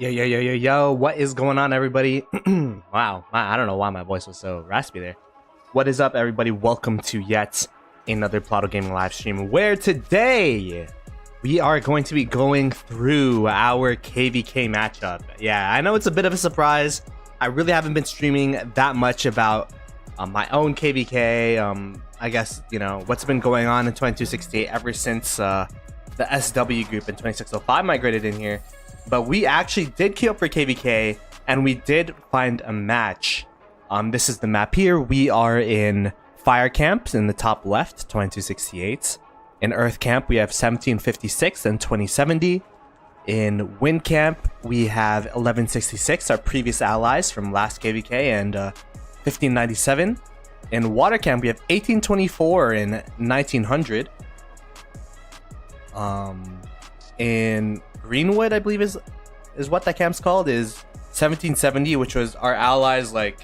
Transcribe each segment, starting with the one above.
Yo, what is going on, everybody? Wow, I don't know why my voice was so raspy there. What is up, everybody? Welcome to yet another Ploto Gaming live stream, where today we are going to be going through our KvK matchup. Yeah, I know it's a bit of a surprise. I really haven't been streaming that much about my own KvK. I guess, you know, what's been going on in 2268 ever since the SW group in 2605 migrated in here. But we actually did queue up for KvK, and we did find a match. This is the map here. We are in Fire Camp in the top left, 2268. In Earth Camp, we have 1756 and 2070. In Wind Camp, we have 1166, our previous allies from last KvK, and 1597. In Water Camp, we have 1824 and 1900. In Greenwood, I believe is what that camp's called, is 1770, which was our allies like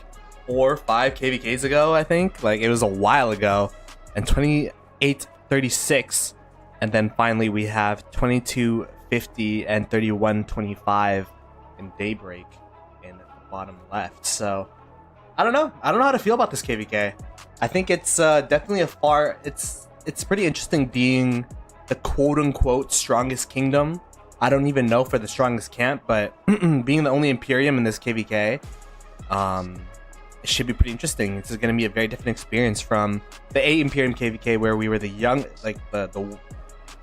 4 or 5 KvKs ago, I think. Like, it was a while ago. And 2836, and then finally we have 2250 and 3125 in Daybreak in the bottom left. So I don't know how to feel about this KvK. I think it's definitely it's pretty interesting being the quote-unquote strongest kingdom. I don't even know for the strongest camp, but being the only Imperium in this KvK, it should be pretty interesting. This is going to be a very different experience from the 8 Imperium KvK, where we were the young, like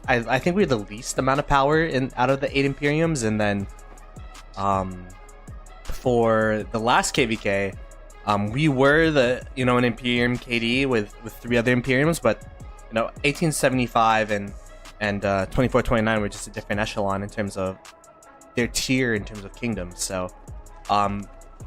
I think we were the least amount of power out of the 8 Imperiums, and then for the last KvK, we were an Imperium KD with 3 other Imperiums, but 1875 and 2429 were just a different echelon in terms of their tier, in terms of kingdoms. So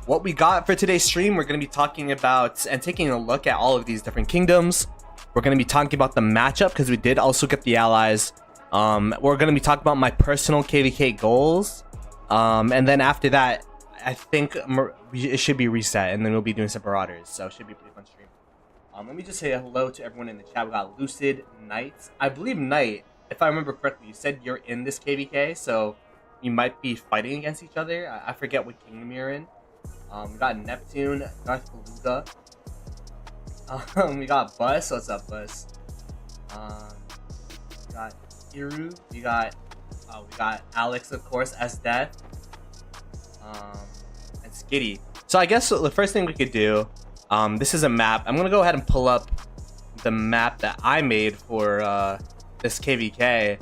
what we got for today's stream, we're going to be talking about and taking a look at all of these different kingdoms. We're going to be talking about the matchup, because we did also get the allies. We're going to be talking about my personal KvK goals, and then after that, I think it should be reset, and then we'll be doing some Marauders. So it should be a pretty fun stream. Let me just say hello to everyone in the chat. We got Lucid, Knight. I believe Knight, if I remember correctly, you said you're in this KvK, so you might be fighting against each other. I forget what kingdom you're in. We got Neptune, North Beluga. We got Bus. What's up, Bus? We got Iru. We got Alex, of course, S Death. And Skitty. So I guess the first thing we could do, this is a map. I'm gonna go ahead and pull up the map that I made for this KvK.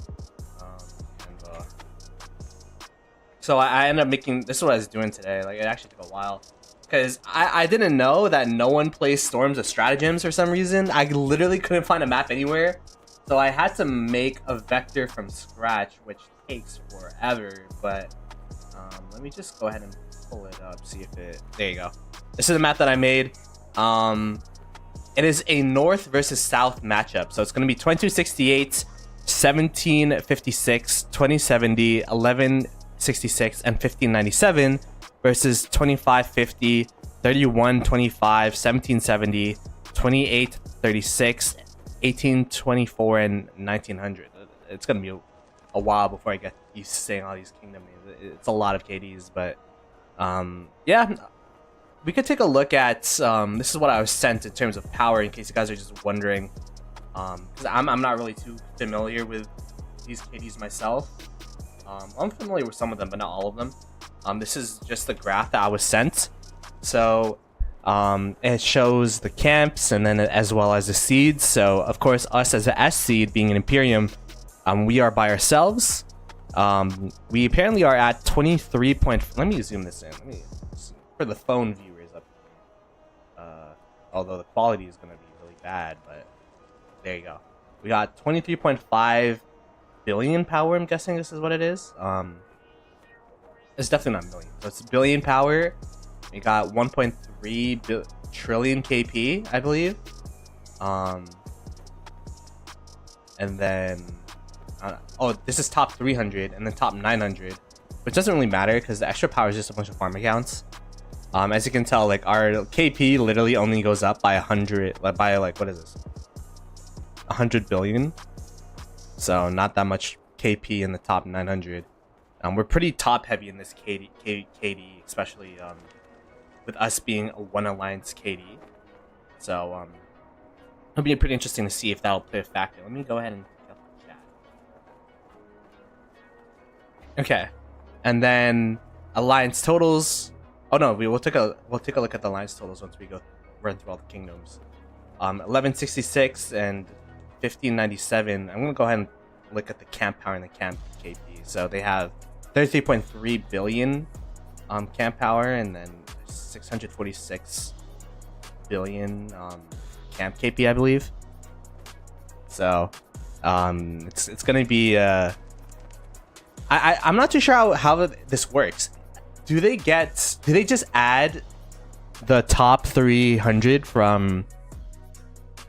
So I ended up making, this is what I was doing today. Like, it actually took a while, because I didn't know that no one plays Storms of Stratagems for some reason. I literally couldn't find a map anywhere, so I had to make a vector from scratch, which takes forever. But let me just go ahead and pull it up, see if it, there you go. This is the map that I made. It is a north versus south matchup, so it's going to be 2268, 1756, 2070, 1166, and 1597 versus 2550, 3125, 1770, 2836, 1824, and 1900. It's going to be a while before I get used to saying all these kingdom names. It's a lot of KDs, but yeah. We could take a look at, this is what I was sent in terms of power, in case you guys are just wondering, because I'm not really too familiar with these KDs myself. I'm familiar with some of them, but not all of them. This is just the graph that I was sent. So it shows the camps, and then as well as the seeds. So of course, us as an S seed, being an Imperium, we are by ourselves. We apparently are at 23 point, let me zoom this in. For the phone viewers up here. Although the quality is going to be really bad, but there you go. We got 23.5 billion power. I'm guessing this is what it is. It's definitely not million, so it's billion power. We got 1.3 trillion KP, I believe. And then oh, this is top 300 and then top 900, which doesn't really matter because the extra power is just a bunch of farm accounts. As you can tell, like, our KP literally only goes up by 100, by like, what is this, 100 billion. So not that much KP in the top 900. We're pretty top heavy in this KD, especially with us being a one alliance KD. So it'll be pretty interesting to see if that'll play a factor. Let me go ahead and pick up the chat. Okay, and then alliance totals. Oh no, we'll take a look at the alliance totals once we run through all the kingdoms. 1166 and 1597. I'm gonna go ahead and look at the camp power and the camp KP. So they have 33.3 billion camp power, and then 646 billion camp KP, I believe. So it's gonna be I'm not too sure how this works. Do they just add the top 300 from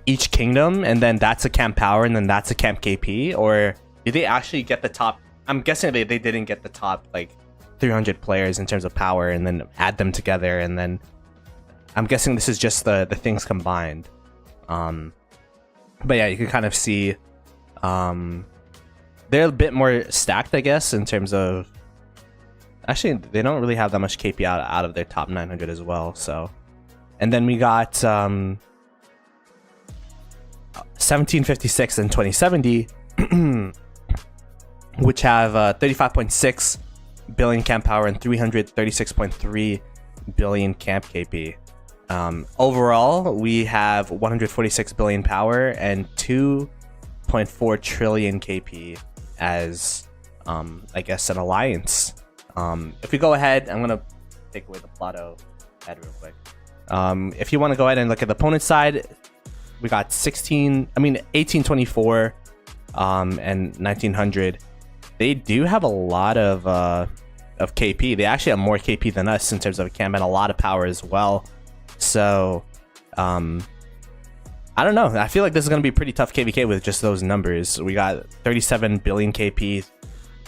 each kingdom, and then that's a camp power, and then that's a camp KP, or do they actually get the top? I'm guessing they didn't get the top like 300 players in terms of power, and then add them together, and then I'm guessing this is just the things combined. But yeah, you can kind of see they're a bit more stacked, I guess, in terms of. Actually, they don't really have that much KP out of their top 900 as well. So, and then we got 1756 and 2070, which have 35.6 billion camp power and 336.3 billion camp KP. Overall, we have 146 billion power and 2.4 trillion KP as, I guess, an alliance. If we go ahead, I'm gonna take away the Ploto head real quick. If you want to go ahead and look at the opponent's side, we got 1824 and 1900. They do have a lot of KP. They actually have more KP than us in terms of camp and a lot of power as well. So I don't know. I feel like this is gonna be pretty tough KvK with just those numbers. We got 37 billion KP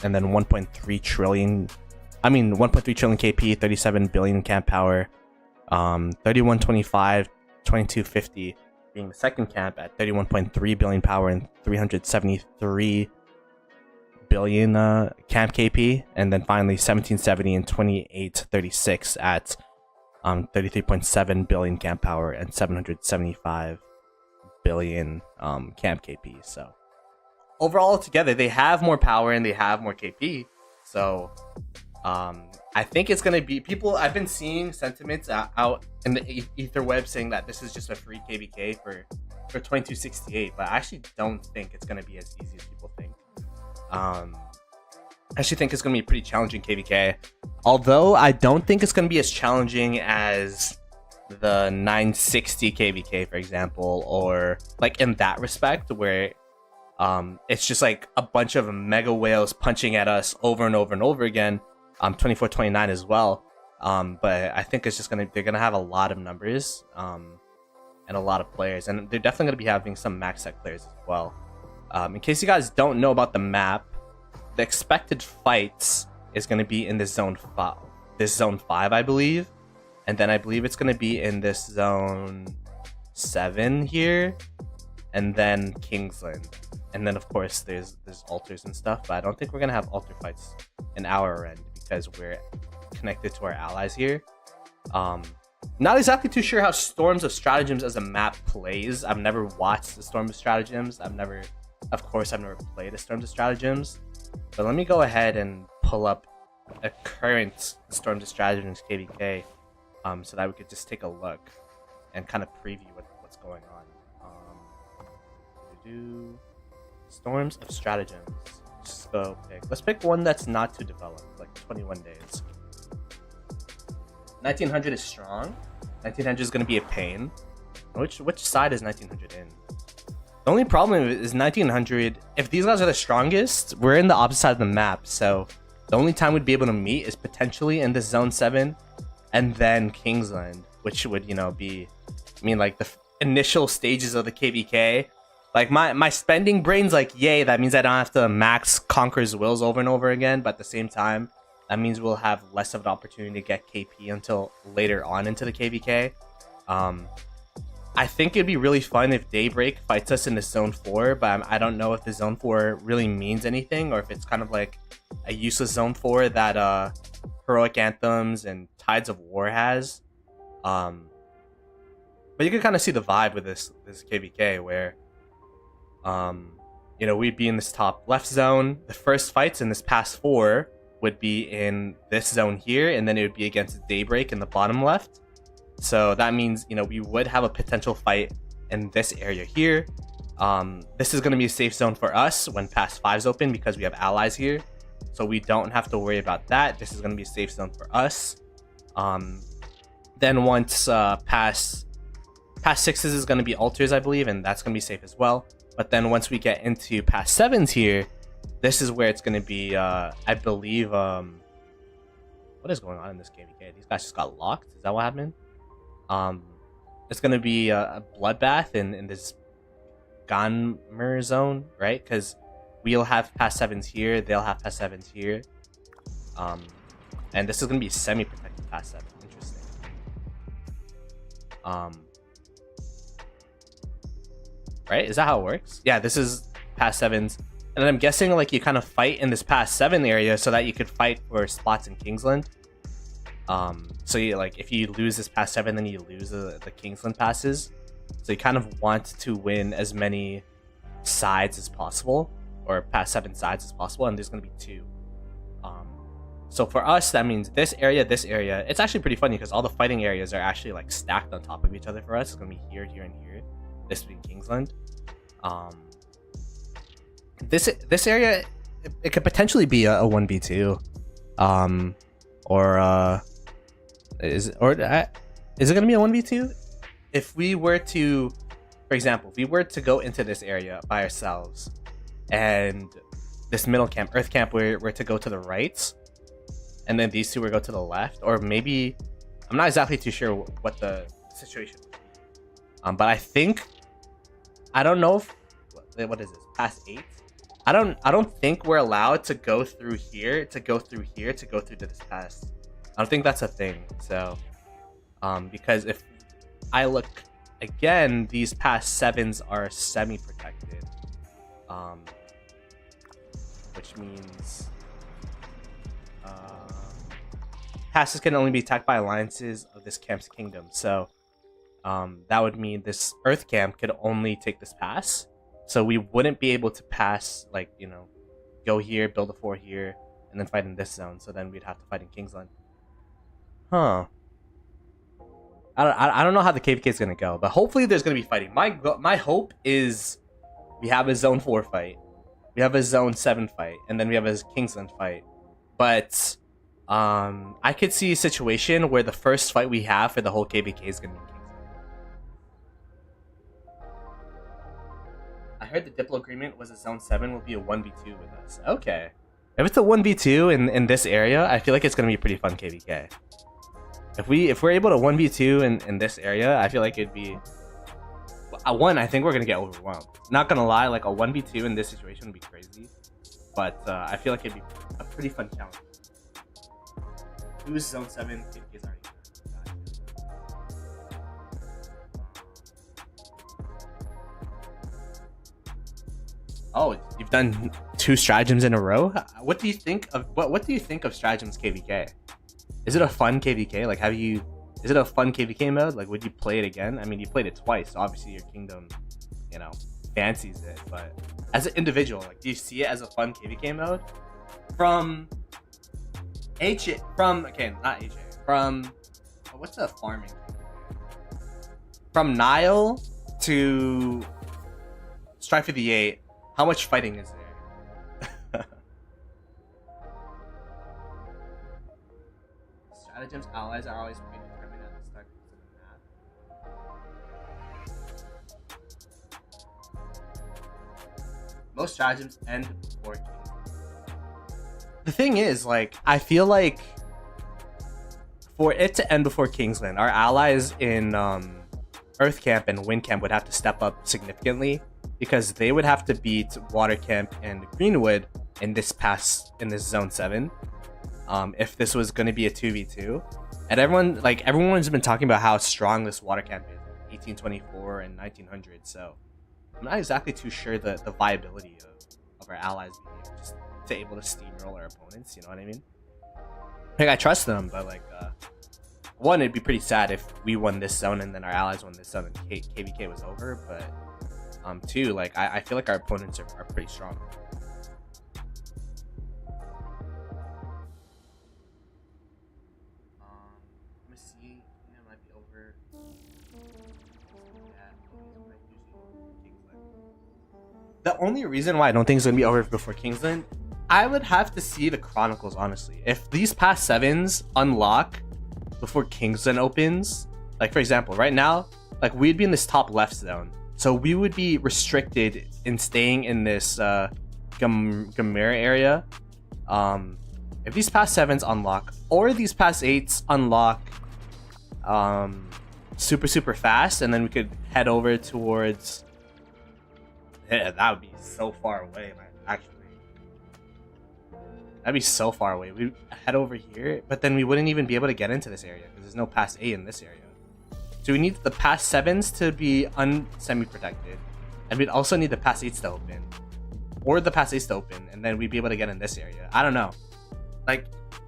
and then 1.3 trillion KP, 37 billion camp power, 3125, 2250 being the second camp at 31.3 billion power and 373 billion camp KP, and then finally 1770 and 2836 at 33.7 billion camp power and 775 billion camp KP. So overall together, they have more power and they have more KP. So I think it's gonna be I've been seeing sentiments out in the ether web saying that this is just a free KvK for 2268, but I actually don't think it's gonna be as easy as people think. I actually think it's gonna be a pretty challenging KvK, although I don't think it's gonna be as challenging as the 960 KvK, for example, or like in that respect where it's just like a bunch of mega whales punching at us over and over and over again. 2429 as well, but I think it's just they're gonna have a lot of numbers and a lot of players, and they're definitely gonna be having some max sec players as well. In case you guys don't know about the map, the expected fights is gonna be in this zone 5, I believe, and then I believe it's gonna be in this zone 7 here, and then Kingsland, and then of course there's altars and stuff, but I don't think we're gonna have altar fights in our end because we're connected to our allies here. Not exactly too sure how Storms of Stratagems as a map plays. I've never watched the Storms of Stratagems. I've never played a Storms of Stratagems. But let me go ahead and pull up a current Storms of Stratagems KvK so that we could just take a look and kind of preview what's going on. Storms of Stratagems. Just go let's pick one that's not too developed, like 21 days. 1900 is strong. 1900 is going to be a pain. Which side is 1900 in? The only problem is 1900, if these guys are the strongest, we're in the opposite side of the map, so the only time we'd be able to meet is potentially in this zone 7 and then Kingsland, which would, be, like the initial stages of the KvK. Like my spending brain's like, yay, that means I don't have to max Conqueror's Wills over and over again, but at the same time, that means we'll have less of an opportunity to get KP until later on into the KvK. I think it'd be really fun if Daybreak fights us in the Zone 4, but I don't know if the Zone 4 really means anything, or if it's kind of like a useless Zone 4 that Heroic Anthems and Tides of War has. But you can kind of see the vibe with this KvK, where you know, we'd be in this top left zone. The first fights in this past 4 would be in this zone here, and then it would be against Daybreak in the bottom left. So that means, you know, we would have a potential fight in this area here. This is going to be a safe zone for us when Pass 5's open because we have allies here. So we don't have to worry about that. This is going to be a safe zone for us. Then once Pass 6's is going to be altars, I believe, and that's going to be safe as well. But then once we get into Pass 7's here, this is where it's going to be, I believe, what is going on in this KvK? These guys just got locked? Is that what happened? It's going to be a bloodbath in this Ganmer zone, right? Because we'll have Pass 7's here, they'll have Pass 7's here. And this is going to be semi-protected Pass 7. Interesting. Right? Is that how it works? Yeah, this is Pass 7's. And then I'm guessing like you kind of fight in this Pass 7 area so that you could fight for spots in Kingsland. So you, like, if you lose this Pass 7, then you lose the Kingsland passes. So you kind of want to win as many sides as possible, or Pass 7 sides as possible, and there's going to be 2. So for us, that means this area, it's actually pretty funny because all the fighting areas are actually like stacked on top of each other for us. It's going to be here, here, and here. This being Kingsland. This area, it could potentially be a 1v2. Is it going to be a 1v2? If we were to, for example, if we were to go into this area by ourselves, and this middle camp, Earth camp, were to go to the right, and then these two would go to the left, or maybe, I'm not exactly too sure what the situation would be. But I don't know if, what is this, Pass 8? I don't think we're allowed to go through here, to go through this pass. I don't think that's a thing. So, because if I look again, these Pass 7's are semi-protected, which means passes can only be attacked by alliances of this camp's kingdom. So, that would mean this Earth camp could only take this pass. So we wouldn't be able to pass, like, you know, go here, build a 4 here, and then fight in this zone. So then we'd have to fight in Kingsland. Huh. I don't know how the KvK is going to go, but hopefully there's going to be fighting. My hope is we have a Zone 4 fight, we have a Zone 7 fight, and then we have a Kingsland fight. But I could see a situation where the first fight we have for the whole KvK is going to be Kingsland. I heard the Diplo agreement was a Zone 7 will be a 1v2 with us. Okay. If it's a 1v2 in this area, I feel like it's going to be a pretty fun KvK. If we're able to 1v2 in this area, I feel like it'd be... One, I think we're going to get overwhelmed. Not going to lie, like a 1v2 in this situation would be crazy. But I feel like it'd be a pretty fun challenge. Who's Zone 7? KvK's already... Oh, you've done 2 stratagems in a row? What do you think of what do you think of stratagems KvK? Is it a fun KvK? Like, is it a fun KvK mode? Like, would you play it again? I mean, you played it twice, so obviously your kingdom, you know, fancies it, but as an individual, like, do you see it as a fun KvK mode? From what's the farming? From Nile to Strife of the 8. How much fighting is there? Stratagems allies are always predetermined at the start of the map. Most stratagems end before Kingsland. The thing is, like, I feel like for it to end before Kingsland, our allies in Earth Camp and Wind Camp would have to step up significantly, because they would have to beat Water Camp and Greenwood in this Zone 7. If this was going to be a 2v2. And everyone's been talking about how strong this Water Camp is. 1824 and 1900. So I'm not exactly too sure the viability of our allies being just able to steamroll our opponents. You know what I mean? Like, I trust them, but like, one, it'd be pretty sad if we won this zone and then our allies won this zone and KvK was over. But two, like, I feel like our opponents are pretty strong. Let me see. It might be over. The only reason why I don't think it's gonna be over before Kingsland, I would have to see the Chronicles, honestly. If these past sevens unlock before Kingsland opens, like for example, right now, like we'd be in this top left zone, so we would be restricted in staying in this Gamera area. If these past sevens unlock, or these past eights unlock super fast, and then we could head over towards, yeah, that would be so far away, man. Actually, that'd be so far away. We head over here, but then we wouldn't even be able to get into this area because there's no past 8 in this area. So we need the past 7s to be semi-protected, and we'd also need the past 8s to open, or the past 8s to open, and then we'd be able to get in this area. I don't know. Like,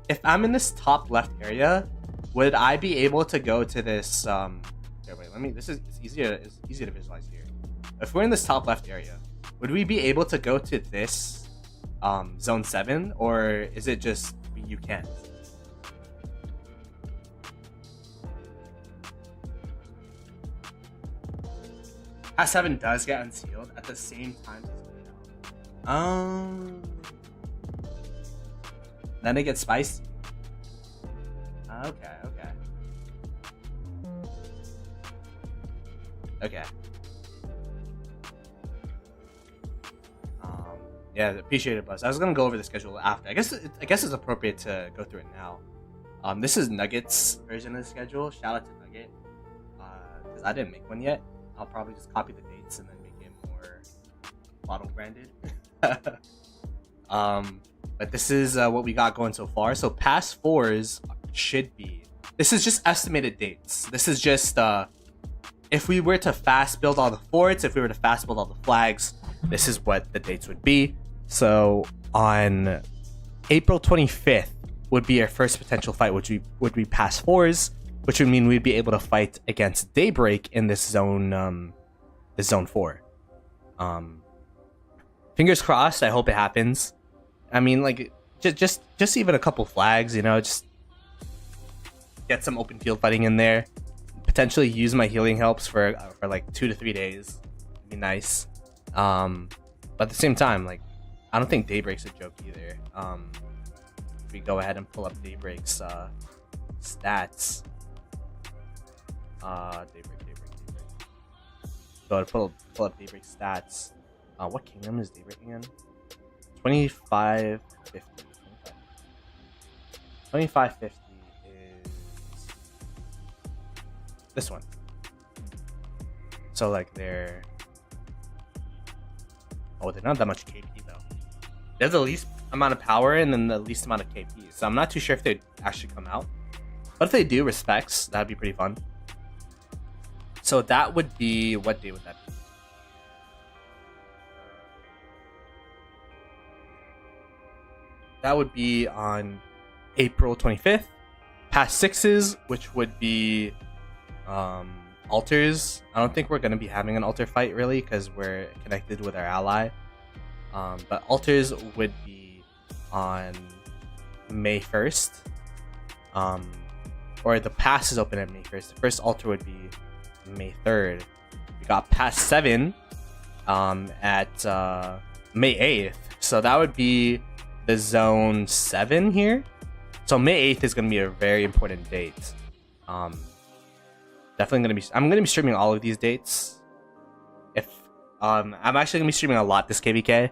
if I'm in this top left area, would I be able to go to this? Here, wait, let me. It's easier to visualize here. If we're in this top left area, would we be able to go to this zone 7, or is it just you can't? Past 7 does get unsealed at the same time as then it gets spicy. Okay. Yeah, appreciate it, Buzz. I was gonna go over the schedule after. I guess it's appropriate to go through it now. This is Nugget's version of the schedule. Shout out to Nugget, because I didn't make one yet. I'll probably just copy the dates and then make it more bottle branded. But this is what we got going so far. So past 4s should be. This is just estimated dates. This is just if we were to fast build all the forts, if we were to fast build all the flags, this is what the dates would be. So on April 25th would be our first potential fight, which would be past 4s, which would mean we'd be able to fight against Daybreak in this zone, zone 4. Fingers crossed. I hope it happens. I mean, like, just even a couple flags, you know, just get some open field fighting in there. Potentially use my healing helps for like 2 to 3 days. It'd be nice. But at the same time, like, I don't think Daybreak's a joke either. If we go ahead and pull up Daybreak's stats. Daybreak. Go to pull up Daybreak's stats. What kingdom is Daybreak again? 2550. 2550 is this one. So like they're not that much KP though. They have the least amount of power and then the least amount of KP. So I'm not too sure if they'd actually come out. But if they do, respects. That'd be pretty fun. So that would be, what day would that be? That would be on April 25th. Past 6s, which would be altars. I don't think we're going to be having an altar fight really because we're connected with our ally. But altars would be on May 1st. Or the pass is open at May 1st. The first altar would be May 3rd. We got past 7 at May 8th. So that would be the zone 7 here. So May 8th is going to be a very important date. Definitely going to be, I'm going to be streaming all of these dates. If I'm actually going to be streaming a lot this KvK.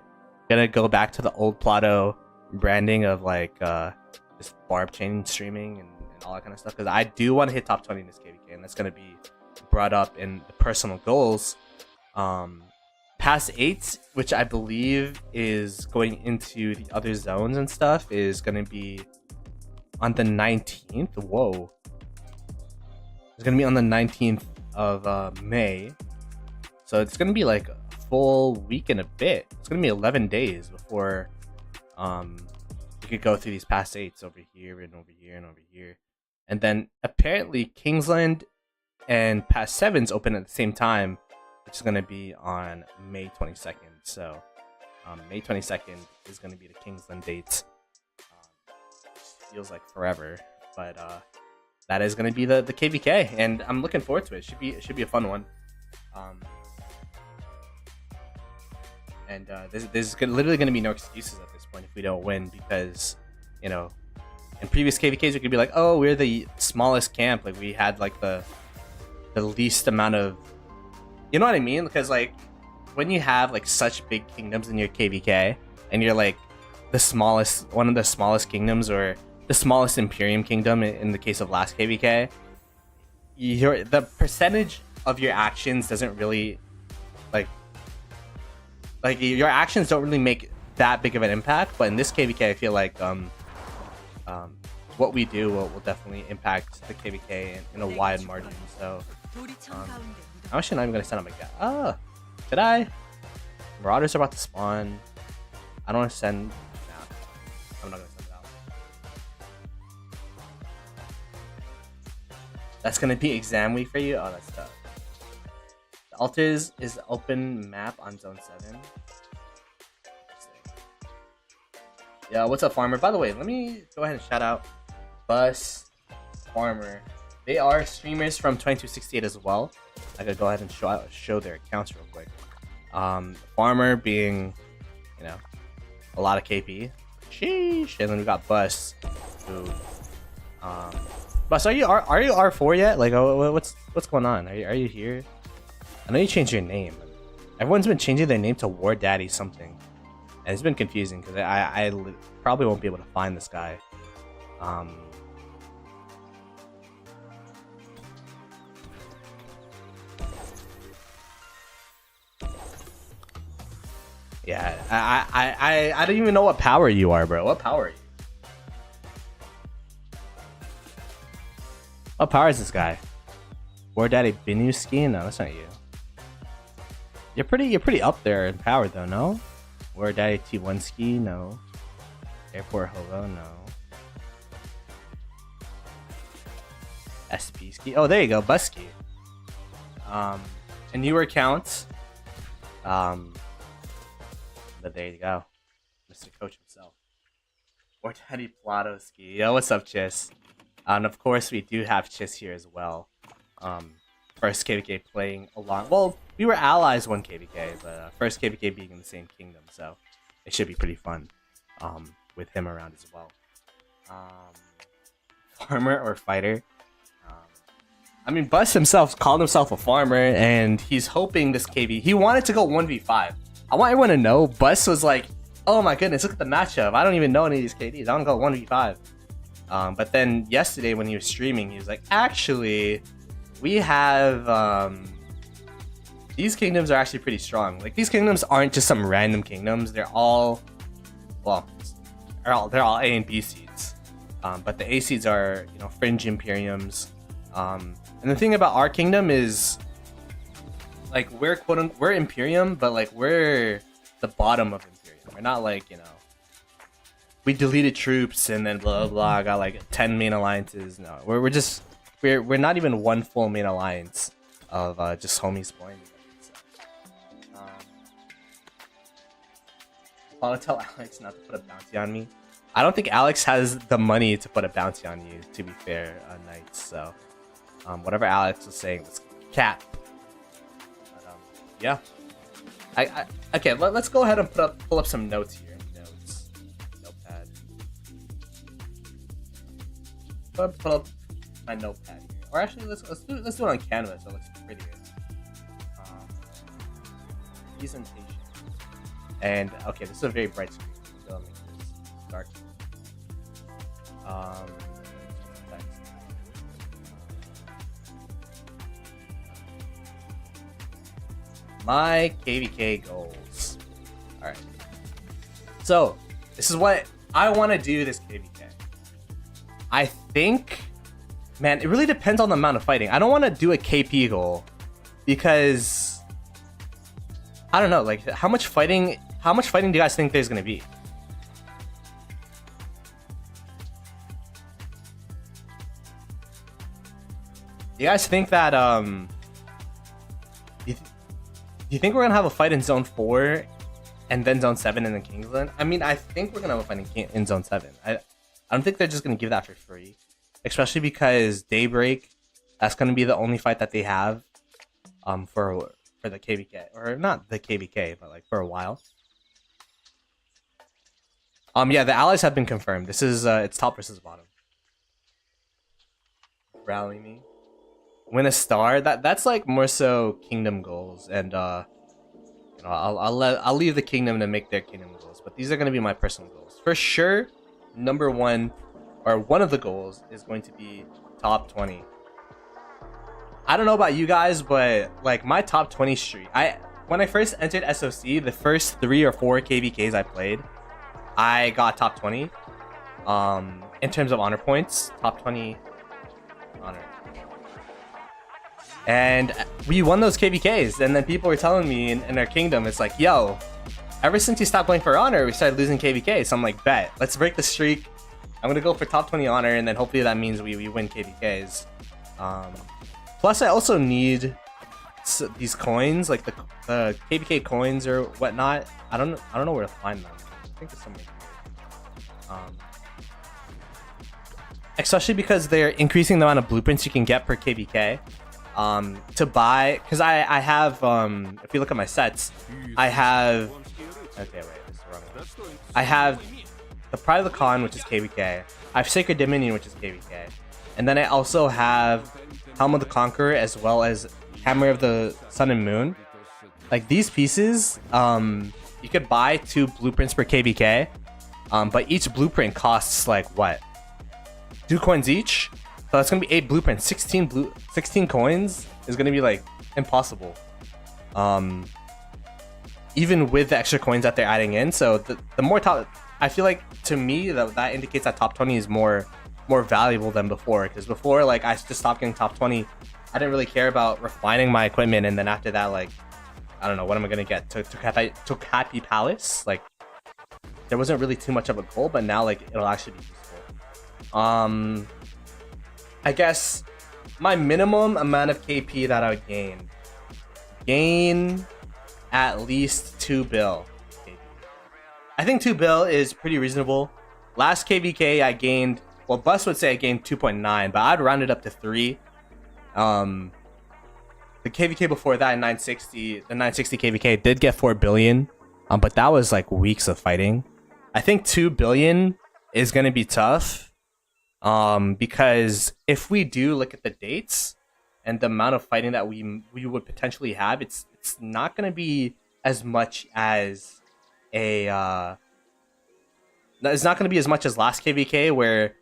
Gonna go back to the old Ploto branding of like just barb chain streaming and all that kind of stuff, because I do want to hit top 20 in this KvK, and that's going to be brought up in the personal goals. Past 8, which I believe is going into the other zones and stuff, is going to be on the 19th. Whoa. It's going to be on the 19th of May. So it's gonna be like a full week and a bit. It's gonna be 11 days before we could go through these past 8s over here and over here and over here. And then apparently Kingsland and past 7s open at the same time, which is gonna be on May 22nd. So May 22nd is gonna be the Kingsland dates. Feels like forever, but that is gonna be the KvK, and I'm looking forward to it. It should be a fun one. And there's literally gonna be no excuses at this point if we don't win, because you know, in previous KvKs we could be like, oh, we're the smallest camp, like we had like the least amount of, you know what I mean? Because like when you have like such big kingdoms in your KvK and you're like the smallest, one of the smallest kingdoms, or the smallest Imperium kingdom in the case of last KvK, the percentage of your actions doesn't really like your actions don't really make that big of an impact. But in this KvK, I feel like what we do will definitely impact the KvK in a wide margin. So I'm actually not even gonna send out my guy. Oh, should I? Marauders are about to spawn. I don't want to send. Nah, I'm not gonna send it out. That's gonna be exam week for you. Oh, that's tough. The altars is open map on zone 7. Yeah, what's up, Farmer? By the way, let me go ahead and shout out Bus, Farmer. They are streamers from 2268 as well. I could go ahead and show their accounts real quick. Farmer being, you know, a lot of KP. Sheesh. And then we got Bus, who, Bus, are you R4 yet? Like, what's going on? Are you here? I know you changed your name. Everyone's been changing their name to War Daddy something, and it's been confusing because I probably won't be able to find this guy. Yeah, I don't even know what power you are, bro. What power are you? What power is this guy? War Daddy Binuski? No, that's not you. You're pretty up there in power though, no? War Daddy T1 Ski? No. Airport Hobo? No. SP Ski? Oh, there you go, Busky. A newer account. But there you go, Mr. Coach himself. War Daddy Ploto Ski. Yo, what's up, Chiss? And of course, we do have Chiss here as well. First KvK playing along. Well, we were allies one KvK, but first KvK being in the same kingdom, so it should be pretty fun. With him around as well. Farmer or fighter? I mean, Bus himself called himself a farmer, and he's hoping this KV. He wanted to go 1v5. I want everyone to know, Bus was like, oh my goodness, look at the matchup. I don't even know any of these KDs. I want to go 1v5. But then yesterday when he was streaming, he was like, actually, we have... these kingdoms are actually pretty strong. Like, these kingdoms aren't just some random kingdoms. They're all... Well, they're all A and B seeds. But the A seeds are, you know, fringe Imperiums. And the thing about our kingdom is... Like, we're Imperium, but like we're the bottom of Imperium. We're not like, you know, we deleted troops and then blah blah, got like 10 main alliances. No, we're not even one full main alliance of just homies playing. So, I'll tell Alex not to put a bounty on me. I don't think Alex has the money to put a bounty on you, to be fair, Knights. So whatever Alex was saying was cap. Yeah. Okay, let's go ahead and pull up some notes here. Notes. Notepad. Pull up my notepad here. Or actually, let's do it on canvas. So it looks prettier. Presentation. And okay, this is a very bright screen. So I'll make this dark. My KvK goals. Alright. So, this is what I want to do this KvK. I think Man, it really depends on the amount of fighting. I don't want to do a KP goal because I don't know, like how much fighting do you guys think there's gonna be? You guys think that do you think we're gonna have a fight in Zone 4 and then Zone 7 and then Kingsland? I mean, I think we're gonna have a fight in Zone 7. I don't think they're just gonna give that for free, especially because Daybreak, that's gonna be the only fight that they have for the KvK, or not the KvK, but like for a while. Yeah, the allies have been confirmed. This is it's top versus bottom. Rally me. Win a star. That's like more so kingdom goals, and you know, I'll leave the kingdom to make their kingdom goals, but these are gonna be my personal goals for sure. Number one, or one of the goals, is going to be top 20. I don't know about you guys, but like my top 20 streak, when I first entered SOC, the first 3 or 4 KvKs I played, I got top 20. In terms of honor points, top 20 honor. And we won those KvKs, and then people were telling me in their kingdom, it's like, yo, ever since you stopped playing for honor, we started losing KvK. So I'm like, bet, let's break the streak. I'm gonna go for top 20 honor, and then hopefully that means we win KvKs. Plus, I also need these coins, like the KvK coins or whatnot. I don't know where to find them. I think it's somewhere here. Especially because they're increasing the amount of blueprints you can get per KvK. To buy, because I have, if you look at my sets, I have, okay, wait, this is wrong. I have the Pride of the Khan, which is KvK. I have Sacred Dominion, which is KvK. And then I also have Helm of the Conqueror, as well as Hammer of the Sun and Moon. Like these pieces, you could buy 2 blueprints per KvK, but each blueprint costs like what? 2 coins each? So that's gonna be 8 blueprints. 16 coins is gonna be like impossible. Even with the extra coins that they're adding in. So the more top, I feel like to me that indicates that top 20 is more valuable than before. Because before, like I just stopped getting top 20. I didn't really care about refining my equipment, and then after that, like I don't know, what am I gonna get? Tokapi Palace? Like there wasn't really too much of a goal, but now like it'll actually be useful. I guess my minimum amount of KP that I would gain at least 2 bill KP. I think 2 bill is pretty reasonable. Last KvK I gained, well, Bus would say I gained 2.9, but I'd round it up to 3. The KvK before that, 960, the 960 KvK did get 4 billion, but that was like weeks of fighting. I think 2 billion is gonna be tough. Because if we do look at the dates and the amount of fighting that we would potentially have, it's not going to be as much as it's not going to be as much as last KvK, where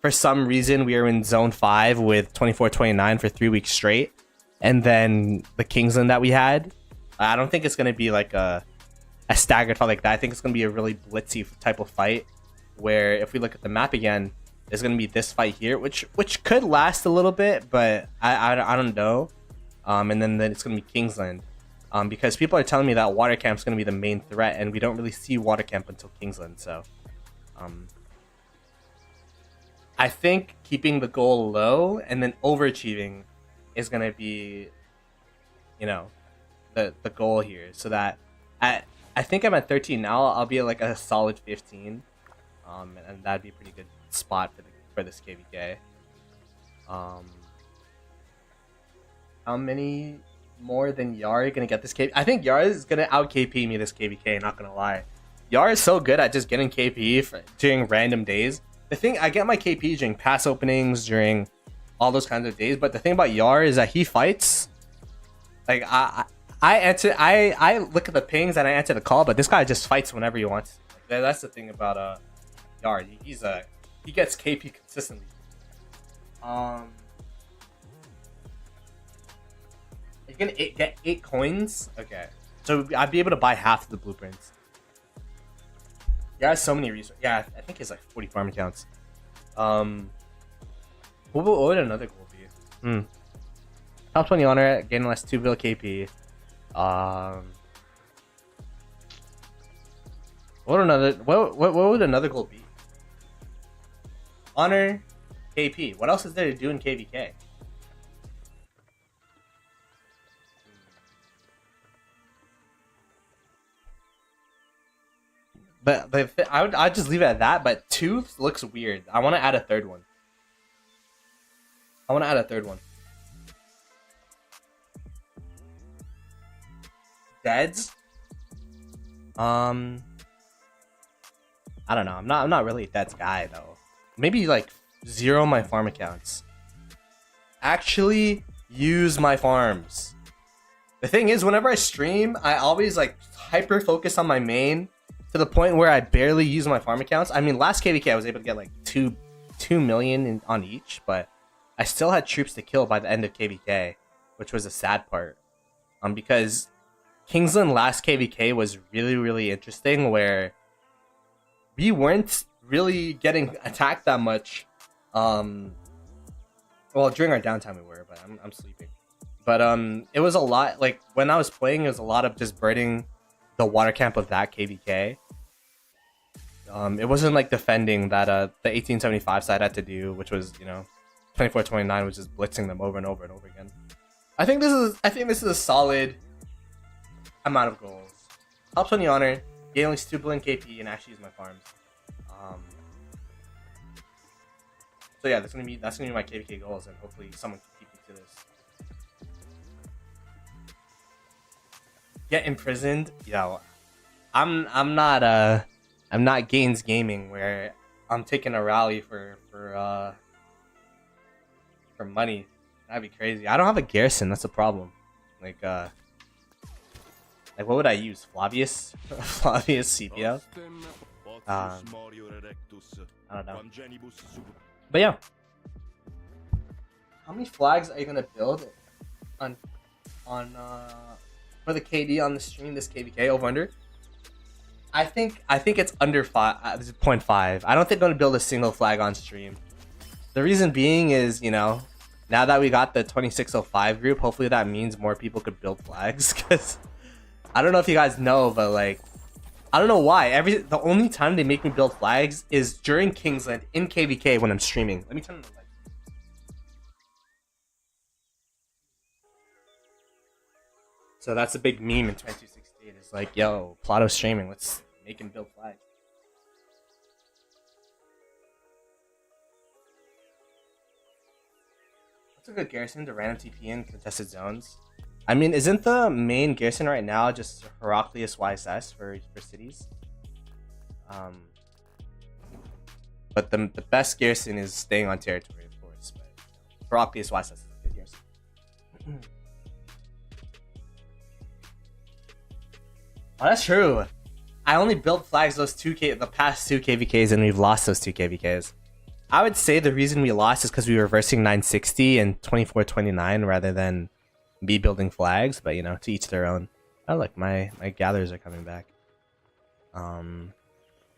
for some reason we are in zone 5 with 24-29 for 3 weeks straight, and then the Kingsland that we had. I don't think it's going to be like a staggered fight like that. I think it's going to be a really blitzy type of fight, where if we look at the map again, there's gonna be this fight here, which could last a little bit, but I don't know. And then it's gonna be Kingsland, because people are telling me that Water Camp's gonna be the main threat, and we don't really see Water Camp until Kingsland. So, I think keeping the goal low and then overachieving is gonna be, you know, the goal here. So that I think I'm at 13 now. I'll be at like a solid 15, and that'd be a pretty good spot for this KvK. How many more than Yar gonna get this KP? I think Yar is gonna out KP me this KvK, not gonna lie. Yar is so good at just getting KP during random days. The thing, I get my KP during pass openings, during all those kinds of days, but the thing about Yar is that he fights. Like I look at the pings and I answer the call, but this guy just fights whenever he wants. That's the thing about Yar. He gets KP consistently. You can get 8 coins. Okay, so I'd be able to buy half of the blueprints. Yeah, has so many resources. Yeah, I think it's like 40 farm accounts. What would another goal be? Top 20 honor, gain less 2 bill KP. What would another goal be? Honor, KP. What else is there to do in KvK? But I'd just leave it at that. But 2 looks weird. I want to add a third one. Deads. I don't know. I'm not really a deads guy though. Maybe like 0 my farm accounts. Actually use my farms. The thing is, whenever I stream, I always like hyper focus on my main to the point where I barely use my farm accounts. I mean, last KvK I was able to get like 2 million on each, but I still had troops to kill by the end of KvK, which was a sad part. Because Kingsland last KvK was really interesting, where we weren't really getting attacked that much. Well, during our downtime we were, but I'm sleeping. But it was a lot, like when I was playing, it was a lot of just birding the water camp of that KvK. It wasn't like defending that the 1875 side had to do, which was, you know, 24-29 was just blitzing them over and over and over again. I think this is a solid amount of goals. Top 20 honor, gain at least 2 billion KP, and actually use my farms. So yeah, that's gonna be my KvK goals, and hopefully someone can keep me to this. Get imprisoned, yo. I'm not Gains Gaming where I'm taking a rally for money. That'd be crazy. I don't have a garrison. That's a problem. Like what would I use? Flavius? Flavius CPO? I don't know. But yeah. How many flags are you gonna build on for the KD on the stream, this KvK over under? I think it's under 0.5. I don't think I'm gonna build a single flag on stream. The reason being is, you know, now that we got the 2605 group, hopefully that means more people could build flags. Because I don't know if you guys know, but like, I don't know why. The only time they make me build flags is during Kingsland in KvK when I'm streaming. Let me turn on the light. So that's a big meme in 2016. It's like, yo, Ploto streaming. Let's make him build flags. What's a good garrison to random TP in contested zones? I mean, isn't the main garrison right now just Heraclius YSS for cities? But the best garrison is staying on territory, of course. But Heraclius YSS is a good garrison. Oh, that's true. I only built flags the past 2 KvKs, and we've lost those 2 KvKs. I would say the reason we lost is because we were versing 960 and 24-29 rather than me building flags, but you know, to each their own. Oh look, my gatherers are coming back. I'm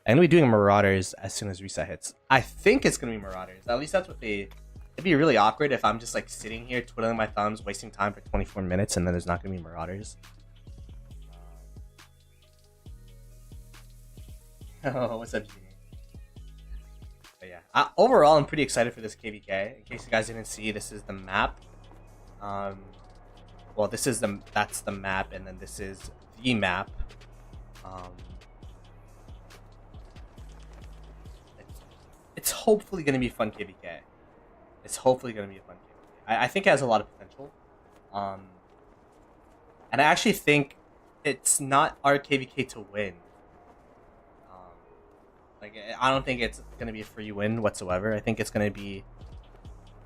gonna be doing marauders as soon as reset hits. I think it's gonna be marauders. At least that's what it'd be really awkward if I'm just like sitting here twiddling my thumbs, wasting time for 24 minutes, and then there's not gonna be marauders. Oh, what's up, Genie? But yeah, overall, I'm pretty excited for this KvK. In case you guys didn't see, this is the map. Well, that's the map, and then this is the map. It's hopefully gonna be fun KvK. It's hopefully gonna be a fun KvK. I think it has a lot of potential. And I actually think it's not our KvK to win. Like, I don't think it's gonna be a free win whatsoever. I think it's gonna be.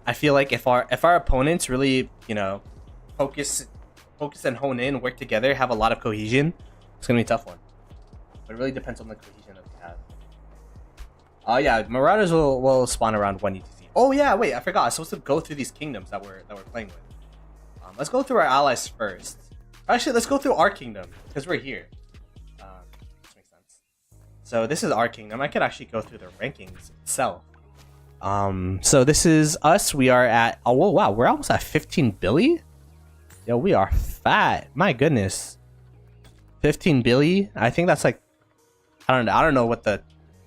I feel like if our opponents really, you know, focus and hone in, work together, have a lot of cohesion, it's gonna be a tough one. But it really depends on the cohesion that we have. Oh yeah, Marauders will spawn around 1 ETC. Oh yeah, wait, I forgot. I'm supposed to go through these kingdoms that we're playing with. Let's go through our allies first. Actually, let's go through our kingdom because we're here. This makes sense. So this is our kingdom. I could actually go through the rankings itself. So this is us. We are at, oh wow, we're almost at 15 billion. Yo, we are fat. My goodness. 15 billion. I think that's like, I don't know what the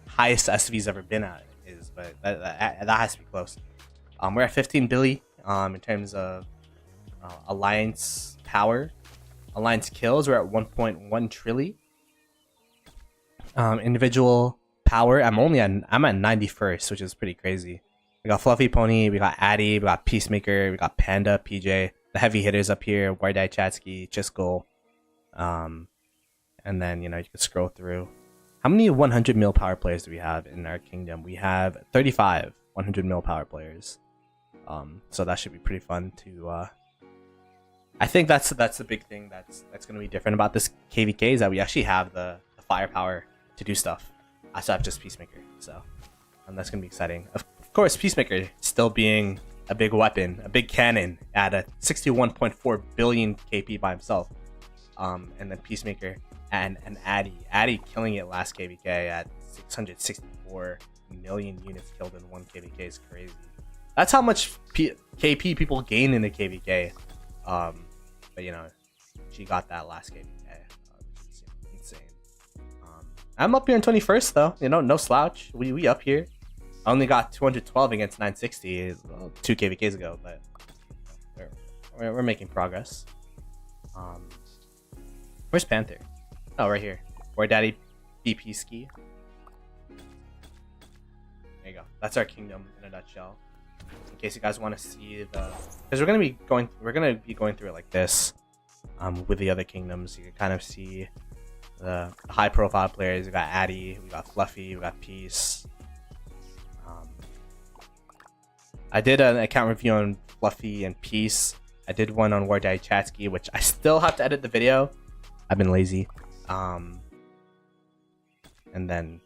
highest SV's ever been at is, but that has to be close. We're at 15 billion in terms of alliance power. Alliance kills, we're at 1.1 trillion. Individual power, I'm at 91st, which is pretty crazy. We got Fluffy Pony, we got Addy, we got Peacemaker, we got Panda, PJ, the heavy hitters up here, Wardai Chatsky, Chisco. And then, you know, you can scroll through. How many 100 mil power players do we have in our kingdom? We have 35 100 mil power players. So that should be pretty fun to I think that's the big thing that's going to be different about this KvK, is that we actually have the firepower to do stuff outside of just Peacemaker. So that's going to be exciting. Of course, Peacemaker still being a big weapon, a big cannon at a 61.4 billion KP by himself. And then Peacemaker and Addy killing it last KvK at 664 million units killed in one KvK is crazy. That's how much KP people gain in the KvK. But you know, she got that last KvK. It's insane. I'm up here in 21st though. You know, no slouch. We up here. I only got 212 against 960 2 KvKs ago, but we're making progress. Where's Panther? Oh, right here. Where Daddy BP ski. There you go. That's our kingdom in a nutshell. In case you guys want to see the, because we're gonna be going through it like this, with the other kingdoms. You can kind of see the high profile players. We got Addy, we got Fluffy, we got Peace. I did an account review on Fluffy and Peace. I did one on Wardai Chatsky, which I still have to edit the video. I've been lazy. And then,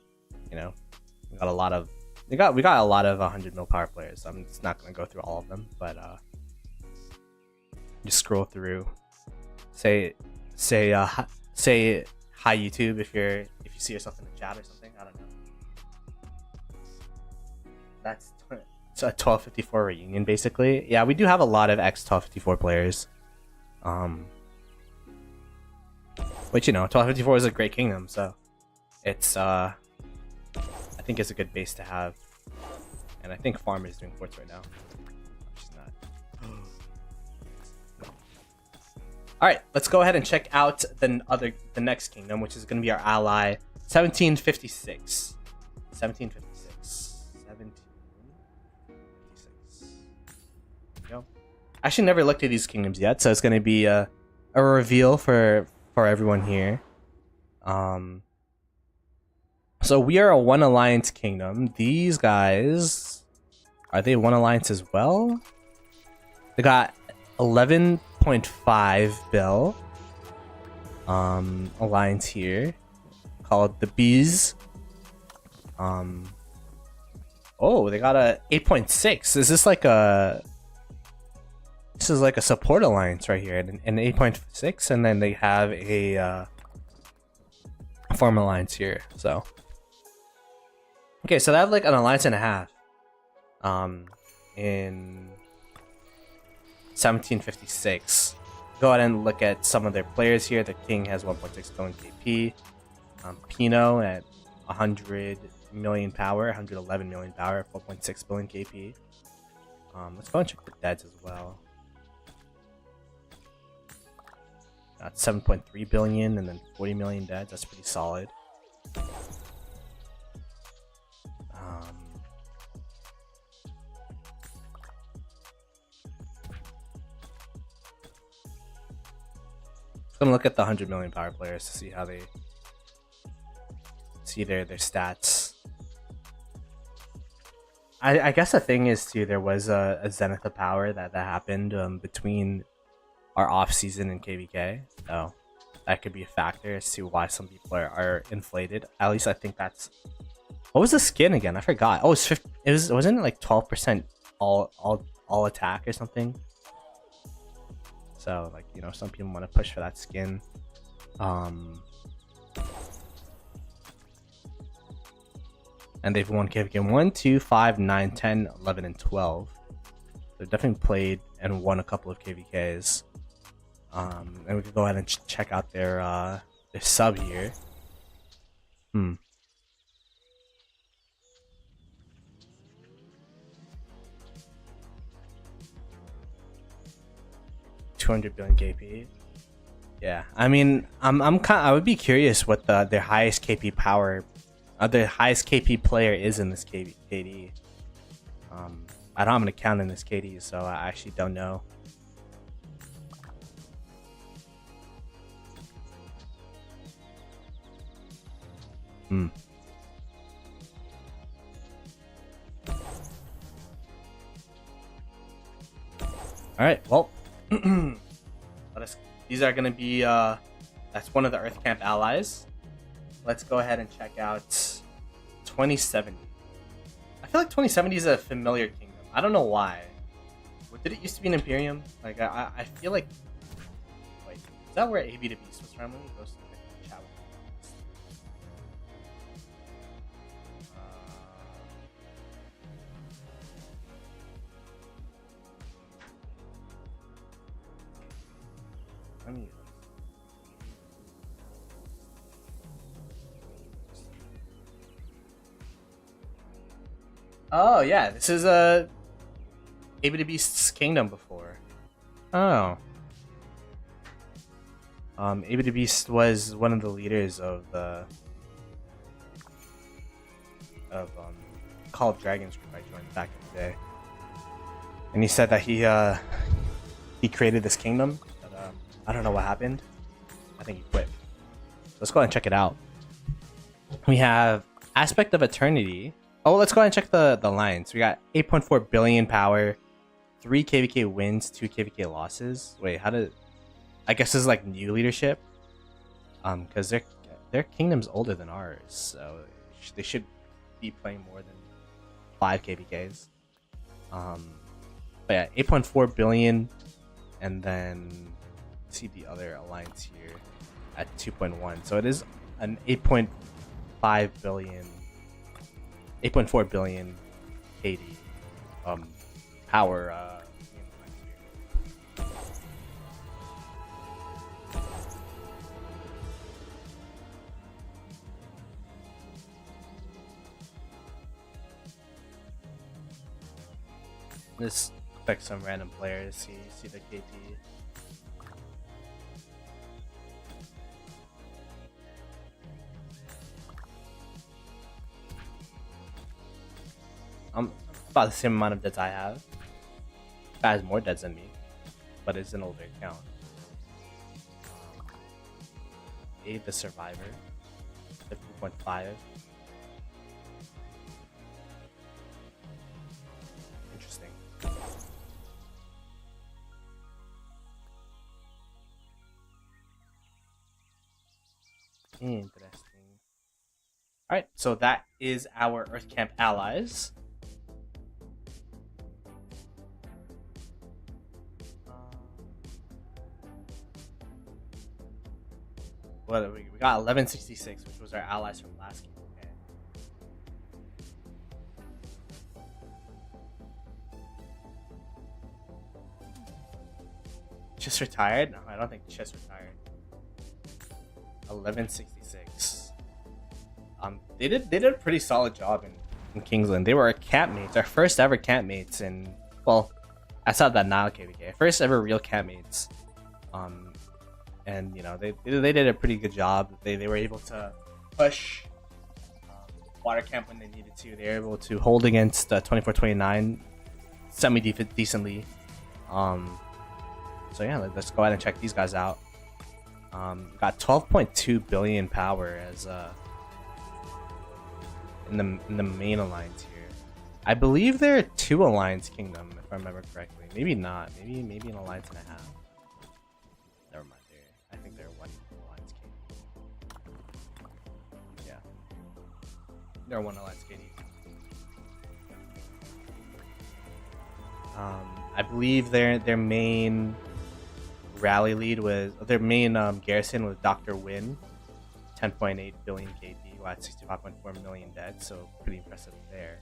you know, we got a lot of 100 mil power players. So I'm just not gonna go through all of them, but just scroll through. Say hi YouTube if you see yourself in the chat or something. I don't know. That's a 1254 reunion basically. Yeah, we do have a lot of ex 1254 players. Which, you know, 1254 is a great kingdom, so it's I think it's a good base to have. And I think Farmer is doing forts right now. She's not. Alright, let's go ahead and check out the next kingdom, which is going to be our ally, 1756. 1756. 1756. There we go. I actually never looked at these kingdoms yet, so it's going to be a reveal for everyone here. So we are a one alliance kingdom. These guys, are they one alliance as well? They got 11.5 bill alliance here called the Bees. Oh, they got a 8.6. Is this like a, this is like a support alliance right here, an 8.6, and then they have a farm alliance here. So okay, so they have like an alliance and a half in 1756. Go ahead and look at some of their players here. The king has 1.6 billion KP. Pino at 100 million power, 111 million power, 4.6 billion KP. Let's go and check the deads as well. Got 7.3 billion and then 40 million deads. That's pretty solid. Gonna look at the 100 million power players to see how they see their stats. I guess the thing is too, there was a zenith of power that happened between our off season and KvK, so that could be a factor as to why some people are inflated. At least I think that's, what was the skin again? I forgot. Oh, it's 50, wasn't it like 12% all attack or something? So, like, you know, some people want to push for that skin. And and they've won KvK 1, 2, 5, 9, 10, 11, and 12. They've definitely played and won a couple of KvKs. And we can go ahead and check out their sub here. 200 billion KP. Yeah, I mean, I would be curious what their highest KP power, their highest KP player is in this KD. I don't have an account in this KD, so I actually don't know. All right, well, these are gonna be that's one of the Earth Camp allies. Let's go ahead and check out 2070. I feel like 2070 is a familiar kingdom. I don't know why. Did it used to be an Imperium? Like I feel like. Wait, is that where AB to Beast was from? Let me go to the chat. Let me. Oh yeah, this is a AB to Beast's kingdom before. Oh. AB to Beast was one of the leaders of the Call of Dragons group I joined back in the day, and he said that he created this kingdom. But, I don't know what happened. I think he quit. Let's go ahead and check it out. We have Aspect of Eternity. Oh, let's go ahead and check the lines. We got 8.4 billion power, 3 KvK wins, 2 KvK losses. Wait, how did? I guess this is like new leadership. Because their kingdom's older than ours, so they should be playing more than 5 KvKs. But yeah, 8.4 billion, and then see the other alliance here at 2.1. So it is an 8.5 billion. 8.4 billion KD power Let's pick some random players, see the KP. About the same amount of deads I have. Guy has more deads than me, but it's an older account. Aid the Survivor, 50.5. Interesting. Interesting. Alright, so that is our Earth Camp allies. Well, we got 1166, which was our allies from last game. Just retired? No, I don't think just retired. 1166. They did a pretty solid job in Kingsland. They were our campmates, our first ever campmates, and well, outside that Nile KvK, first ever real campmates. And you know they did a pretty good job. They were able to push water camp when they needed to. They were able to hold against 24-29 semi decently. So yeah, let's go ahead and check these guys out. Got 12.2 billion power as in the main alliance here. I believe they're 2 alliance kingdom if I remember correctly. Maybe not. Maybe an alliance and a half. Never mind. I think they're 1 alliance KD. Yeah, they're 1 alliance KD. I believe their main rally lead was their main garrison was Dr. Win, 10.8 billion KP. you at 65.4 million dead, so pretty impressive there.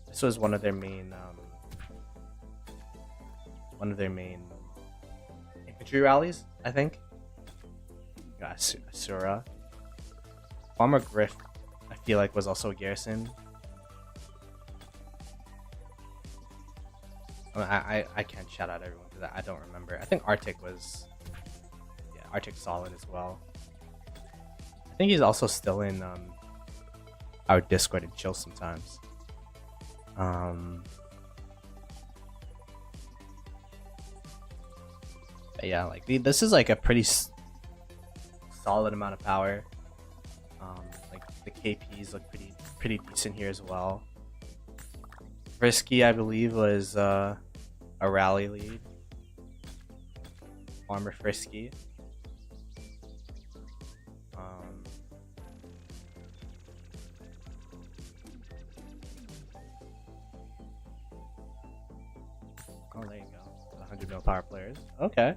This was one of their main infantry rallies, I think. Got Asura. Farmer Griff, I feel like, was also a garrison. I can't shout out everyone because I don't remember. I think Arctic was, yeah, Arctic solid as well. I think he's also still in our Discord and chill sometimes. But yeah, like this is like a pretty solid amount of power. Like the KPs look pretty decent here as well. Frisky, I believe, was a rally lead. Farmer Frisky. Oh, there you go. 100 mil power players. Okay.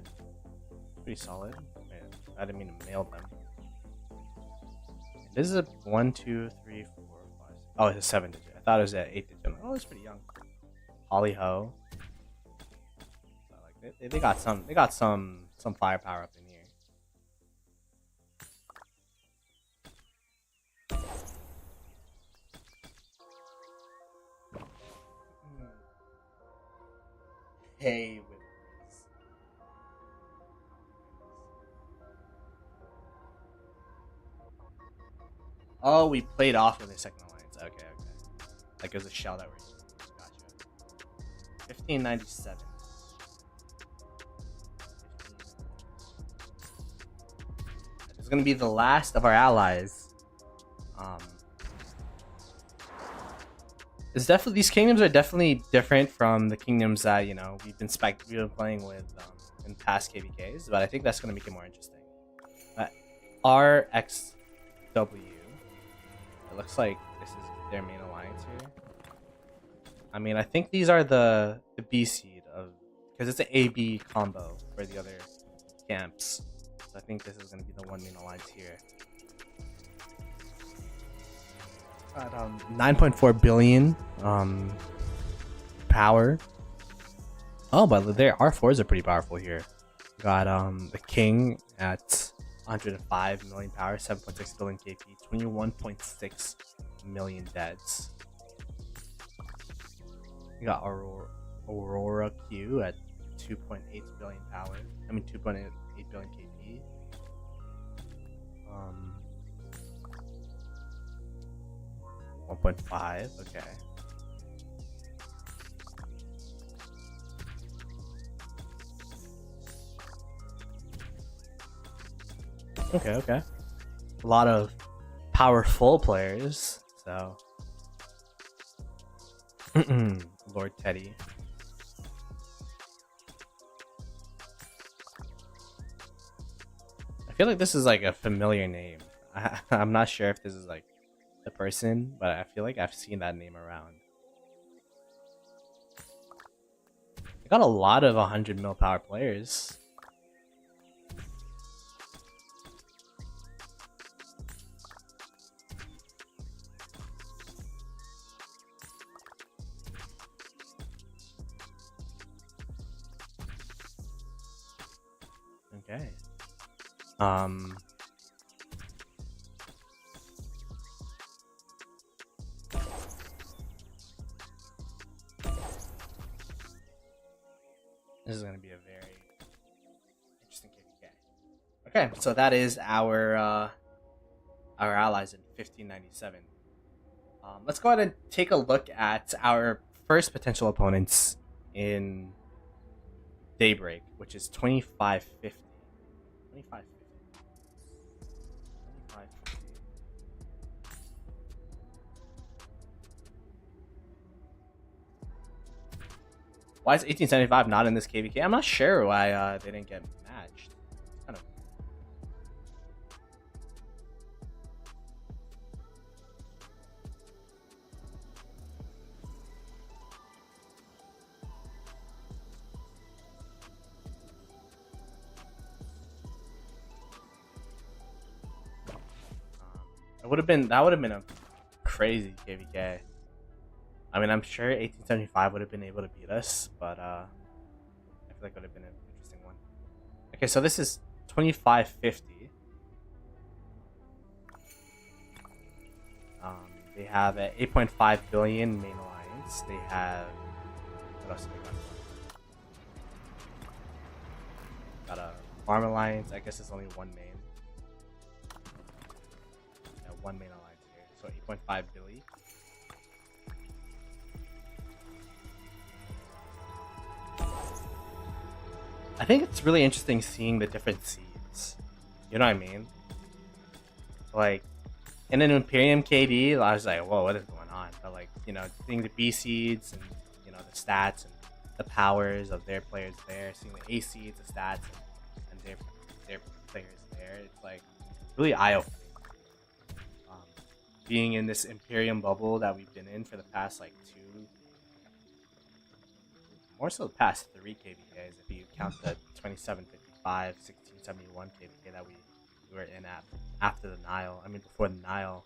Pretty solid. Man, I didn't mean to mail them. This is a 1, 2, 3, 4, 5. 6. Oh, it's a 7 digit. I thought it was at 8 digit. Oh, it's pretty young. Holly Ho. So, like, they got some firepower up in here. Hey, with this. Oh, we played off of the second alliance. Okay, okay. Like it was a shell that we're using. Gotcha. 1597. It's gonna be the last of our allies. It's definitely, these kingdoms are definitely different from the kingdoms that, you know, we've been playing with in past KvKs, but I think that's gonna make it more interesting. RXW. It looks like this is their main alliance here. I mean, I think these are the B seed of, because it's an AB combo for the other camps. So I think this is going to be the one main alliance here. Got 9.4 billion power. Oh, but their R4s are pretty powerful here. Got the king at 105 million power, 7.6 billion KP, 21.6 million deads. We got Aurora Q at 2.8 billion power. I mean 2.8 billion KP. 1.5. Okay. Okay. A lot of powerful players, so Lord Teddy. I feel like this is like a familiar name. I'm not sure if this is like the person, but I feel like I've seen that name around. I got a lot of 100 mil power players. Okay. This is going to be a very interesting KvK. Okay, so that is our allies in 1597. Let's go ahead and take a look at our first potential opponents in Daybreak, which is 2550. 2550. 2550. Why is 1875 not in this KvK? I'm not sure why they didn't get matched. Kind of. It would have been a crazy KvK. I mean, I'm sure 1875 would have been able to beat us, but I feel like it would have been an interesting one. Okay, so this is 2550. They have an 8.5 billion main alliance. They have what else do they got? Got a farm alliance. I guess it's only one main. Yeah, one main alliance here. So 8.5 billion. I think it's really interesting seeing the different seeds. You know what I mean? Like, in an Imperium KD, I was like, whoa, what is going on? But like, you know, seeing the B seeds and, you know, the stats and the powers of their players there, seeing the A seeds, the stats, and their players there, it's like really eye-opening. Being in this Imperium bubble that we've been in for the past like more so the past 3 KvKs, if you count the 2755, 1671 KvK that we were in after the Nile. I mean, before the Nile.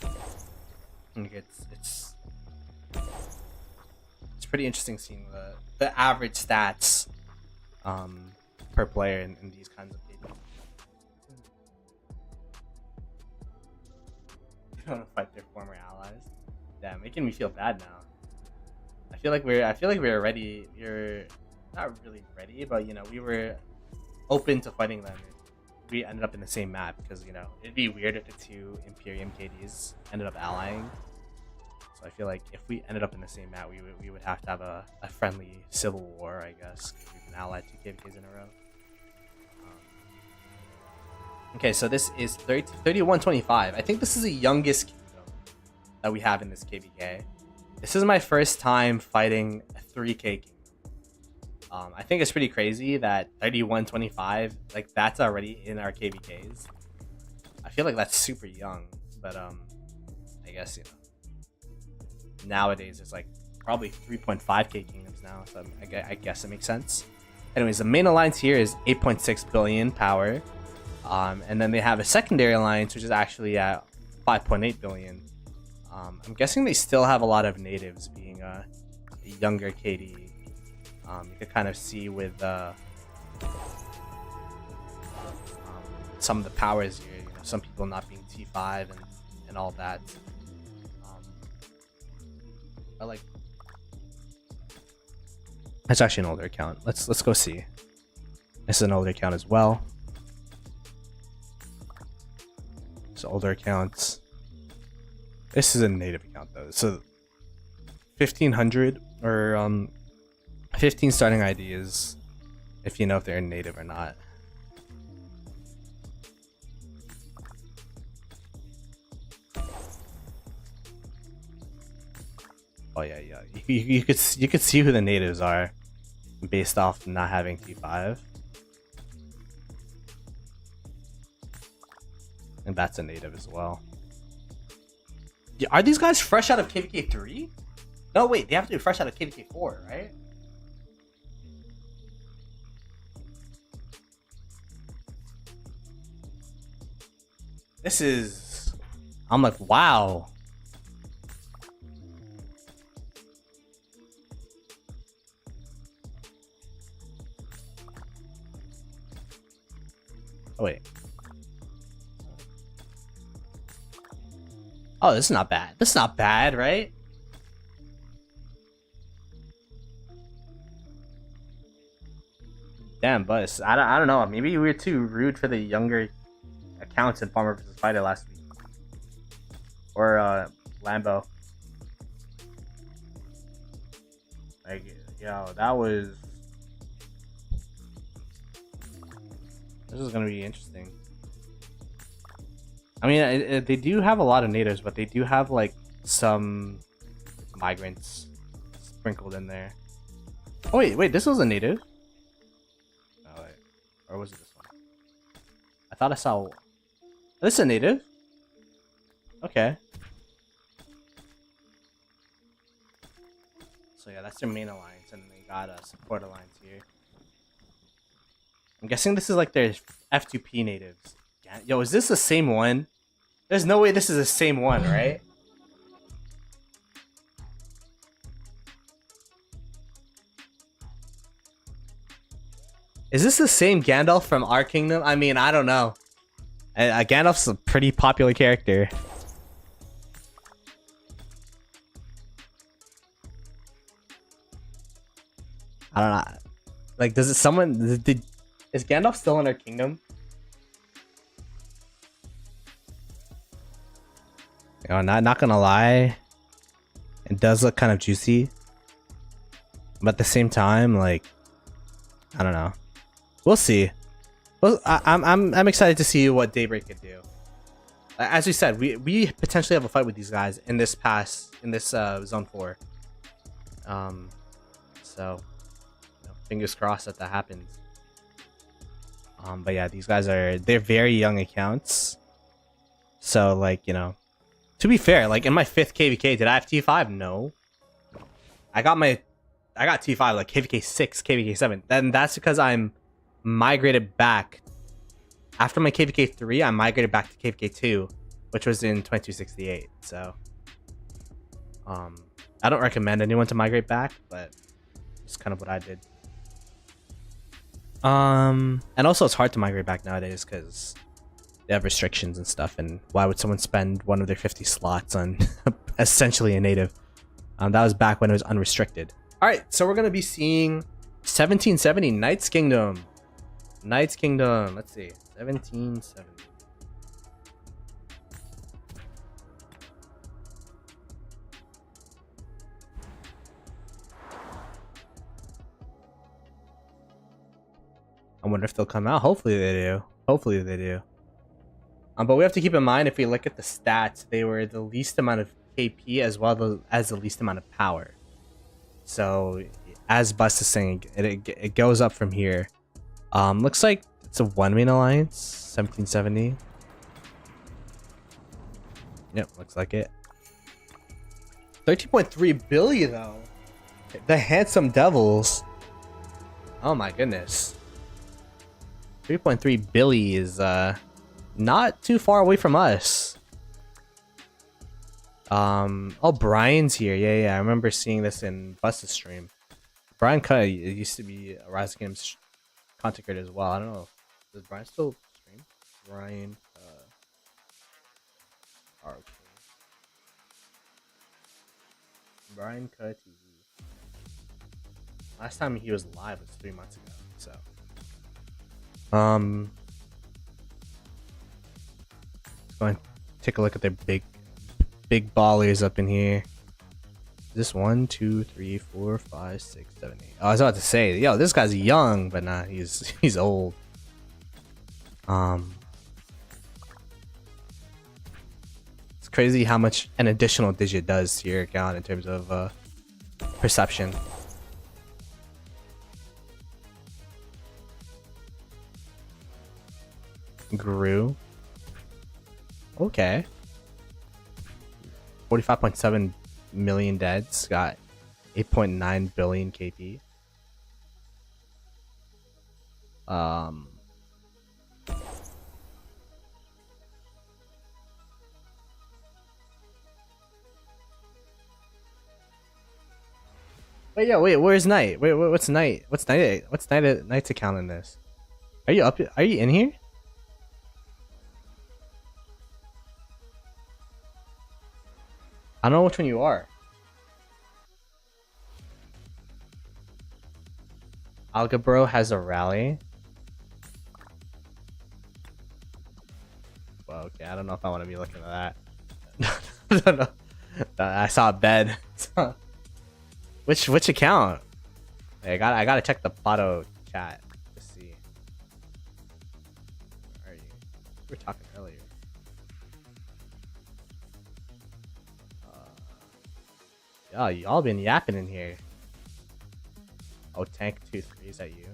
I think it's pretty interesting seeing the average stats per player in these kinds of KvKs. You don't want to fight their former allies. Yeah, making me feel bad now. I feel like we're ready. You're not really ready, but you know, we were open to fighting them. We ended up in the same map because, you know, it'd be weird if the 2 Imperium KDs ended up allying. So I feel like if we ended up in the same map, we would have to have a friendly civil war, I guess, because we can ally 2 KvKs in a row. Okay, so this is 3125. I think this is the youngest kingdom that we have in this KvK. This is my first time fighting a 3K kingdom. I think it's pretty crazy that 3125, like, that's already in our KvKs. I feel like that's super young, but I guess, you know, nowadays there's like probably 3.5K kingdoms now, so I guess it makes sense. Anyways, the main alliance here is 8.6 billion power, and then they have a secondary alliance which is actually at 5.8 billion. I'm guessing they still have a lot of natives, being a younger KD. You could kind of see with some of the powers here, you know, some people not being T5 and all that. I like. That's actually an older account. Let's go see. This is an older account as well. So older accounts. This is a native account though. So 1500 or 15 starting IDs, if you know if they're native or not. Oh yeah. You could see who the natives are based off not having T5. And that's a native as well. Yeah, are these guys fresh out of KvK 3? No, wait, they have to be fresh out of KvK 4, right? This is... I'm like, wow. Oh, wait. Oh, this is not bad. This is not bad, right? Damn, Buzz. I don't know. Maybe we were too rude for the younger accounts in Farmer vs. Fighter last week. Or Lambo. Like, yo, that was... This is gonna be interesting. I mean, they do have a lot of natives, but they do have like some migrants sprinkled in there. Oh wait, this was a native. Oh wait, or was it this one? I thought I saw. This is a native. Okay. So yeah, that's their main alliance, and they got a support alliance here. I'm guessing this is like their F2P natives. Yo, is this the same one? There's no way this is the same one, right? Is this the same Gandalf from our kingdom? I mean, I don't know. Gandalf's a pretty popular character. I don't know. Like, does it someone... is Gandalf still in our kingdom? You know, not gonna lie. It does look kind of juicy. But at the same time, like... I don't know. We'll see. Well, I'm excited to see what Daybreak can do. As we said, we potentially have a fight with these guys in this zone 4. So you know, fingers crossed that happens. But yeah, these guys they're very young accounts. So like, you know, to be fair, like in my 5th KvK, did I have T5? No. I got T5 like KvK 6, KvK 7. Then that's because I'm migrated back after my KvK 3. I migrated back to KvK 2, which was in 2268. So I don't recommend anyone to migrate back, but it's kind of what I did. And also it's hard to migrate back nowadays because they have restrictions and stuff, and why would someone spend one of their 50 slots on essentially a native? That was back when it was unrestricted. All right, so we're gonna be seeing 1770 Knights Kingdom. Knights Kingdom. Let's see, 1770. I wonder if they'll come out. Hopefully they do. Hopefully they do. But we have to keep in mind, if we look at the stats, they were the least amount of KP as well as the least amount of power. So, as Bust is saying, it goes up from here. Looks like it's a one-main alliance, 1770. Yep, looks like it. 13.3 billion though. The handsome devils. Oh my goodness. 3.3 billion is not too far away from us. Oh, Brian's here. Yeah, I remember seeing this in Bus's stream. Brian Cut used to be a Rising Games content creator as well. I don't know. Does Brian still stream? Brian okay. Brian Cut TV. Last time he was live was 3 months ago. So let's go and take a look at their big ballers up in here. Is this 1, 2, 3, 4, 5, 6, 7, 8? Oh, I was about to say, yo, this guy's young, but nah, he's old. It's crazy how much an additional digit does to your account in terms of perception. Grew. Okay. 45.7 million deads, got 8.9 billion KP. Wait, where's Knight? Wait, what's Knight? What's Knight's account in this? Are you in here? I don't know which one you are. Algebro has a rally. Well, okay, I don't know if I want to be looking at that. I don't know. I saw a bed. Which account? Hey, I gotta check the Ploto chat to see. Where are you? We were talking earlier. Oh, y'all been yapping in here. Oh, Tank 2-3, is that you?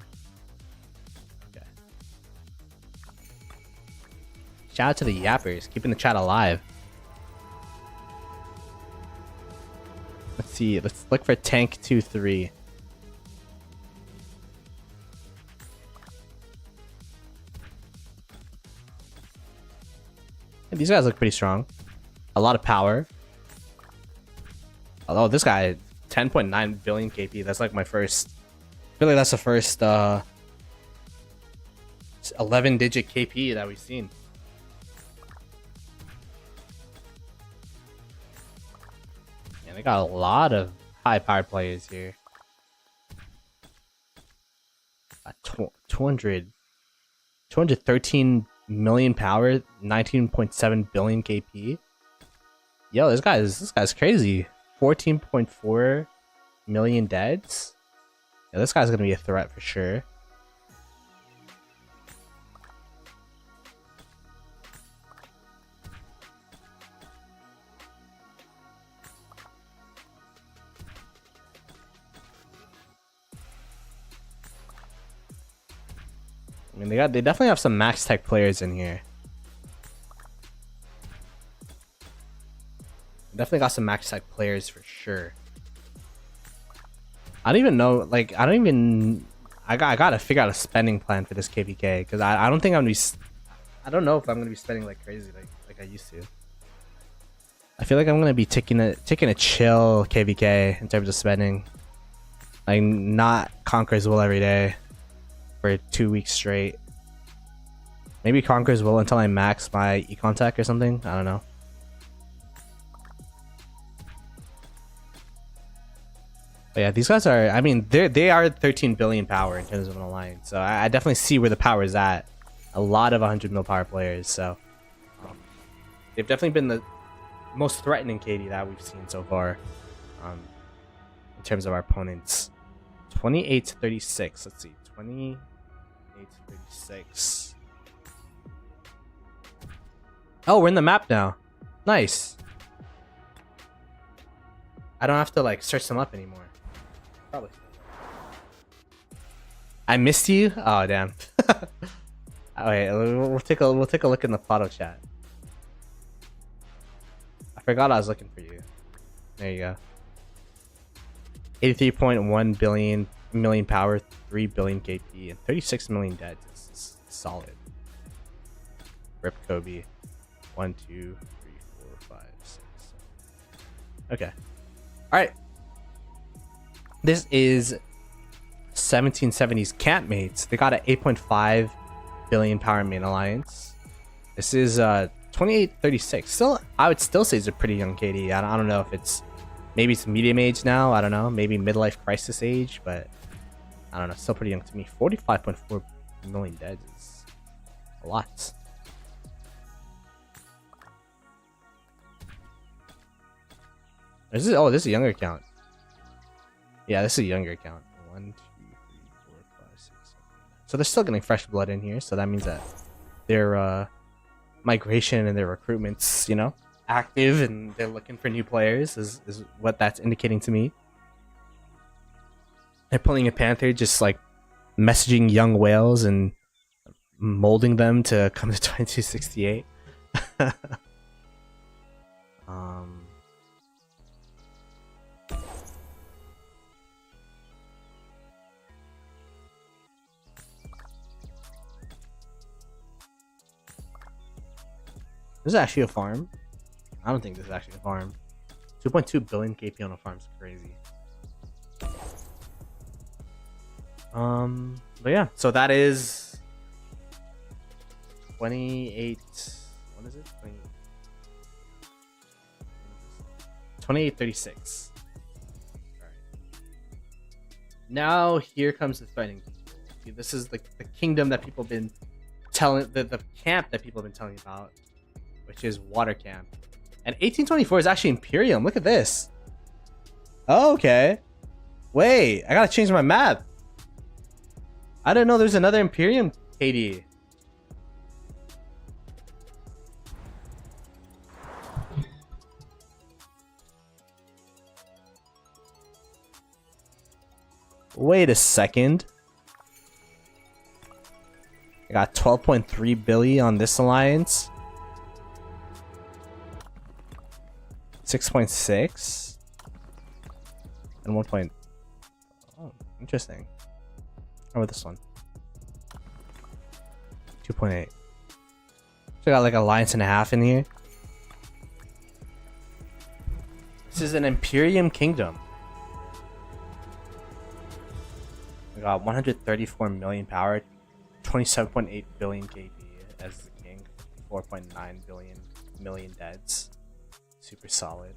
Okay. Shout out to the yappers, keeping the chat alive. Let's see, let's look for Tank 2-3. And these guys look pretty strong. A lot of power. Although this guy, 10.9 billion KP. That's like my first. I feel like that's the first 11-digit KP that we've seen. And they got a lot of high-powered players here. 213 million power, 19.7 billion KP. Yo, this guy's crazy. 14.4 million deads. Yeah, this guy's gonna be a threat for sure. I mean, they definitely have some max tech players in here. Definitely got some max tech players for sure. I don't even know, like, I gotta figure out a spending plan for this KvK, because I don't think I'm gonna be, I don't know if I'm gonna be spending like crazy like I used to. I feel like I'm gonna be taking a chill KvK in terms of spending, like not Conqueror's Will every day for 2 weeks straight. Maybe Conqueror's Will until I max my econ tech or something. I don't know. But yeah, these guys are, I mean, they are 13 billion power in terms of an alliance. So I definitely see where the power is at. A lot of 100 mil power players. So they've definitely been the most threatening KD that we've seen so far in terms of our opponents. 28-36. Let's see. 28-36. Oh, we're in the map now. Nice. I don't have to like search them up anymore. Probably. I missed you. Oh damn. Okay, we'll take a look in the Ploto chat. I forgot I was looking for you. There you go. 83.1 million power, 3 billion KP, and 36 million dead. It's solid. Rip Kobe. 1, 2, 3, 4, 5, 6. Okay. All right. This is 1770s Campmates. They got an 8.5 billion power main alliance. This is 2836. Still, I would still say it's a pretty young KD. I don't know if it's, maybe it's medium age now. I don't know. Maybe midlife crisis age, but I don't know. Still pretty young to me. 45.4 million deads is a lot. This is a younger count. Yeah, this is a younger count. 1, 2, 3, 4, 5, 6, 7, 8, 9. So they're still getting fresh blood in here. So that means that their migration and their recruitment's, you know, active, and they're looking for new players. Is what that's indicating to me. They're pulling a Panther, just like messaging young whales and molding them to come to 2268. This is actually a farm. I don't think this is actually a farm. 2.2 billion KP on a farm is crazy. But yeah, so that is 28. What is it? 2836. All right. Now here comes the threatening people. See, this is the kingdom that people have been telling, the camp that people have been telling you about, which is Water Camp. And 1824 is actually Imperium. Look at this. Oh, okay. Wait, I gotta change my map. I didn't know there's another Imperium KD. Wait a second. I got 12.3 billion on this alliance. 6.6 and 1 point. Oh, interesting. How about this one? 2.8. We got like a alliance and a half in here. This is an Imperium Kingdom. We got 134 million power, 27.8 billion KP as the king, 4.9 million deads. Super solid.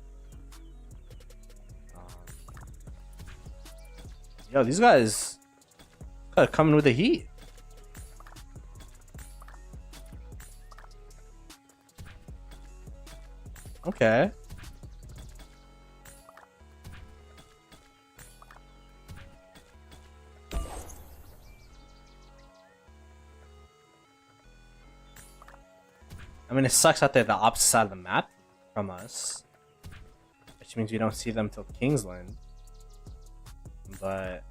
Yo, these guys coming with the heat. Okay. I mean, it sucks that they're the opposite side of the map from us, which means we don't see them till Kingsland. But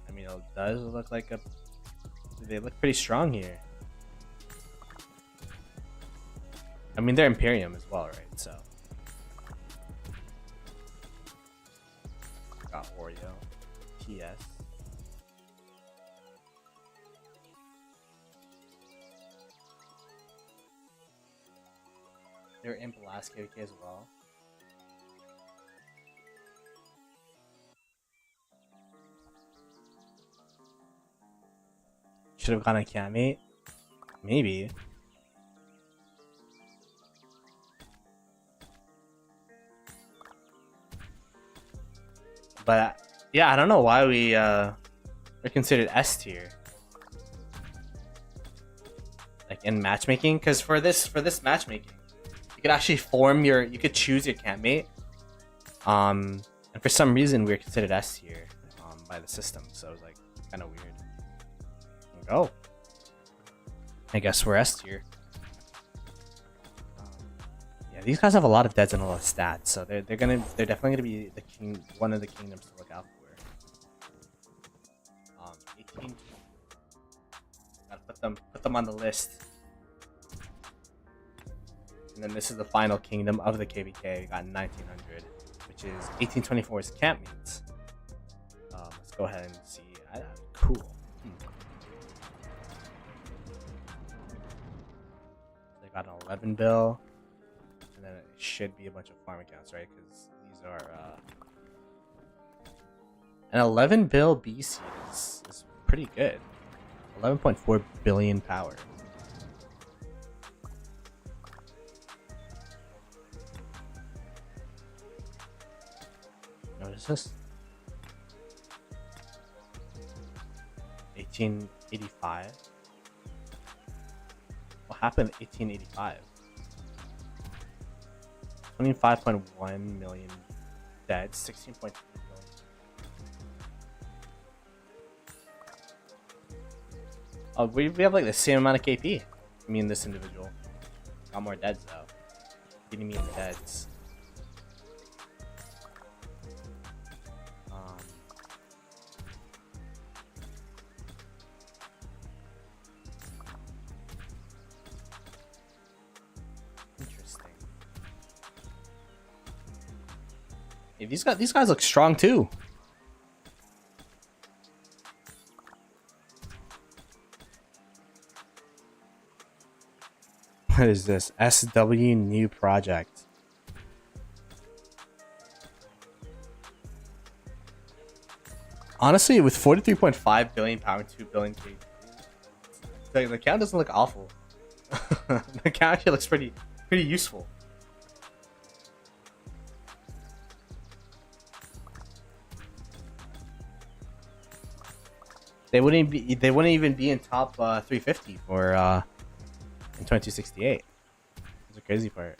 I mean, it does look like they look pretty strong here. I mean, they're Imperium as well, right? So got Oreo, TS. They're in the last KvK as well. Should have gone a Camate. Maybe. But yeah, I don't know why we're considered S tier. Like in matchmaking, because for this matchmaking, you could actually you could choose your campmate. And for some reason we're considered S tier by the system, so it was like kind of weird. Oh, I guess we're S tier. Yeah, these guys have a lot of deads and a lot of stats, so they're definitely gonna be the king, one of the kingdoms to look out for. 18. Gotta put them on the list. And then this is the final kingdom of the KvK. We got 1900, which is 1824's campmates. Let's go ahead and see. Cool. They got an 11 bill, and then it should be a bunch of farm accounts, right? Because these are an 11 bill BC is pretty good. 11.4 billion power. What is this? 1885. What happened in 1885? 25.1 million dead, 16.3 billion. Oh, we have like the same amount of KP. Me and this individual. Got more deads though. Beating me in the deads. These guys look strong too. What is this? SW new project. Honestly, with 43.5 billion power and 2 billion KP, the count doesn't look awful. The count actually looks pretty useful. They wouldn't even be in top 350 for in 2268. That's the crazy part.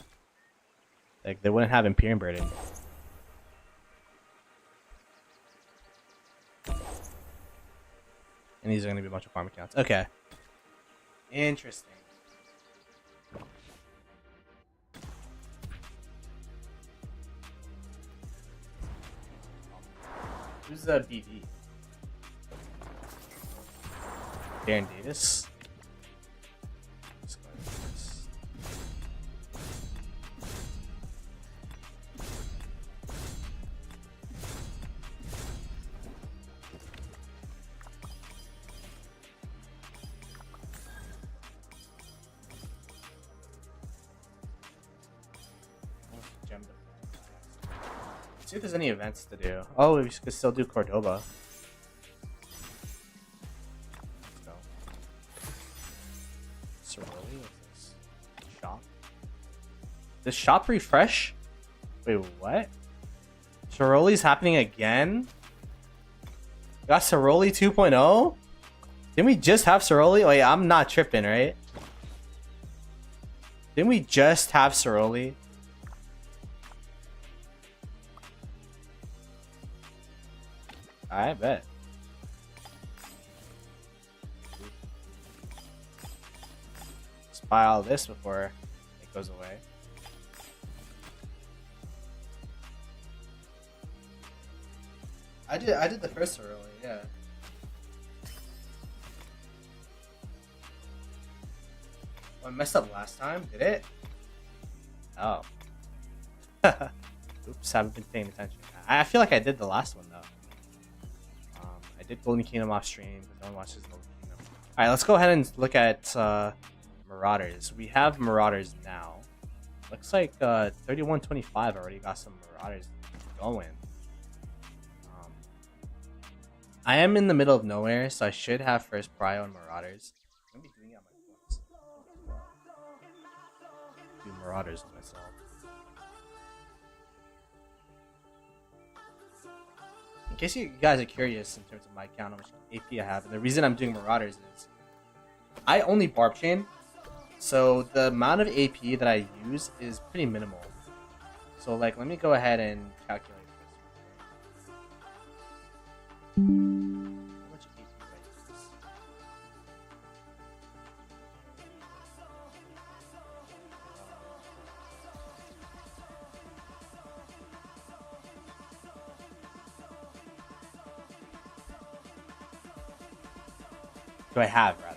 Like they wouldn't have Imperium Burden. And these are gonna be a bunch of farm accounts. Okay. Interesting. Who's the BV? Baron Davis. Let's go with this. see if there's any events to do. Oh, we could still do Cordoba. Let's go. Ceroli, what's this? Shop. Does shop refresh? Wait, what? Ceroli's happening again? We got Ceroli 2.0? Didn't we just have Ceroli? Wait, I'm not tripping, right? Didn't we just have Ceroli? I bet. Let's buy all this before it goes away. I did the first Ceroli, yeah. Oh, I messed up last time, did it? Oh. Oops, haven't been paying attention. I feel like I did the last one though. I did Golden Kingdom off stream, but no one watches Golden Kingdom. Alright, let's go ahead and look at Marauders. We have Marauders now. Looks like 3125 already got some Marauders going. I am in the middle of nowhere, so I should have first prio on Marauders. I'm gonna be doing it on my points. Do Marauders with myself. In case you guys are curious in terms of my count, how much AP I have, and the reason I'm doing Marauders is I only barb chain, so the amount of AP that I use is pretty minimal. So like, let me go ahead and calculate this. How much AP do I use? Do I have, rather?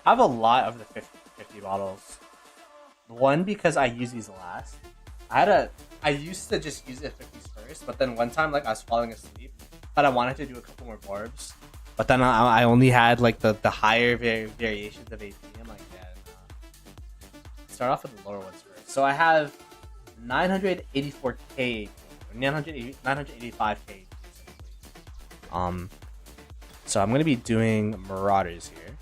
I have a lot of the 50 bottles. One, because I use these last. I used to just use it 50s first, but then one time, like, I was falling asleep, but I wanted to do a couple more barbs, but then I only had, like, the higher variations of AP. I'm like, yeah, nah. Start off with the lower ones first. So I have 984k, or 985k. So I'm gonna be doing Marauders here.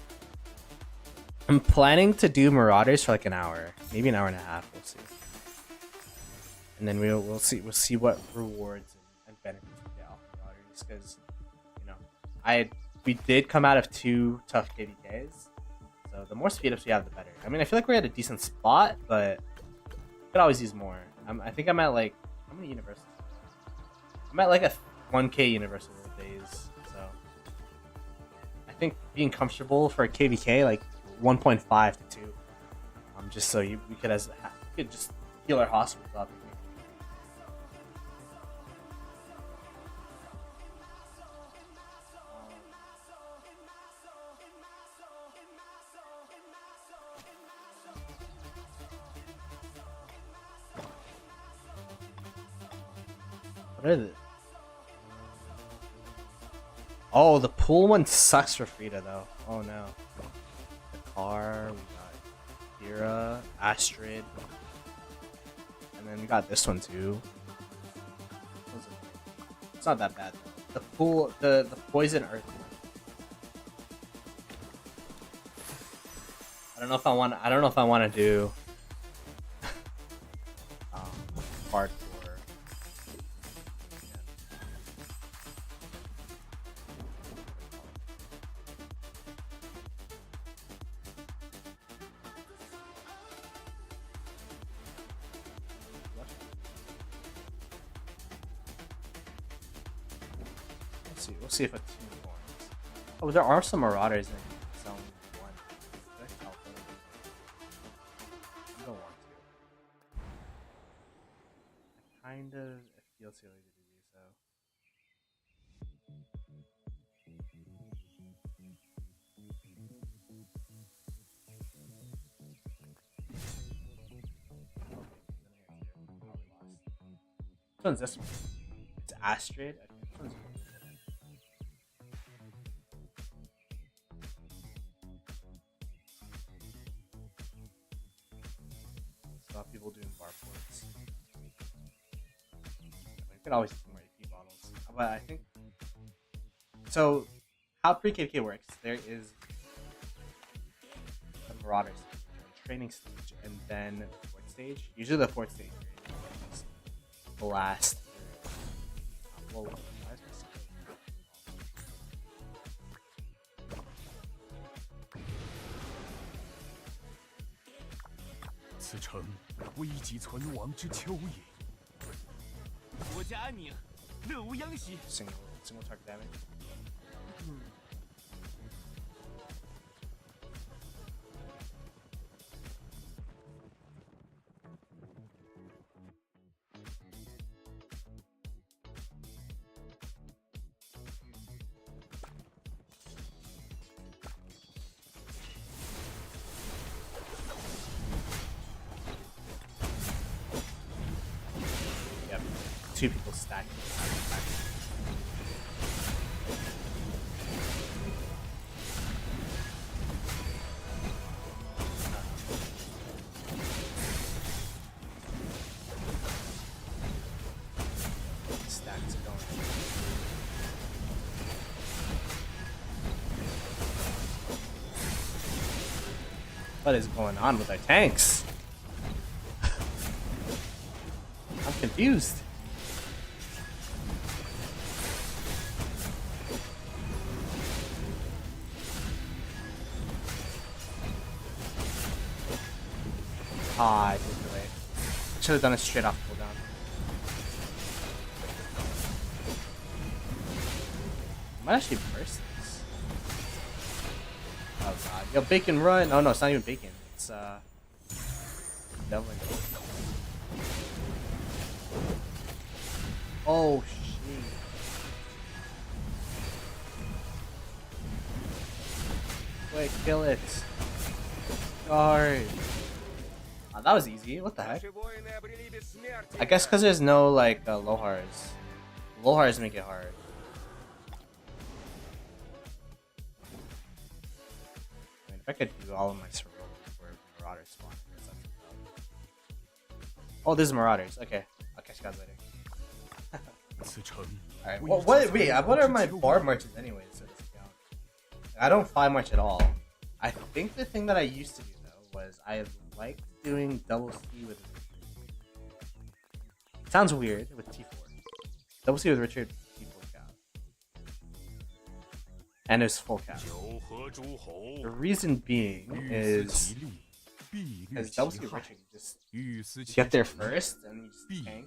I'm planning to do Marauders for like an hour, maybe an hour and a half. We'll see, and then we'll see what rewards and benefits we get off Marauders, because you know we did come out of 2 tough KvKs, so the more speed ups we have, the better. I mean, I feel like we're at a decent spot, but we could always use more. I think I'm at like, how many universals? I'm at like a 1k universal days. I think being comfortable for a KvK, like 1.5 to 2, just so we could just heal our hospital without the What is it? Oh, the pool one sucks for Frida though. Oh no. The car, we got Kira, Astrid, and then we got this one too. It's not that bad though. The pool, the poison earth one. I don't know if I want to do hardcore. We'll see if it's 2 points. Oh, there are some Marauders in zone 1. I don't want to. I kind of feel silly to do so. Which one's this one? It's Astrid. Which one's Stop people doing bar ports. could always use more AP bottles. But I think... So, how pre-KvK works, there is the Marauder stage, or training stage, and then the fourth stage. Usually the fourth stage is blast. Whoa, why is my skill? 此城危急存亡之秋也。国家安宁，乐无央息。Single target damage. Yep, 2 people stacking. Stacks going. What is going on with our tanks? I'm confused. Ah, I did delay. Should have done it straight off cooldown. I might actually burst this. Oh god. Yo, bacon run! Oh no, it's not even bacon. It's devil. Oh shit. Wait, kill it. Guard. Oh, that was easy. What the heck? I guess because there's no like Lohars. Lohars make it hard. I mean, if I could do all of my survival before Marauder spawn, I guess that's about. Oh, this is Marauders. Okay, I'll catch you guys later. Alright, well, what are my bar marches anyways? So this account? I don't fly much at all. I think the thing that I used to do though was I liked doing double C with Richard. Sounds weird with T4. Double C with Richard, T4 cap. And it's full cap. The reason being is because double C with Richard, you just get there first and you just tank.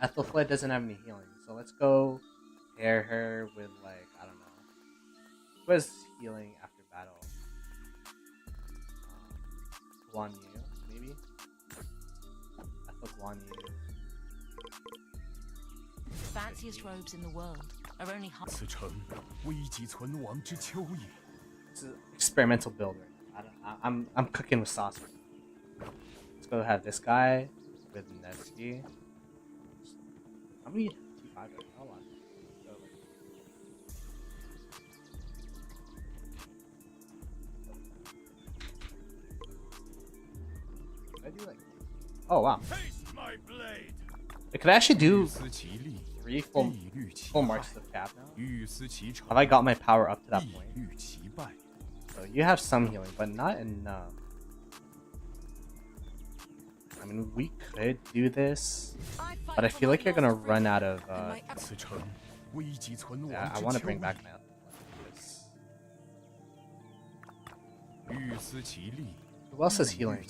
Ethelfled doesn't have any healing, so let's go pair her with like, I don't know. Who has healing after battle? Guan Yu, maybe? Ethel Guan Yu. The fanciest robes in the world are only half. It's an experimental build right now. I'm cooking with sauce. Let's go have this guy with Nesty. How many T5 are there? Hold on. Did I do like... Oh wow. I could actually do 3 full marches of cap now. Have I got my power up to that point? So you have some healing, but not enough. I mean, we could do this, but I feel like you're gonna run out of. Yeah, I want to bring back my. Who else is healing?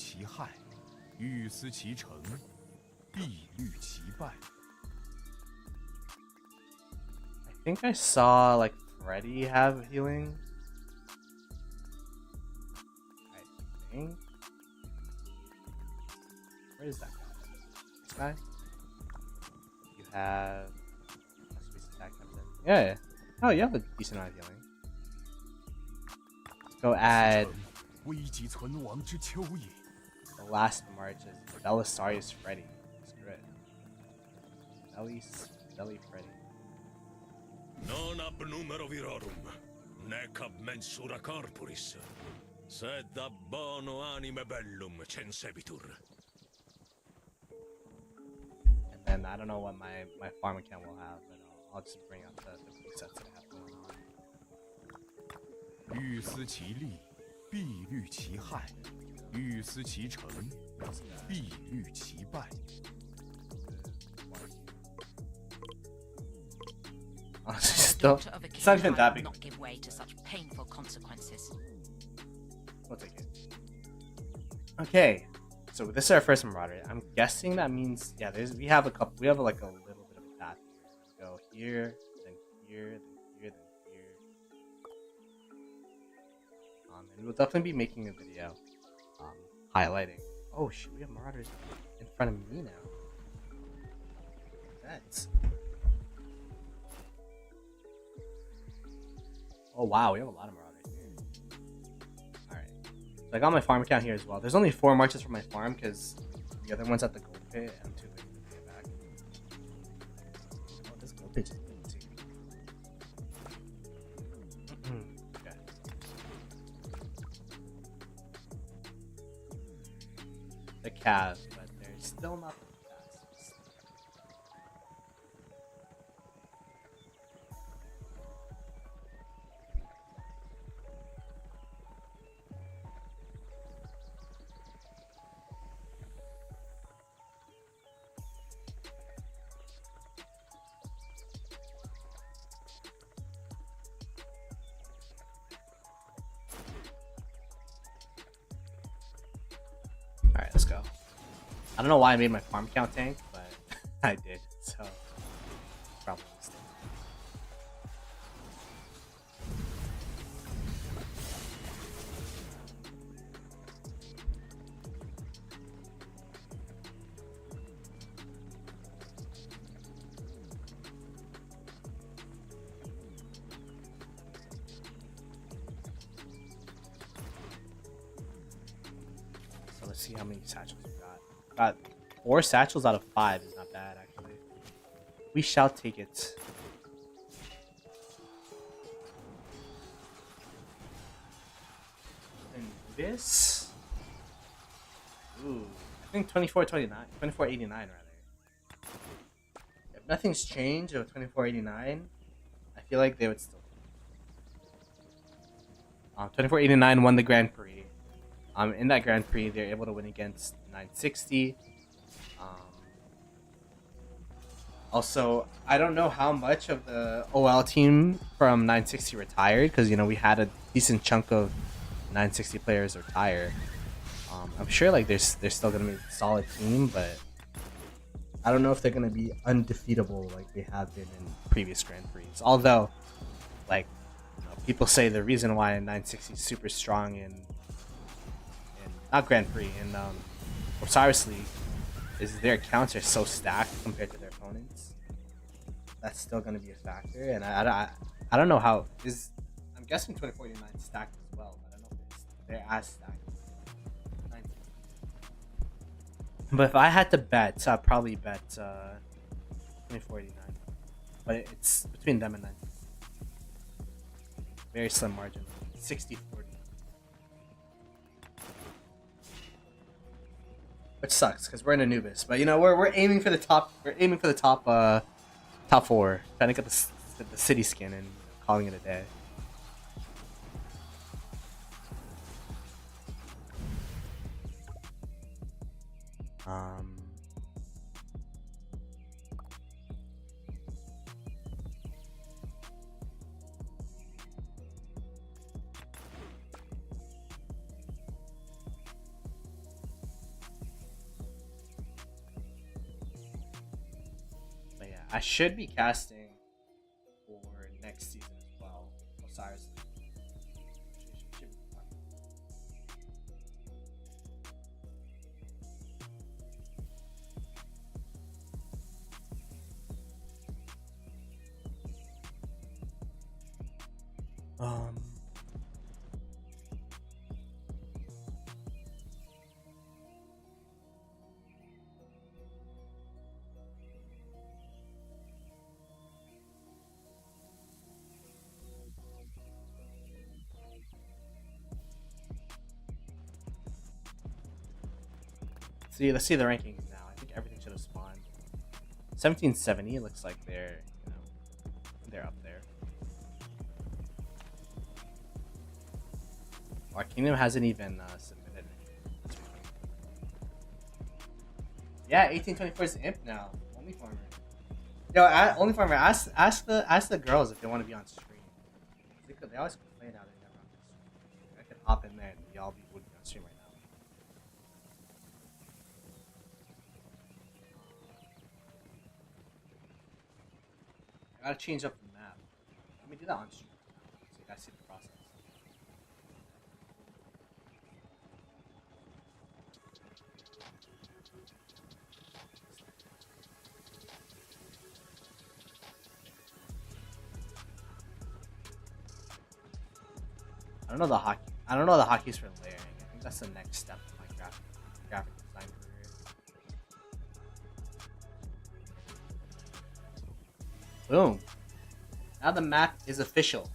I think I saw like Freddy have healing. I think. Where is that guy? This guy? You have... Yeah. Oh, you have a decent amount of healing. Let's go add... The last march is Belisarius Freddy. Screw it. Belly Freddy. Non ab numero virorum, nec ab mensura corporis, sed ab bono anime bellum censebitur. and I don't know what my farm account will have, but I'll just bring up the presets that I have going on. 欲思其利，必虑其害；欲思其成，必虑其败。 Honestly, The still, daughter of a it's not king even that might big. not give way to such painful consequences. We'll take it. Okay, so this is our first Marauder. I'm guessing that means, yeah, we have like a little bit of a path here. Go here, then here, then here, then here. And we'll definitely be making a video highlighting. Oh shoot, we have Marauders in front of me now. That's. Oh wow, we have a lot of Marauders here. Alright. So I got my farm account here as well. There's only 4 marches for my farm because the other one's at the gold pit. I'm too late to get back. Oh, this gold pit is good too. Okay. The Cav, but they're still not the fastest. Alright, let's go. I don't know why I made my farm count tank, but I did, so probably a mistake. So let's see how many satchels we got. Got 4 satchels out of 5 is not bad actually. We shall take it. And this, ooh, I think 2489 rather. If nothing's changed with 2489, I feel like they would still. 2489 won the Grand Prix. In that Grand Prix, they're able to win against 960. Also, I don't know how much of the OL team from 960 retired because we had a decent chunk of 960 players retire. I'm sure like they're still gonna be a solid team, but I don't know if they're gonna be undefeatable like they have been in previous Grand Prix. Although, like, people say the reason why 960 is super strong in not Grand Prix in Osiris League is their accounts are so stacked compared to their opponents. That's still going to be a factor, and I don't know how is. I'm guessing 2049 stacked as well, but I don't know if they're as stacked. But if I had to bet, I'd probably bet 2049. But it's between them and 960. Very slim margin, 60-40. Which sucks because we're in Anubis, but we're aiming for the top. We're aiming for the top top 4. Trying to get the city skin and calling it a day. I should be casting for next season as well. Osiris League. Should be fun. Let's see the rankings now. I think everything should have spawned. 1770 looks like they're, you know, they're up there. Our kingdom hasn't even submitted. Yeah, 1824 is imp now. Only farmer. Yo, only farmer. Ask the girls if they want to be on stream. They always complain how they're never on stream. I could hop in there and y'all would be on stream right now. I gotta change up the map. Let me do that on stream so you guys see the process. I don't know the hotkeys for layering. I think that's the next step in my graphic design career. Boom. Now the map is official.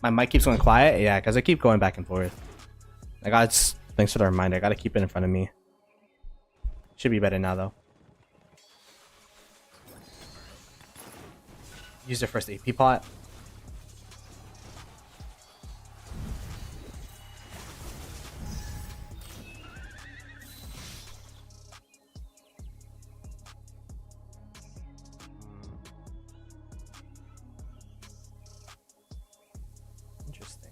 My mic keeps going quiet? Yeah, because I keep going back and forth. Thanks for the reminder. I gotta keep it in front of me. Should be better now though. Use their first AP pot. Interesting.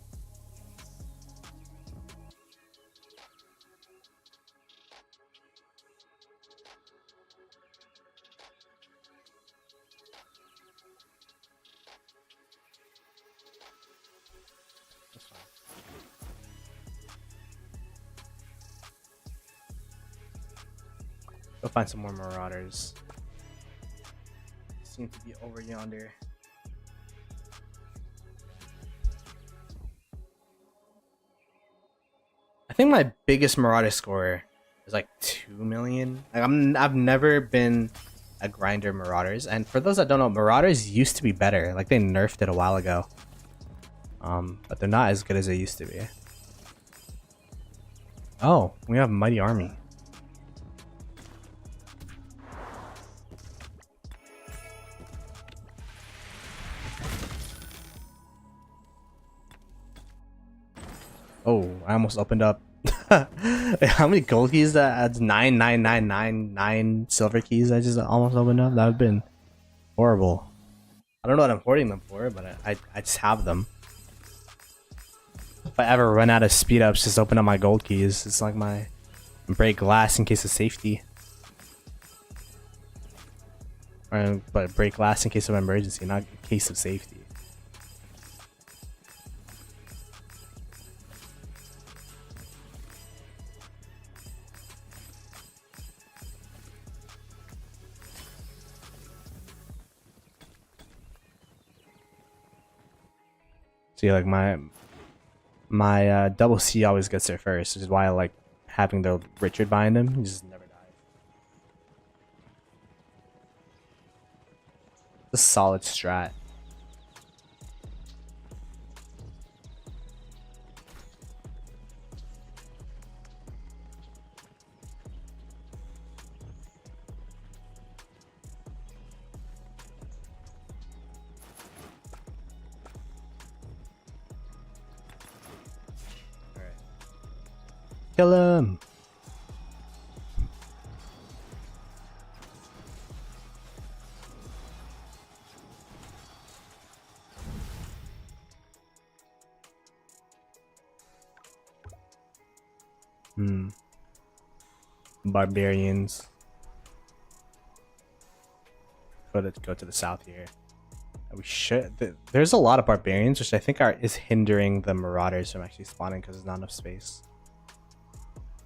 That's fine. Go find some more marauders. Seem to be over yonder. I think my biggest marauder score is like 2 million. Like I've never been a grinder marauders, and for those that don't know, marauders used to be better. Like they nerfed it a while ago. But they're not as good as they used to be. Oh, we have mighty army. Oh, I almost opened up. How many gold keys that adds 9 silver keys I just almost opened up? That would have been horrible. I don't know what I'm hoarding them for, but I just have them. If I ever run out of speed ups, just open up my gold keys. It's like my break glass in case of safety. But break glass in case of emergency, not in case of safety. See, like my double C always gets there first, which is why I like having the Richard behind him. He just never dies. A solid strat. Kill him! Barbarians. Go to the south here. We should. There's a lot of barbarians, which I think is hindering the marauders from actually spawning because there's not enough space.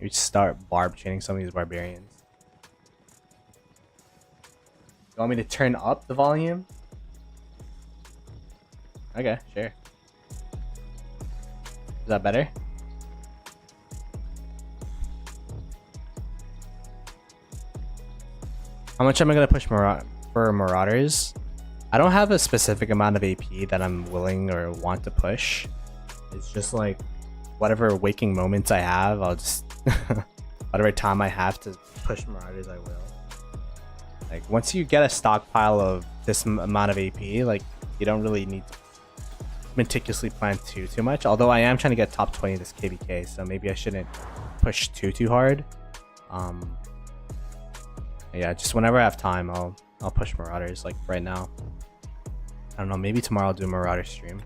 We start barb chaining some of these barbarians. You want me to turn up the volume? Okay, sure. Is that better? How much am I gonna push for marauders? I don't have a specific amount of AP that I'm willing or want to push. It's just like whatever waking moments I have, I'll just whatever time I have to push Marauders, I will. Like, once you get a stockpile of this amount of AP, like, you don't really need to meticulously plan too much. Although I am trying to get top 20 this KvK, so maybe I shouldn't push too hard. Yeah, just whenever I have time, I'll push Marauders. Like right now, I don't know. Maybe tomorrow I'll do a Marauder stream.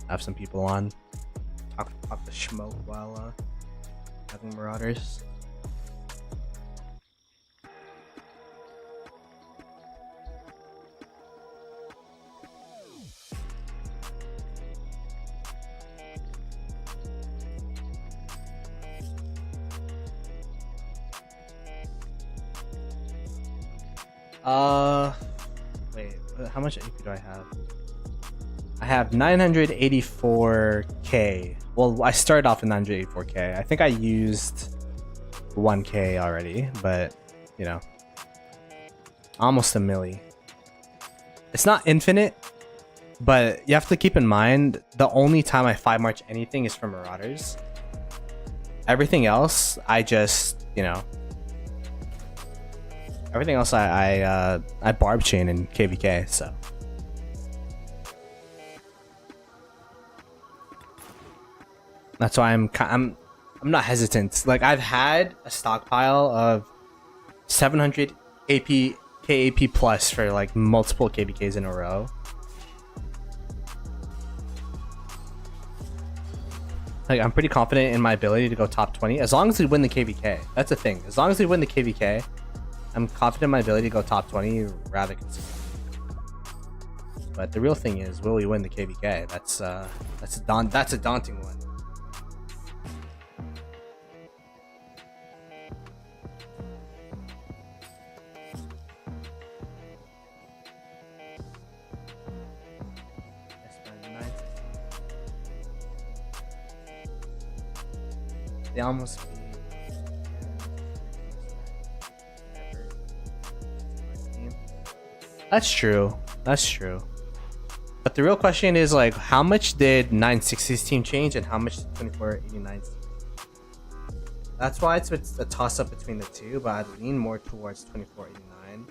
Have some people on, talk the schmoke while having Marauders. Wait, how much AP do I have? I have 984k. Well, I started off with 984k. I think I used 1k already, but you know, almost a milli. It's not infinite, but you have to keep in mind the only time I 5 march anything is for Marauders. Everything else, I just, you know, everything else I barb chain in KvK, so. That's why I'm not hesitant. Like, I've had a stockpile of 700 KAP plus for like multiple KvKs in a row. Like, I'm pretty confident in my ability to go top 20 as long as we win the KvK. That's the thing. As long as we win the KvK, I'm confident in my ability to go top 20 rather consistently. But the real thing is, will we win the KvK? That's a daunting one. They almost beat. That's true. That's true. But the real question is, like, how much did 960's team change and how much did 2489's team? That's why it's a toss-up between the two, but I'd lean more towards 2489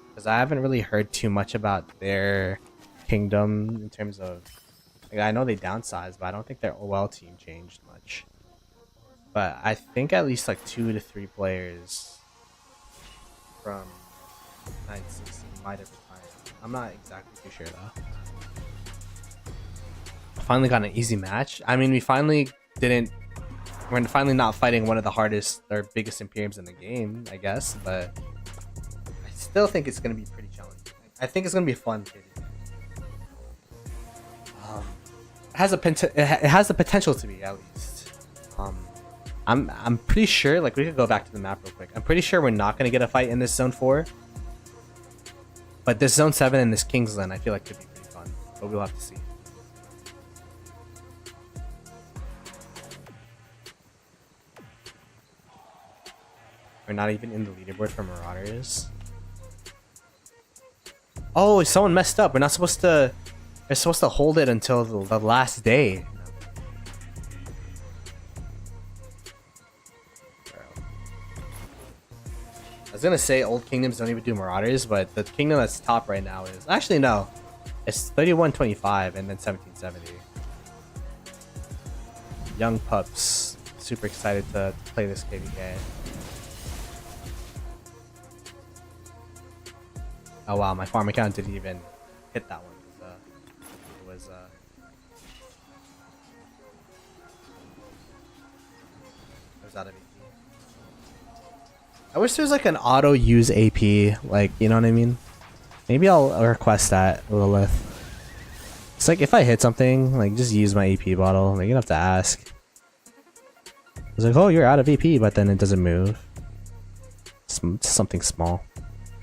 because I haven't really heard too much about their kingdom in terms of, like, I know they downsized, but I don't think their OL team changed much. But I think at least like 2 to 3 players from 960 might have retired. I'm not exactly too sure though. Finally got an easy match. I mean, we're finally not fighting one of the hardest or biggest Imperiums in the game, I guess, but I still think it's gonna be pretty challenging. I think it's gonna be fun. It has the potential to be, at least. I'm pretty sure, like, we could go back to the map real quick. I'm pretty sure we're not gonna get a fight in this zone 4. But this zone 7 and this Kingsland, I feel like could be pretty fun. But we'll have to see. We're not even in the leaderboard for Marauders. Oh, someone messed up. We're not supposed to. We're supposed to hold it until the last day. I was gonna say old kingdoms don't even do Marauders, but the kingdom that's top right now is actually no. It's 3125 and then 1770. Young pups, super excited to play this KvK. Oh wow, my farm account didn't even hit that one. It was out of AP. I wish there was like an auto use AP, like, you know what I mean? Maybe I'll request that, Lilith. It's like if I hit something, like, just use my AP bottle. Like, you don't have to ask. It's like, oh, you're out of AP, but then it doesn't move. It's something small.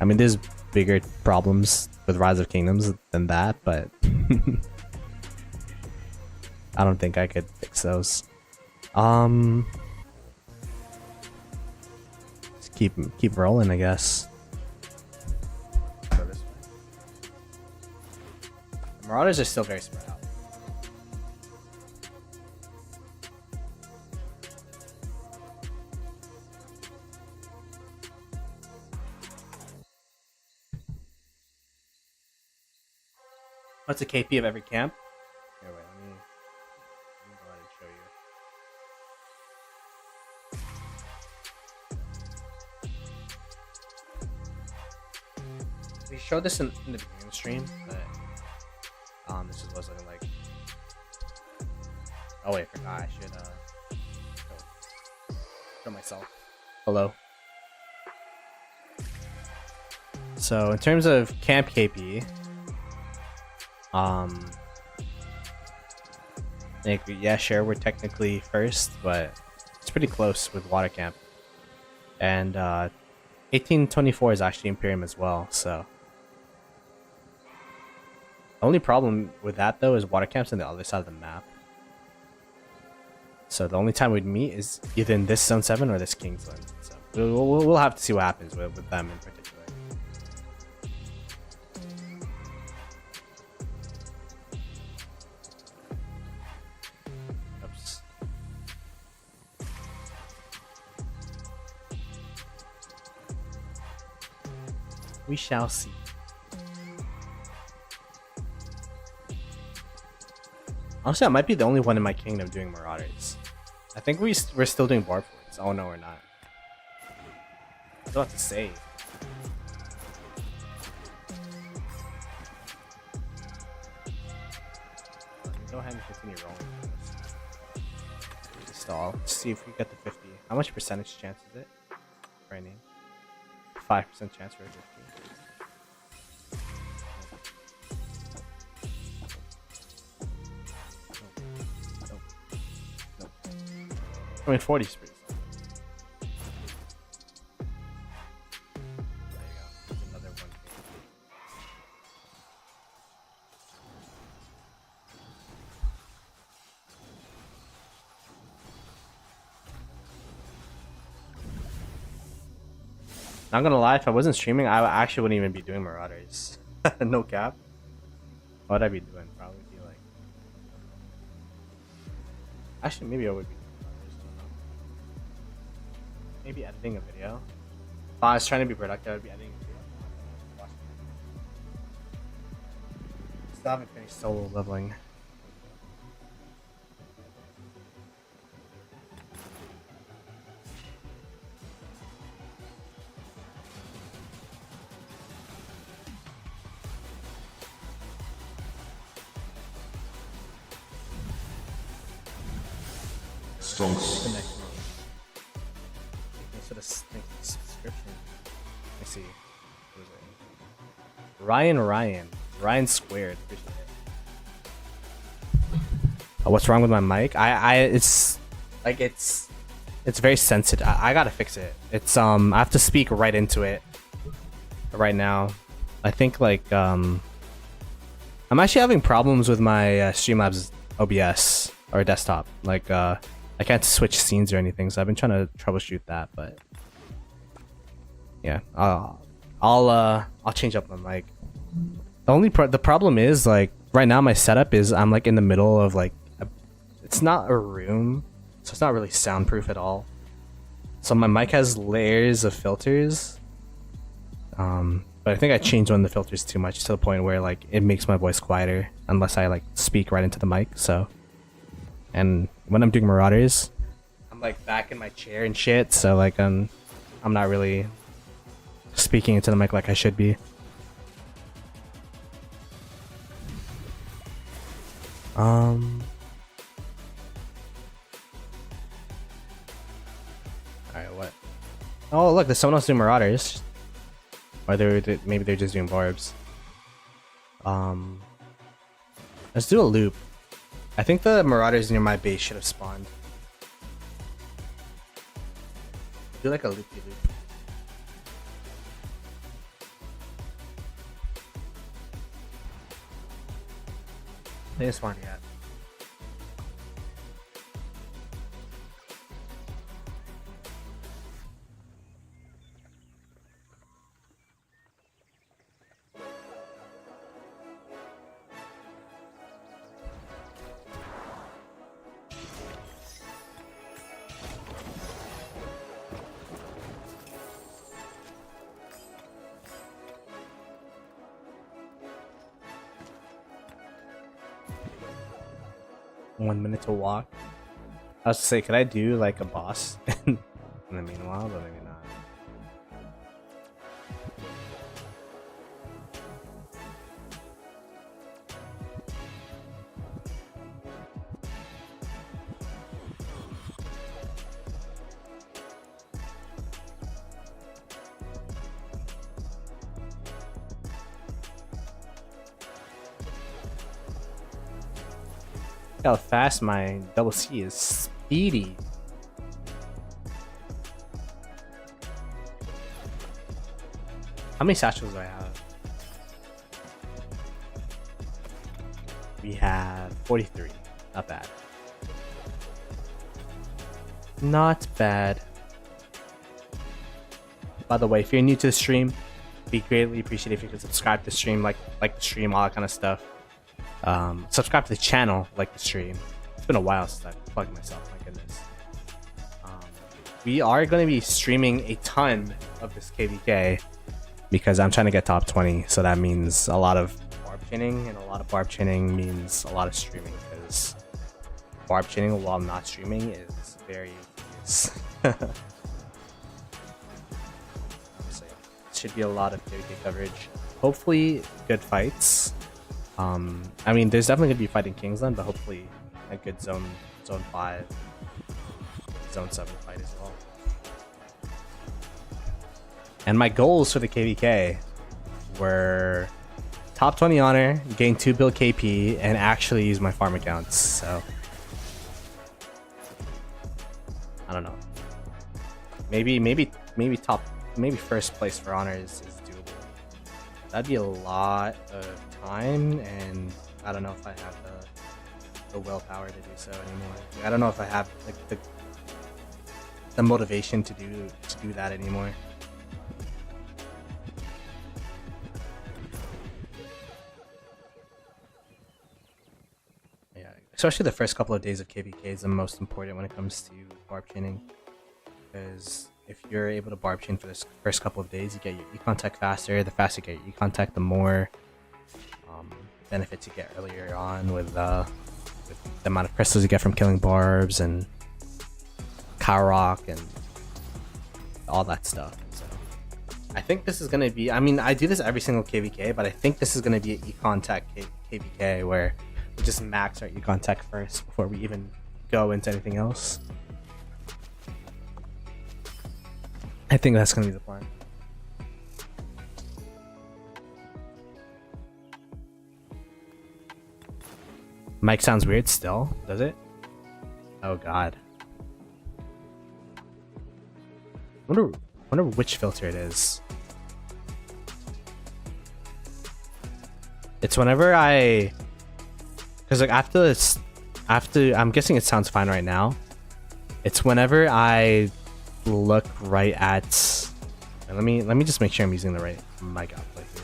I mean, there's bigger problems with Rise of Kingdoms than that, but I don't think I could fix those. Just keep rolling, I guess. Go this way. The Marauders are still very spread out. What's a KP of every camp? Here, wait, let me go ahead and show you. We showed this in the beginning of the stream, but this is what's looking like. Oh wait, I forgot. I should show myself. Hello. So in terms of camp KP, like, yeah, sure, we're technically first, but it's pretty close with water camp. And 1824 is actually Imperium as well, so the only problem with that though is water camp's on the other side of the map. So the only time we'd meet is either in this zone 7 or this king zone. So we'll have to see what happens with them in particular. Oops. We shall see. Honestly, I might be the only one in my kingdom doing Marauders. I think we're still doing Barb Forts. Oh no, we're not. I was about to say. Let me go ahead and continue rolling this. Stall. Let's see if we get the 50. How much percentage chance is it? Right name. 5% chance for a 50. I mean, 40 is pretty solid. There you go. Another one. Not gonna lie, if I wasn't streaming, I actually wouldn't even be doing Marauders. No cap. What would I be doing? Probably be like. Actually, maybe I would be. Maybe editing a video. If I was trying to be productive, I'd be editing a video. Still haven't finished solo leveling. Strong. Subscription. Let me see. What is it? Ryan squared. Appreciate it. What's wrong with my mic? It's like it's very sensitive. I gotta fix it. It's I have to speak right into it right now. I think like I'm actually having problems with my Streamlabs OBS or desktop. Like I can't switch scenes or anything, so I've been trying to troubleshoot that, but yeah, I'll change up my mic. The problem is like right now my setup is I'm like in the middle of like it's not a room, so it's not really soundproof at all. So my mic has layers of filters, but I think I changed one of the filters too much to the point where like it makes my voice quieter unless I like speak right into the mic. So, and when I'm doing Marauders, I'm like back in my chair and shit, so like I'm not really speaking into the mic like I should be. Alright, what? Oh look, there's someone else doing Marauders. Or maybe they're just doing Barbs. Let's do a loop. I think the Marauders near my base should have spawned. Do like a loopy loop. They didn't spawn yet. 1 minute to walk. I was to say, could I do like a boss in the meanwhile, but maybe not. Look how fast my double C is. Speedy. How many satchels do I have? We have 43. Not bad. Not bad. By the way, if you're new to the stream, we greatly appreciate if you could subscribe to the stream, like the stream, all that kind of stuff. Subscribe to the channel, like the stream. It's been a while since I plugged myself, my goodness. We are going to be streaming a ton of this KvK because I'm trying to get top 20, so that means a lot of barb chaining, and a lot of barb chaining means a lot of streaming, because barb chaining while not streaming is very tedious. So yeah, should be a lot of KvK coverage. Hopefully good fights. I mean, there's definitely gonna be fight in Kingsland, but hopefully a good zone 5, zone 7 fight as well. And my goals for the KvK were top 20 honor, gain 2 build KP, and actually use my farm accounts. So I don't know. Maybe first place for honor is doable. That'd be a lot of time, and I don't know if I have the willpower to do so anymore. I don't know if I have like the motivation to do that anymore. Yeah, especially the first couple of days of KvK is the most important when it comes to barb chaining, because if you're able to barb chain for this first couple of days, you get your econ tech faster. The faster you get your econ tech, the more benefits you get earlier on with the amount of crystals you get from killing barbs and Kairok and all that stuff. So I think this is going to be, I mean, I do this every single KvK, but I think this is going to be an econ tech KvK where we just max our econ tech first before we even go into anything else. I think that's going to be the plan. Mic sounds weird still, does it? Oh god. Wonder which filter it is. It's whenever because like after I'm guessing it sounds fine right now. It's whenever I look right at, let me just make sure I'm using the right mic output here.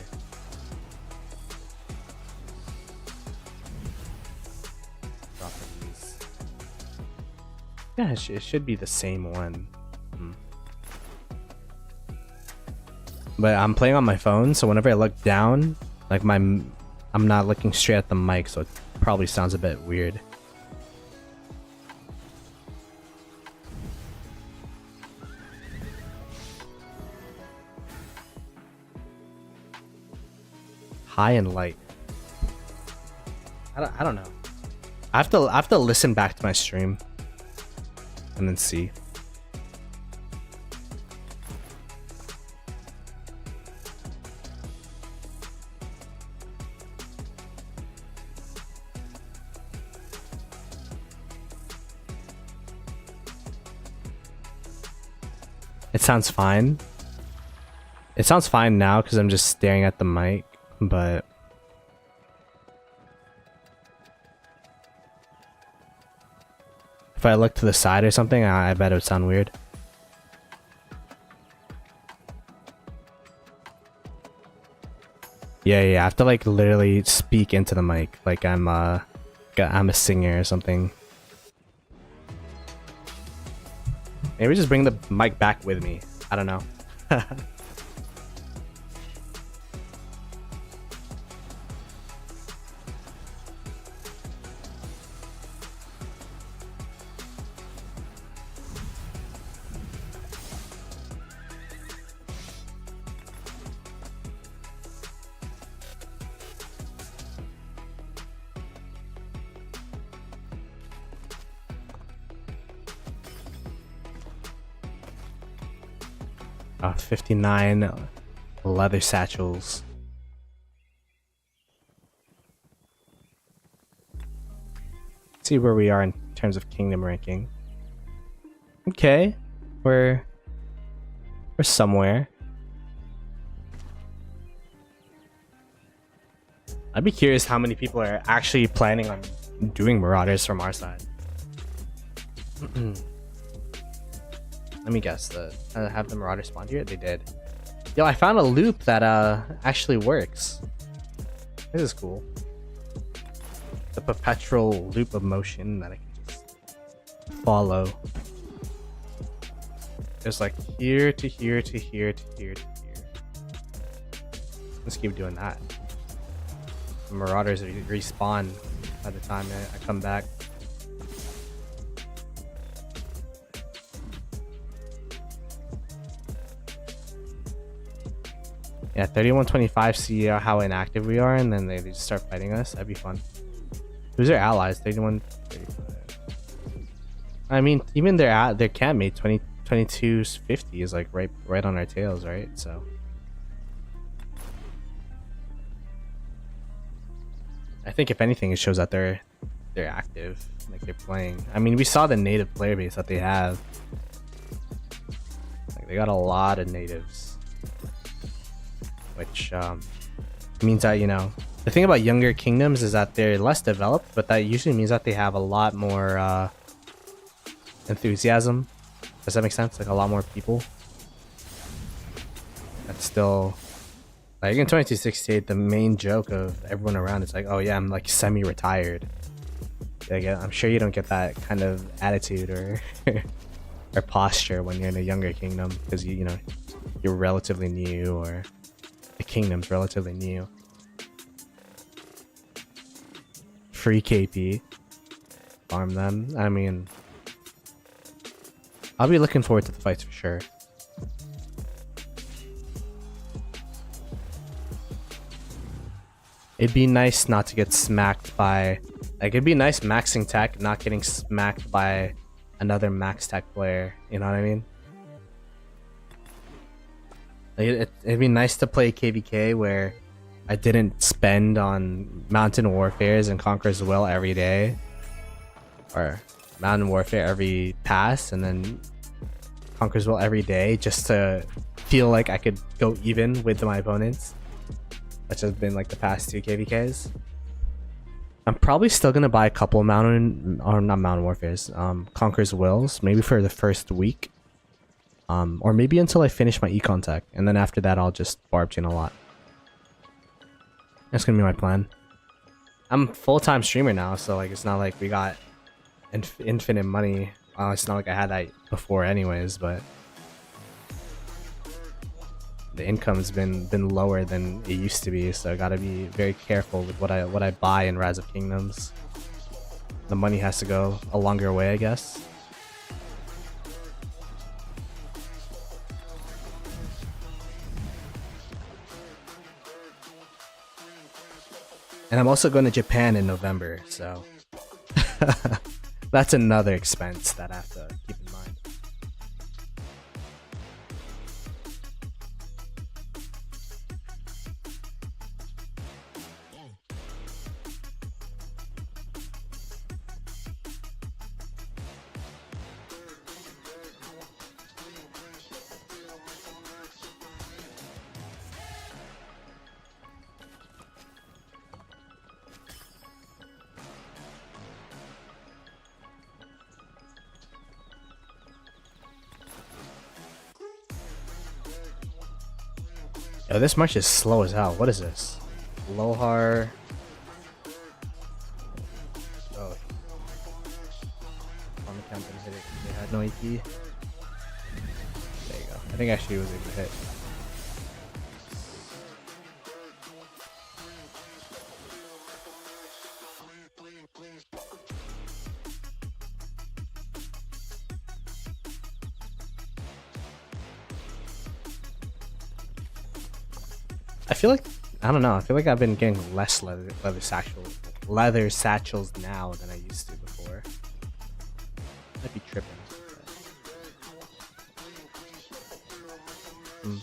Yeah, it should be the same one. But I'm playing on my phone, so whenever I look down, like I'm not looking straight at the mic, so it probably sounds a bit weird. High and light. I don't know. I have to listen back to my stream and then see. It sounds fine. It sounds fine now because I'm just staring at the mic, but if I look to the side or something, I bet it would sound weird. Yeah, I have to like literally speak into the mic like I'm a singer or something. Maybe just bring the mic back with me. I don't know. 59 leather satchels. Let's see where we are in terms of kingdom ranking. Okay, we're somewhere. I'd be curious how many people are actually planning on doing Marauders from our side. Let me guess. Have the Marauder spawned here? They did. Yo, I found a loop that actually works. This is cool. The perpetual loop of motion that I can just follow. Just like here to here to here to here to here. Let's keep doing that. The Marauders respawn by the time I come back. Yeah, 3125, see how inactive we are, and then they just start fighting us. That'd be fun. Who's their allies? 3135. I mean, even their campmate 2250 is like right on our tails, right? So I think if anything, it shows that they're active, like they're playing. I mean, we saw the native player base that they have. Like they got a lot of natives, which means that, you know, the thing about younger kingdoms is that they're less developed, but that usually means that they have a lot more enthusiasm. Does that make sense? Like a lot more people. That's still like in 2268, the main joke of everyone around is like, oh yeah, I'm like semi-retired. Like, I'm sure you don't get that kind of attitude or or posture when you're in a younger kingdom, because you know you're relatively new, or the kingdom's relatively new. Free KP, farm them. I mean, I'll be looking forward to the fights for sure. It'd be nice not to get smacked by, like, it'd be nice maxing tech, not getting smacked by another max tech player. You know what I mean? Like, it'd be nice to play KvK where I didn't spend on Mountain Warfares and Conqueror's Will every day, or Mountain Warfare every pass and then Conqueror's Will every day, just to feel like I could go even with my opponents. Which has been like the past 2 KvKs. I'm probably still gonna buy a couple Mountain, or not Mountain Warfares, Conqueror's Wills, maybe for the first week. Or maybe until I finish my econ tech, and then after that I'll just barb chain a lot. That's gonna be my plan. I'm full-time streamer now, so like it's not like we got infinite money. It's not like I had that before anyways, but the income's been lower than it used to be, so I gotta be very careful with what I buy in Rise of Kingdoms. The money has to go a longer way, I guess. And I'm also going to Japan in November, so that's another expense that I have to keep in mind. Yo, this march is slow as hell. What is this? Lohar. Oh. On the camp and hit it. They had no EP. There you go. I think actually it was able to hit. I feel like, I don't know, I feel like I've been getting less leather satchels now than I used to before. Might be tripping. Mm.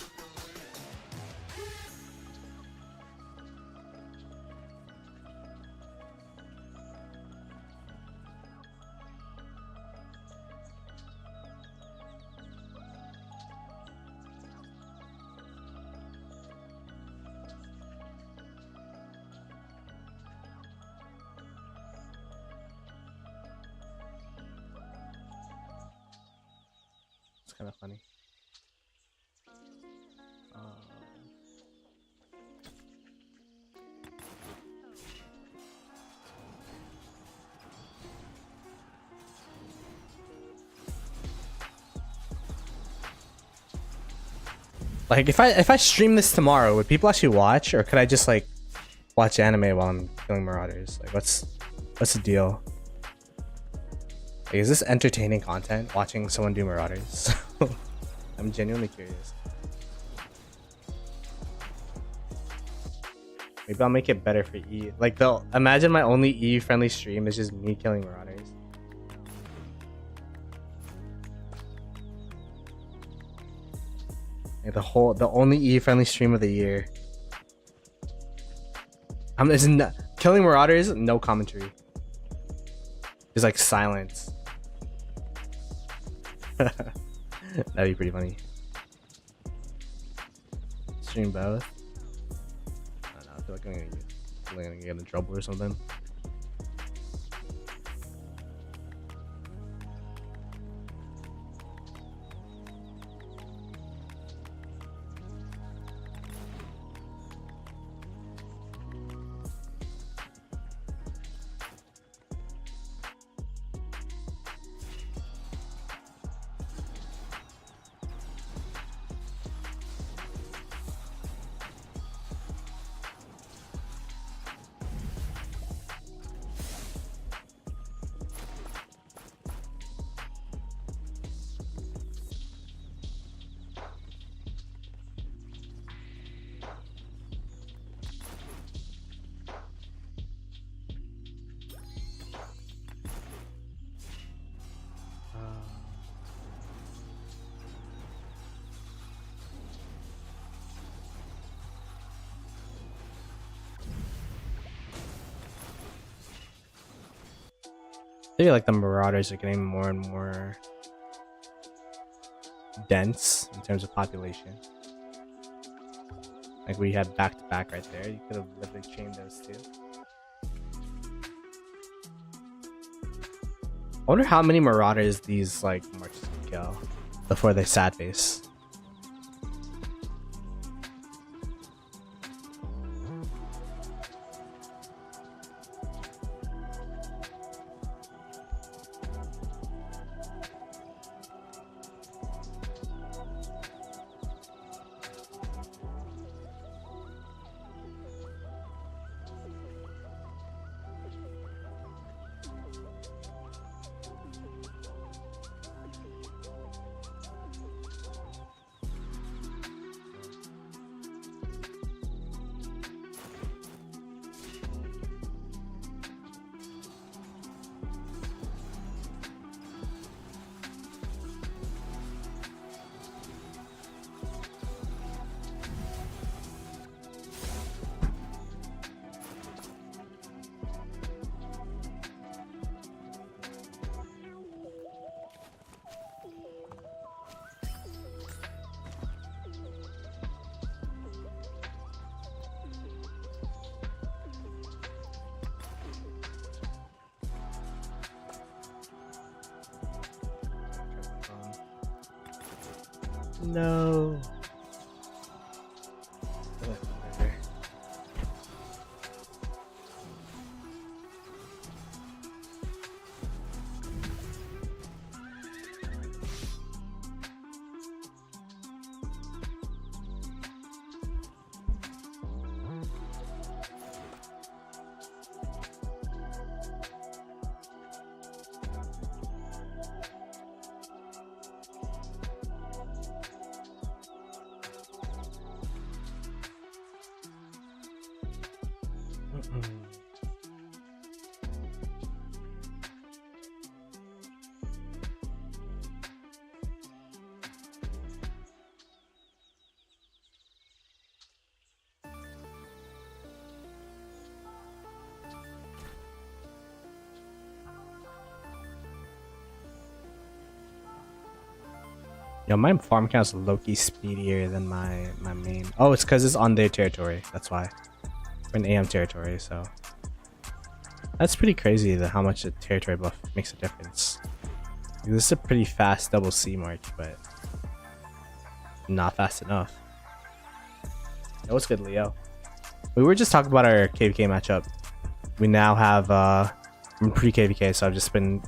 It's kind of funny. Like if I stream this tomorrow, would people actually watch, or could I just like watch anime while I'm killing marauders? Like what's the deal? Like, is this entertaining content? Watching someone do marauders? I'm genuinely curious. Maybe I'll make it better for E. Like they'll imagine my only E friendly stream is just me killing marauders. Like the only E friendly stream of the year. There's killing marauders, no commentary. Just like silence. That'd be pretty funny. Stream both. I don't know. I feel like I'm gonna get in trouble or something. I feel like the marauders are getting more and more dense in terms of population. Like we had back to back right there. You could have literally chained those two. I wonder how many marauders these like marches can kill before they sad face. No. Yo, my farm count's low-key speedier than my main. Oh, it's because it's on their territory. That's why. We're in AM territory, so that's pretty crazy that how much the territory buff makes a difference. This is a pretty fast double C march, but not fast enough. That was good, Leo. We were just talking about our KvK matchup. We now have I'm pre-KvK, so I've just been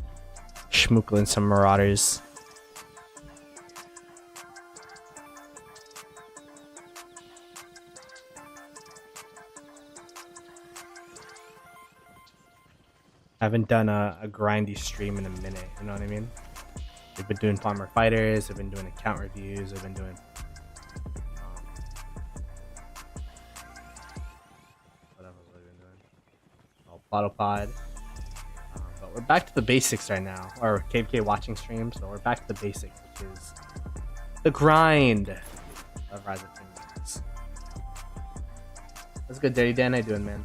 schmookling some Marauders. I haven't done a grindy stream in a minute, you know what I mean? We've been doing farmer fighters, I've been doing account reviews, I've been doing what else have I been doing? Oh, Ploto pod. But we're back to the basics right now, or KvK watching stream, so we're back to the basics, which is the grind of Rise of Kingdoms. What's good, Dirty Dan? How you doing, man?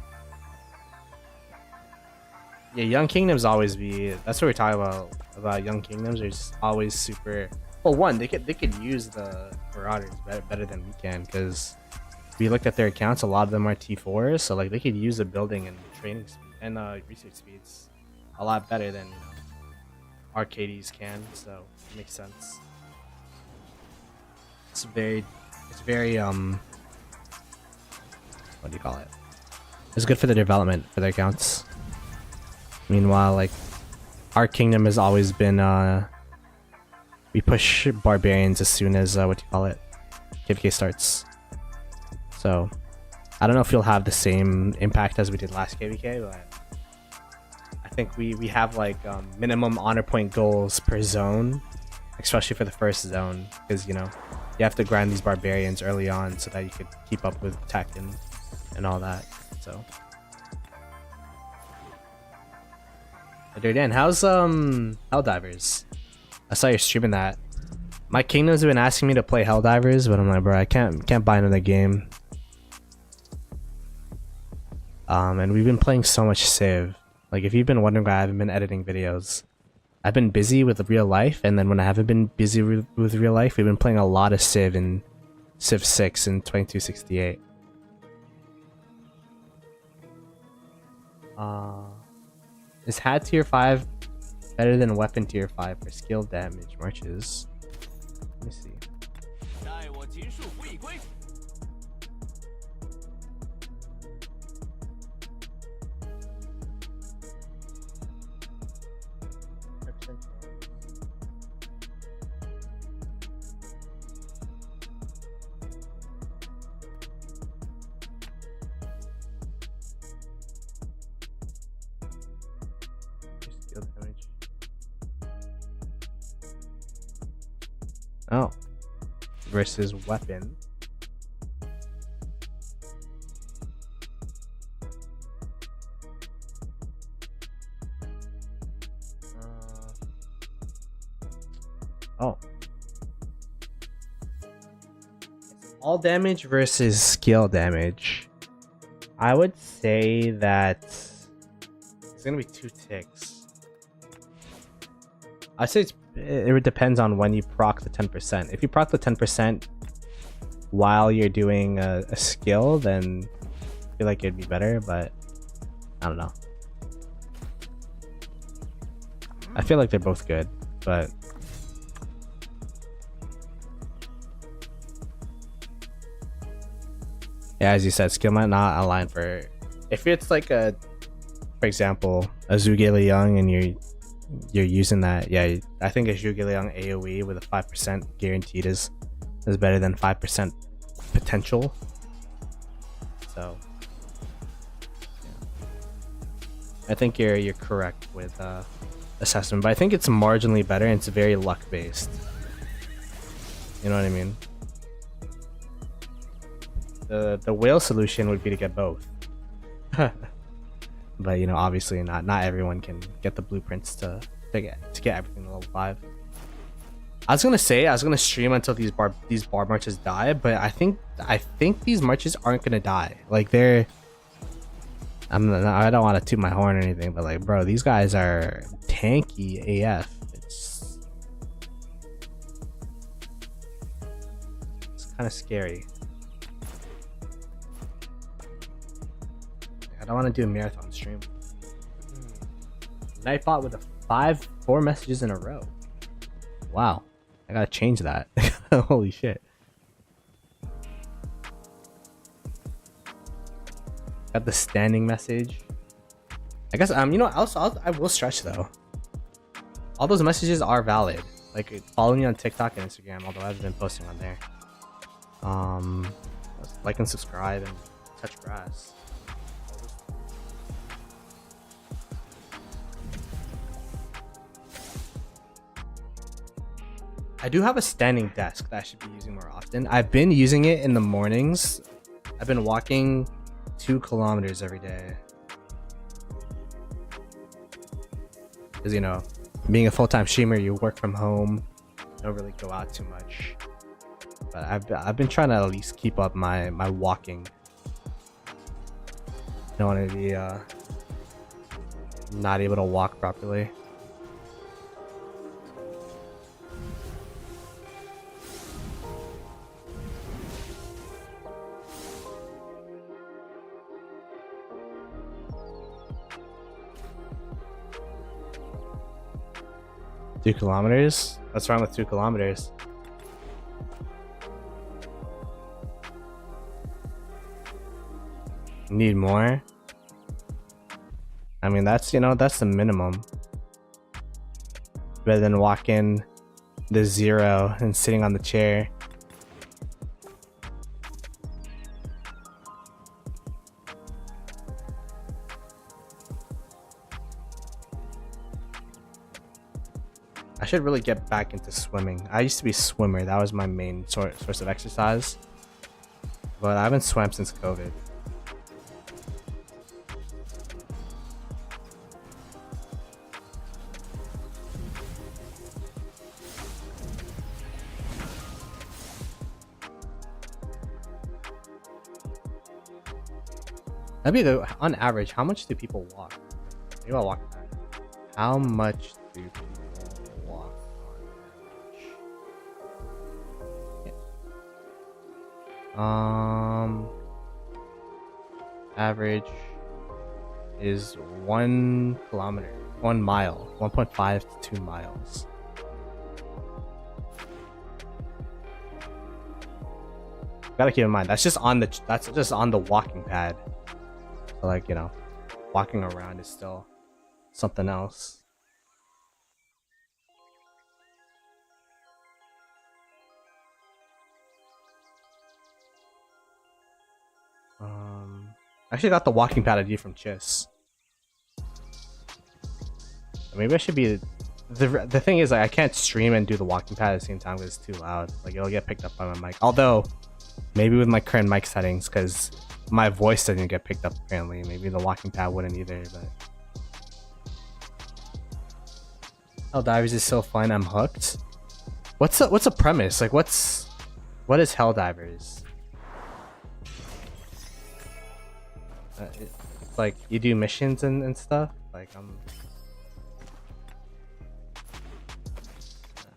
Yeah, Young Kingdoms always be. That's what we're talking about Young Kingdoms. They're just always super. Well, one, they could use the Marauders better than we can, because we looked at their accounts. A lot of them are T4s, so like they could use the building and training speed and research speeds a lot better than our KDs can. So it makes sense. It's very what do you call it? It's good for the development for their accounts. Meanwhile, like our kingdom has always been we push barbarians as soon as KvK starts. So I don't know if you'll have the same impact as we did last KvK, but I think we have like minimum honor point goals per zone, especially for the first zone, because you have to grind these barbarians early on so that you could keep up with tech and all that. So Dude, Dan, how's Helldivers? I saw you streaming that. My kingdoms have been asking me to play Helldivers, but I'm like, bro, I can't buy another game. And we've been playing so much Civ. Like, if you've been wondering why I haven't been editing videos, I've been busy with real life, and then when I haven't been busy with real life, we've been playing a lot of Civ in Civ 6 and 2268. Is hat tier 5 better than weapon tier 5 for skill damage marches? Let me see. Skill damage. Oh. Versus weapon. Oh. All damage versus skill damage. I would say that it's gonna be 2 ticks. I'd say it depends on when you proc the 10%. If you proc the 10% while you're doing a skill, then I feel like it'd be better, but I don't know. I feel like they're both good, but yeah, as you said, skill might not align for. If it's like for example, a Zhuge Liang and you're using that, yeah, I think a Zhuge Liang AoE with a 5% guaranteed is better than 5% potential. So yeah. I think you're correct with assessment, but I think it's marginally better and it's very luck based. You know what I mean? The whale solution would be to get both. But obviously not everyone can get the blueprints to get everything to level 5. I was gonna stream until these bar marches die, but I think these marches aren't gonna die. Like I don't want to toot my horn or anything, but like, bro, these guys are tanky AF. kind of scary. I don't want to do a marathon stream. Nightbot with a 4 messages in a row. Wow, I gotta change that. Holy shit. Got the standing message. I guess you know, I will stretch though. All those messages are valid. Like, follow me on TikTok and Instagram, although I've been posting on there. Like and subscribe and touch grass. I do have a standing desk that I should be using more often. I've been using it in the mornings. I've been walking 2 kilometers every day. Because, you know, being a full-time streamer, you work from home, don't really go out too much. But I've been trying to at least keep up my walking. Don't want to be not able to walk properly. Two kilometers? What's wrong with 2 kilometers? Need more? I mean, that's, you know, that's the minimum. Better than walking the 0 and sitting on the chair. I should really get back into swimming. I used to be a swimmer. That was my main source of exercise. But I haven't swam since COVID. That'd be the, on average, how much do people walk? Maybe I'll walk back. How much do people walk on average? Average is 1 kilometer, 1 mile, 1.5 to 2 miles. Gotta keep in mind that's just on the walking pad. So, like, you know, walking around is still something else. I actually got the walking pad idea from Chiss. Maybe I should be the thing is, like, I can't stream and do the walking pad at the same time because it's too loud. Like, it'll get picked up by my mic. Although maybe with my current mic settings, because my voice doesn't get picked up apparently, maybe the walking pad wouldn't either. But Helldivers is so fun, I'm hooked. What's a premise? Like, what is Helldivers? It's like you do missions and stuff. Like,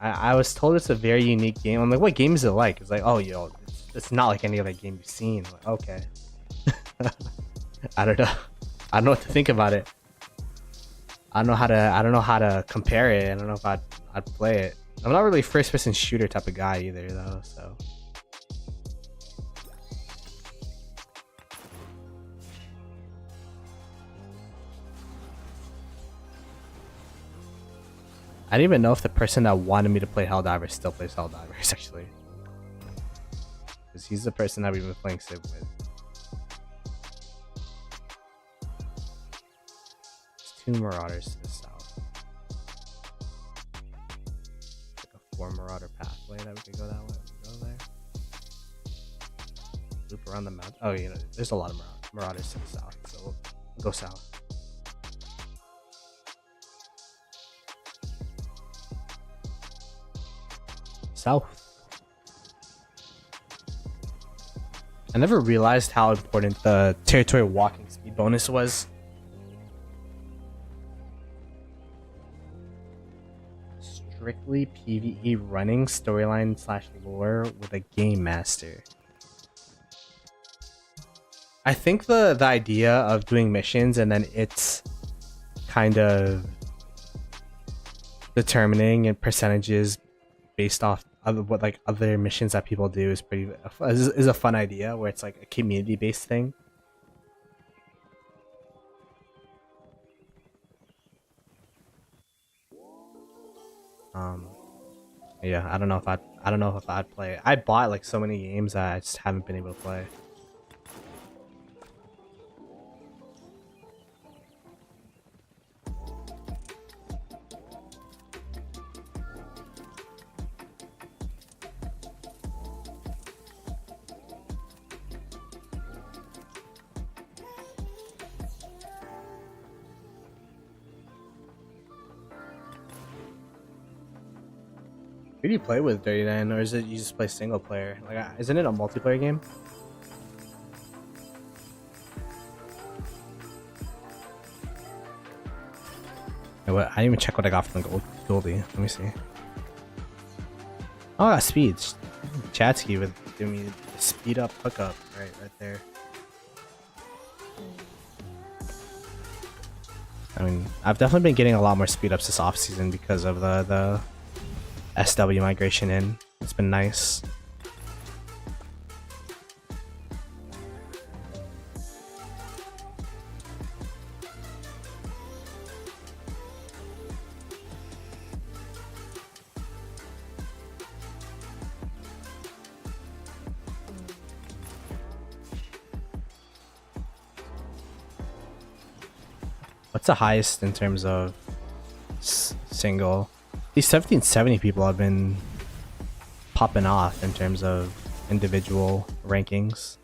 I was told it's a very unique game. I'm like, what game is it like? It's like, oh, yo, it's not like any other game you've seen. I'm like, okay. I don't know. I don't know what to think about it. I don't know how to compare it. I don't know if I'd play it. I'm not really a first-person shooter type of guy either, though. So I didn't even know if the person that wanted me to play Helldivers still plays Helldivers, actually, because he's the person that we've been playing Civ with. 2 Marauders to the south. Like a 4 Marauder pathway that we could go that way. Go there. Loop around the mountain. Oh, you know, there's a lot of Marauders to the south, so we'll go south. South. I never realized how important the territory walking speed bonus was. strictly PvE running storyline / lore with a game master. I think the idea of doing missions and then it's kind of determining and percentages based off of what like other missions that people do is a fun idea where it's like a community based thing. Yeah, I don't know if I'd play. I bought like so many games that I just haven't been able to play. Who do you play with 39, or is it you just play single player? Like, isn't it a multiplayer game? Yeah, what? I didn't even check what I got from the Goldie. Let me see. Oh, I got speeds. Chatsky with giving me the speed up hookup right there. I mean, I've definitely been getting a lot more speed ups this off season because of the SW migration in. It's been nice. What's the highest in terms of single? These 1770 people have been popping off in terms of individual rankings.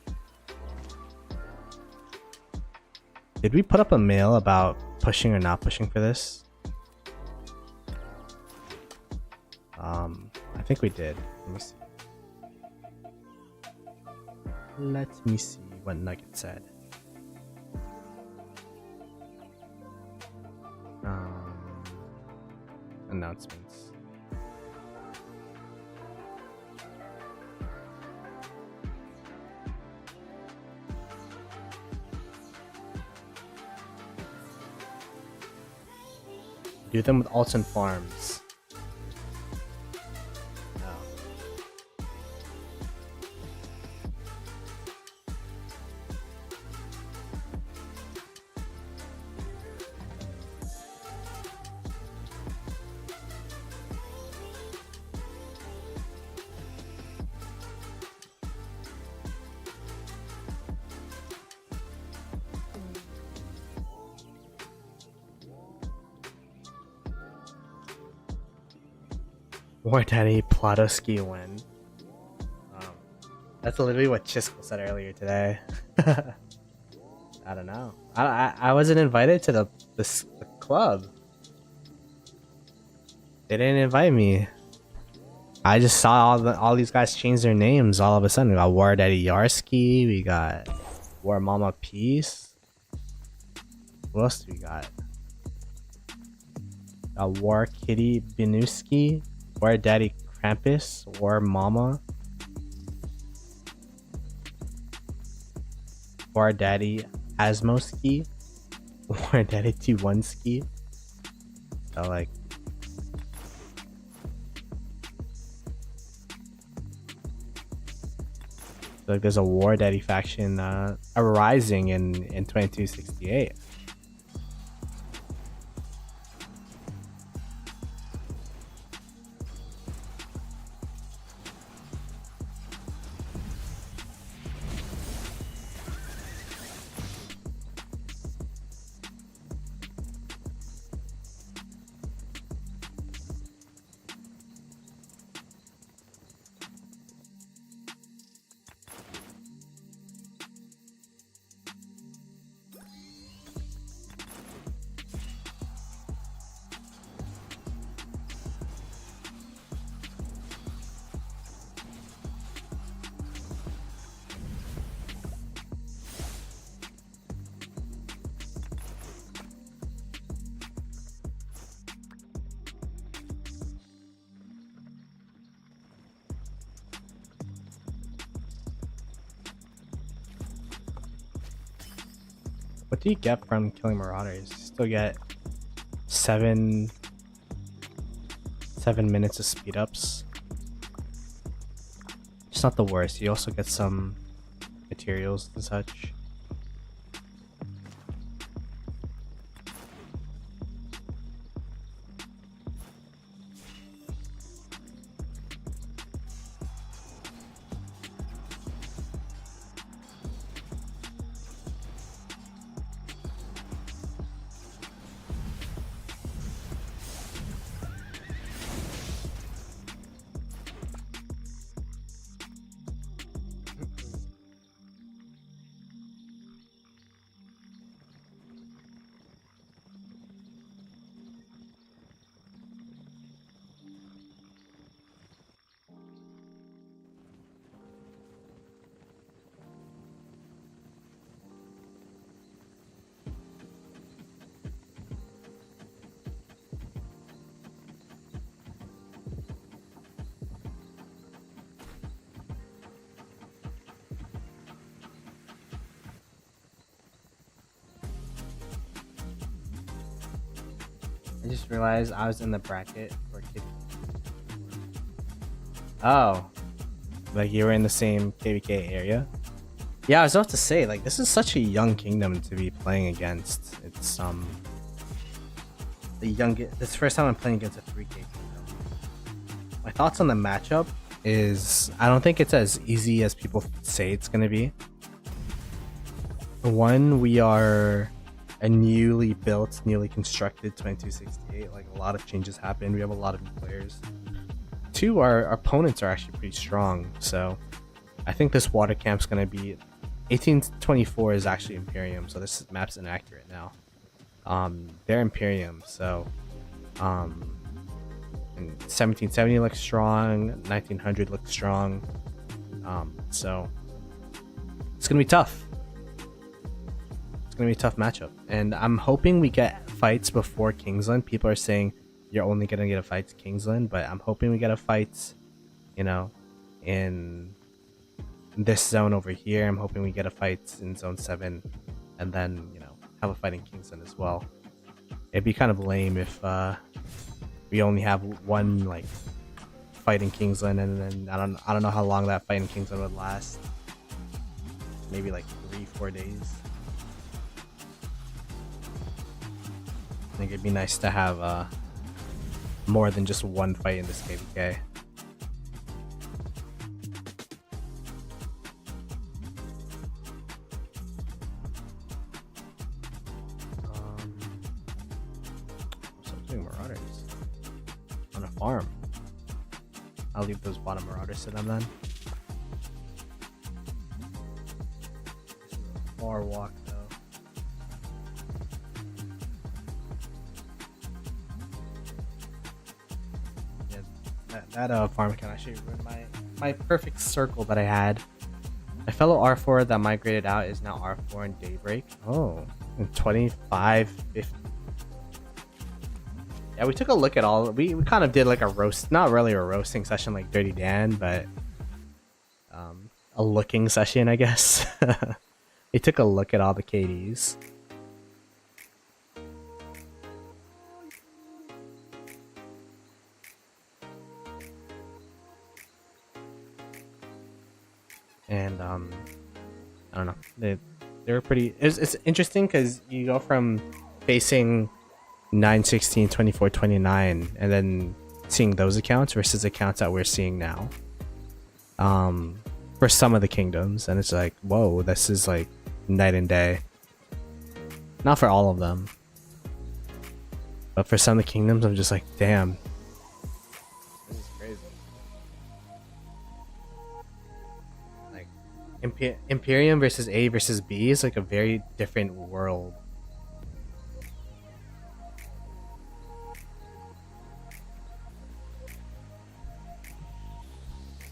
Did we put up a mail about pushing or not pushing for this? I think we did. Let me see what Nugget said. Announcements. Do them with Alton Farms. War Daddy Ploto ski win. That's literally what Chisco said earlier today. I don't know. I wasn't invited to the club. They didn't invite me. I just saw all these guys change their names all of a sudden. We got War Daddy Yarsky. We got War Mama Peace. What else do we got? War Kitty Binuski. War Daddy Krampus, War Mama, War Daddy Asmoski, War Daddy T1ski. So like, there's a War Daddy faction arising in 2268. What do you get from killing Marauders? You still get 7 minutes of speed ups. It's not the worst. You also get some materials and such. I just realized I was in the bracket for KvK. Oh, like you were in the same KvK area? Yeah, I was about to say, like, this is such a young kingdom to be playing against. It's this is the first time I'm playing against a 3K kingdom. My thoughts on the matchup is I don't think it's as easy as people say it's gonna be. For one, we are a newly built, newly constructed 2268. Like, a lot of changes happened. We have a lot of new players. Two, our opponents are actually pretty strong. So I think this water camp's gonna be 1824 is actually Imperium, so this map's inaccurate now. They're Imperium, so and 1770 looks strong, 1900 looks strong. So it's gonna be tough. It's gonna be a tough matchup, and I'm hoping we get fights before Kingsland. People are saying you're only gonna get a fight to Kingsland, but I'm hoping we get a fight, you know, in this zone over here. I'm hoping we get a fight in zone 7, and then, you know, have a fight in Kingsland as well. It'd be kind of lame if we only have one like fight in Kingsland, and then I don't know how long that fight in Kingsland would last. Maybe like 3-4 days. I think it'd be nice to have more than just one fight in this KvK. So I'm doing Marauders on a farm. I'll leave those bottom Marauders to them then. This is a far walk though. That farm can actually ruin my perfect circle that I had. My fellow R4 that migrated out is now R4 in Daybreak. Oh, in 2550. Yeah, we took a look at all. We kind of did like a roast, not really a roasting session like Dirty Dan, but a looking session, I guess. We took a look at all the KDs. And I don't know, they were pretty. It's interesting because you go from facing 916, 24, 29, and then seeing those accounts versus accounts that we're seeing now. For some of the kingdoms, and it's like, whoa, this is like night and day. Not for all of them, but for some of the kingdoms, I'm just like, damn. This is crazy. Imperium versus A versus B is like a very different world.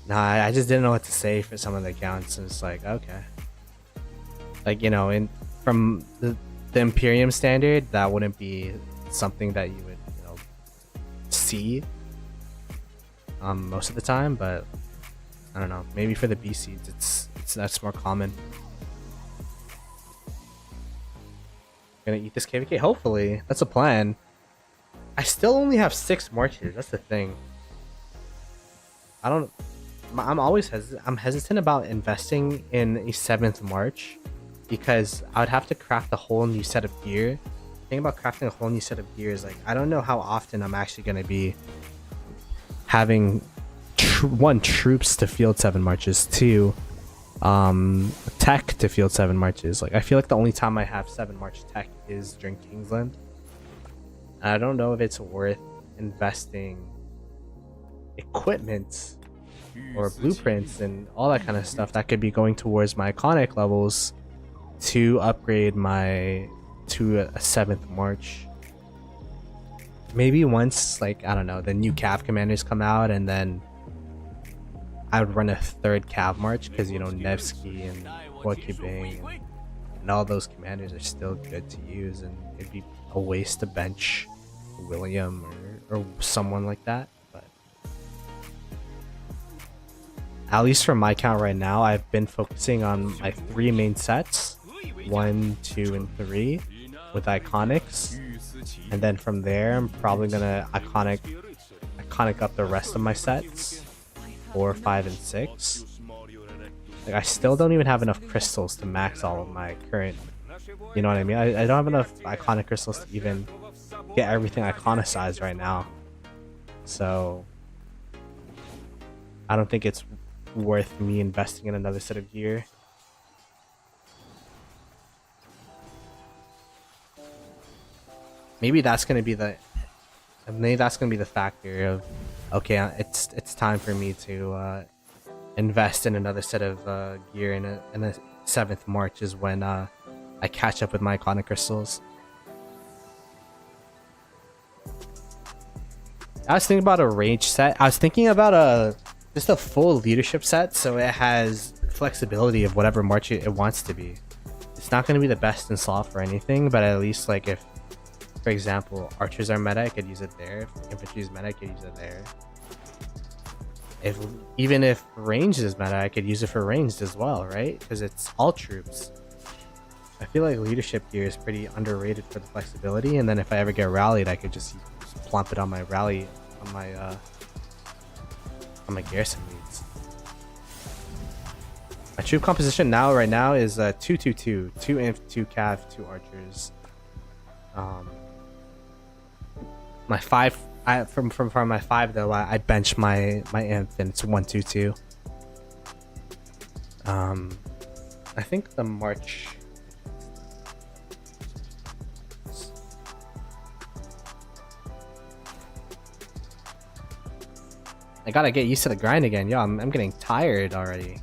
Nah, I just didn't know what to say for some of the accounts. It's like, okay, like, you know, from the Imperium standard, that wouldn't be something that you would, you know, see most of the time, but I don't know, maybe for the B seeds that's more common. Gonna eat this KvK. Hopefully, that's a plan. I still only have 6 marches. That's the thing. I don't. I'm hesitant about investing in a 7th march because I would have to craft a whole new set of gear. The thing about crafting a whole new set of gear is like I don't know how often I'm actually gonna be having one, troops to field 7 marches, 2, tech to field 7 marches. Like I feel like the only time I have 7 march tech is during Kingsland. And I don't know if it's worth investing equipment or blueprints and all that kind of stuff that could be going towards my iconic levels to upgrade my to a 7th march. Maybe once, like, I don't know, the new cav commanders come out, and then I would run a 3rd cav march because, you know, Nevsky and Wokibing and all those commanders are still good to use, and it'd be a waste to bench William or someone like that. But at least for my count right now, I've been focusing on my 3 main sets, 1, 2, and 3 with iconics, and then from there I'm probably gonna iconic up the rest of my sets, 4, 5, and 6. Like, I still don't even have enough crystals to max all of my current, you know what I mean? I don't have enough iconic crystals to even get everything iconicized right now, so I don't think it's worth me investing in another set of gear. Maybe that's gonna be the factor of, okay, it's time for me to invest in another set of gear in a 7th march is when I catch up with my iconic crystals. I was thinking about a range set. I was thinking about just a full leadership set, so it has flexibility of whatever march it wants to be. It's not going to be the best in slot for anything, but at least, like, if, for example, archers are meta, I could use it there. If infantry is meta, I could use it there. Even if ranged is meta, I could use it for ranged as well, right? Because it's all troops. I feel like leadership gear is pretty underrated for the flexibility, and then if I ever get rallied, I could just plump it on my rally, on my garrison leads. My troop composition right now is 2-2-2, 2 inf, 2 cav, 2 archers. My 5, from my 5 though, I bench my inf and it's 1-2-2. I think the march. I gotta get used to the grind again. Yo, I'm getting tired already.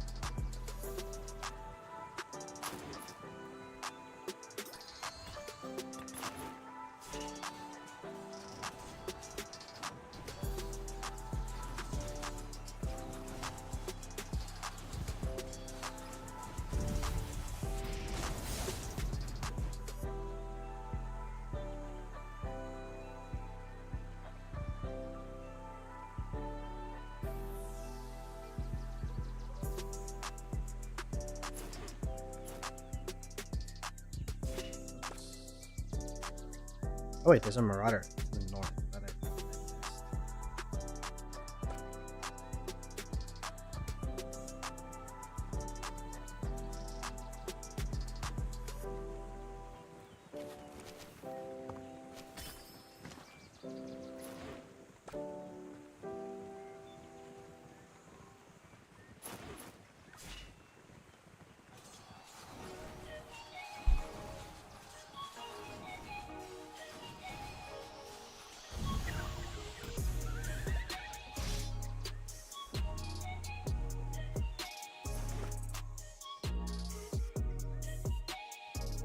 Oh wait, there's a Marauder in the north that I missed.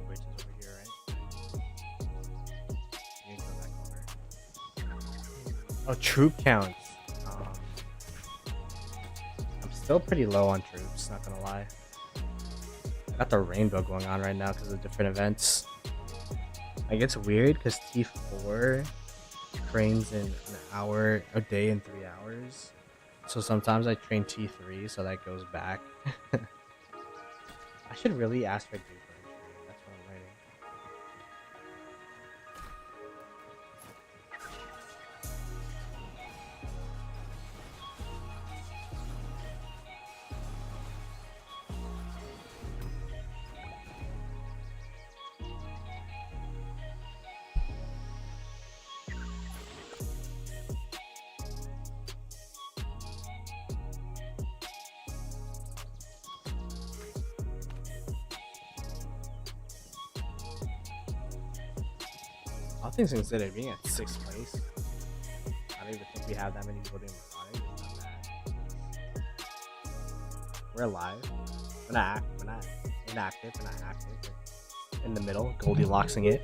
Which is over here, right? You can go back over. Oh, troop counts. I'm still pretty low on troops, not gonna lie. Got the rainbow going on right now because of different events. Like, it's weird because T4 trains in an hour a day in 3 hours. So sometimes I train T3, so that goes back. I should really ask for Daybreak. That's what I'm writing. All things considered, being at 6th place, I don't even think we have that many people doing Marauder. It's not bad. We're alive. We're not inactive. We're not active. We're in the middle, Goldilocksing it.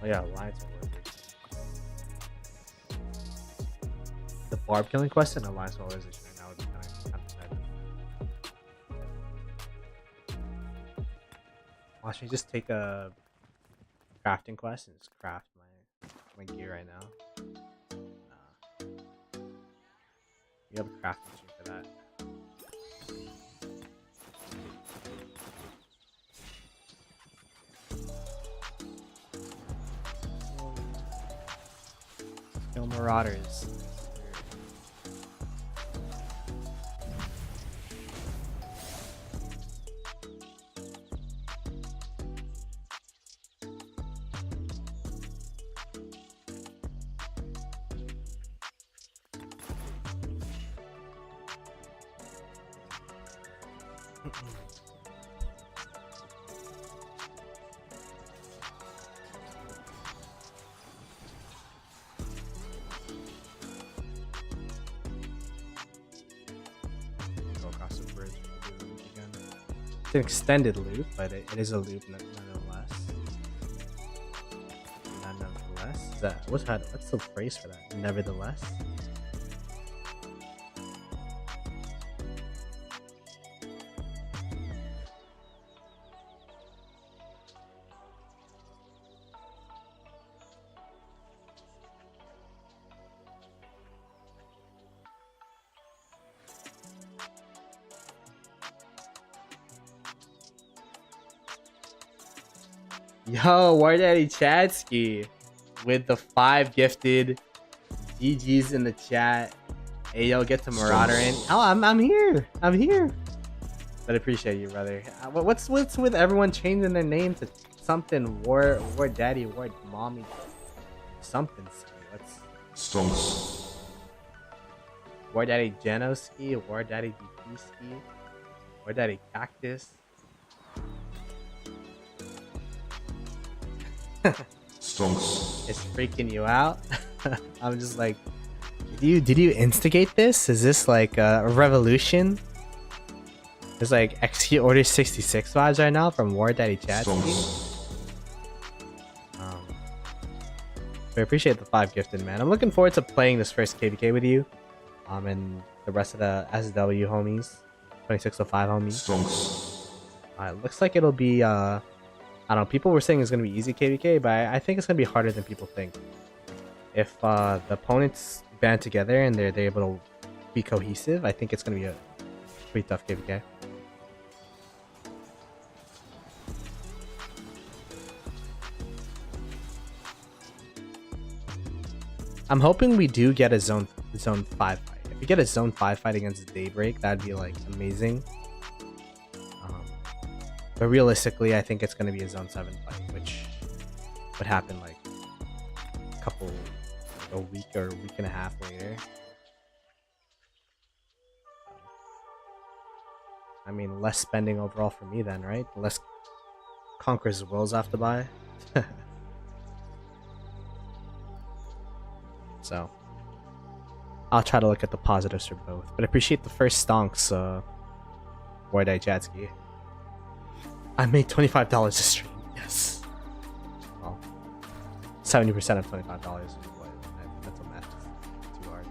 Oh yeah, lions are worth it. The barb killing quest and alliance organization right now would be kind of better. Watch me just take a crafting quest and just craft my gear right now. You have a crafting machine for that. Kill marauders. It's an extended loop, but it is a loop nonetheless. Nonetheless, what's the phrase for that? Nevertheless. Yo, War Daddy Chadsky with the 5 gifted GG's in the chat. Hey, yo, get to Marauder in. Oh, I'm here. I'm here. But I appreciate you, brother. What's with everyone changing their name to something War Daddy, War Mommy, something? What's Stonks. War Daddy Genoski, War Daddy DP ski, War Daddy Cactus. Stonks. It's freaking you out. I'm just like, did you instigate this? Is this like a revolution? There's like execute order 66 vibes right now from War Daddy Chat. I appreciate the 5 gifted, man. I'm looking forward to playing this first KvK with you, and the rest of the SW homies, 2605 homies. Stonks. It looks like it'll be I don't know, people were saying it's going to be easy KvK, but I think it's going to be harder than people think. If the opponents band together and they're able to be cohesive, I think it's going to be a pretty tough KvK. I'm hoping we do get a zone 5 fight. If we get a zone 5 fight against Daybreak, that'd be like amazing. But realistically, I think it's going to be a zone 7 fight, which would happen like a week or a week and a half later. I mean, less spending overall for me then, right? Less Conqueror's Wills I have to buy. So, I'll try to look at the positives for both. But I appreciate the first stonks, Wardai Chatsky. I made $25 to stream. Yes. Well, 70% of $25 is what mental math is too hard.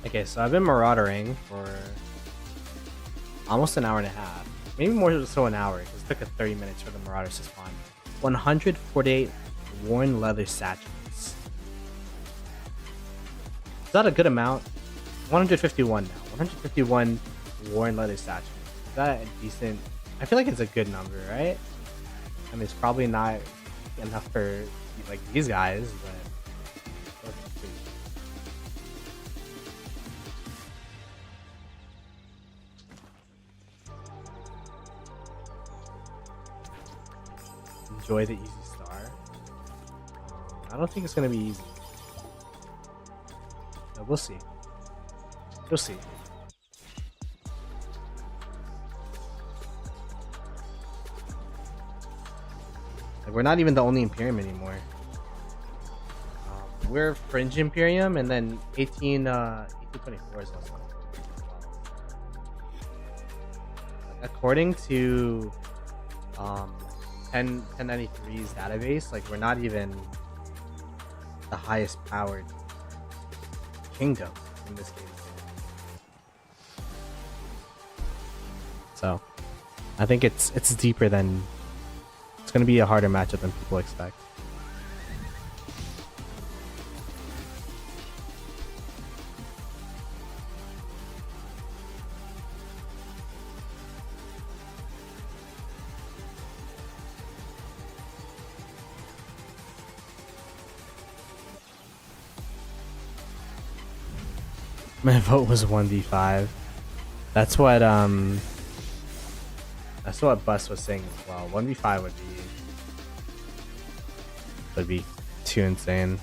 Okay, so I've been maraudering for almost an hour and a half. Maybe more so an hour, because it took 30 minutes for the marauders to spawn. 148 worn leather satchels. Is that a good amount? 151 now. 151 worn leather satchels. Is that a decent... I feel like it's a good number, right? I mean, it's probably not enough for like these guys, but... Enjoy the easy star. I don't think it's gonna be easy. But we'll see. We'll see. Like, we're not even the only Imperium anymore. We're Fringe Imperium, and then 1824 is also. According to 1093's database, like, we're not even the highest powered kingdom in this game. So I think it's deeper than... It's going to be a harder matchup than people expect. My vote was 1v5. That's what Bus was saying as well. 1v5 would be too insane.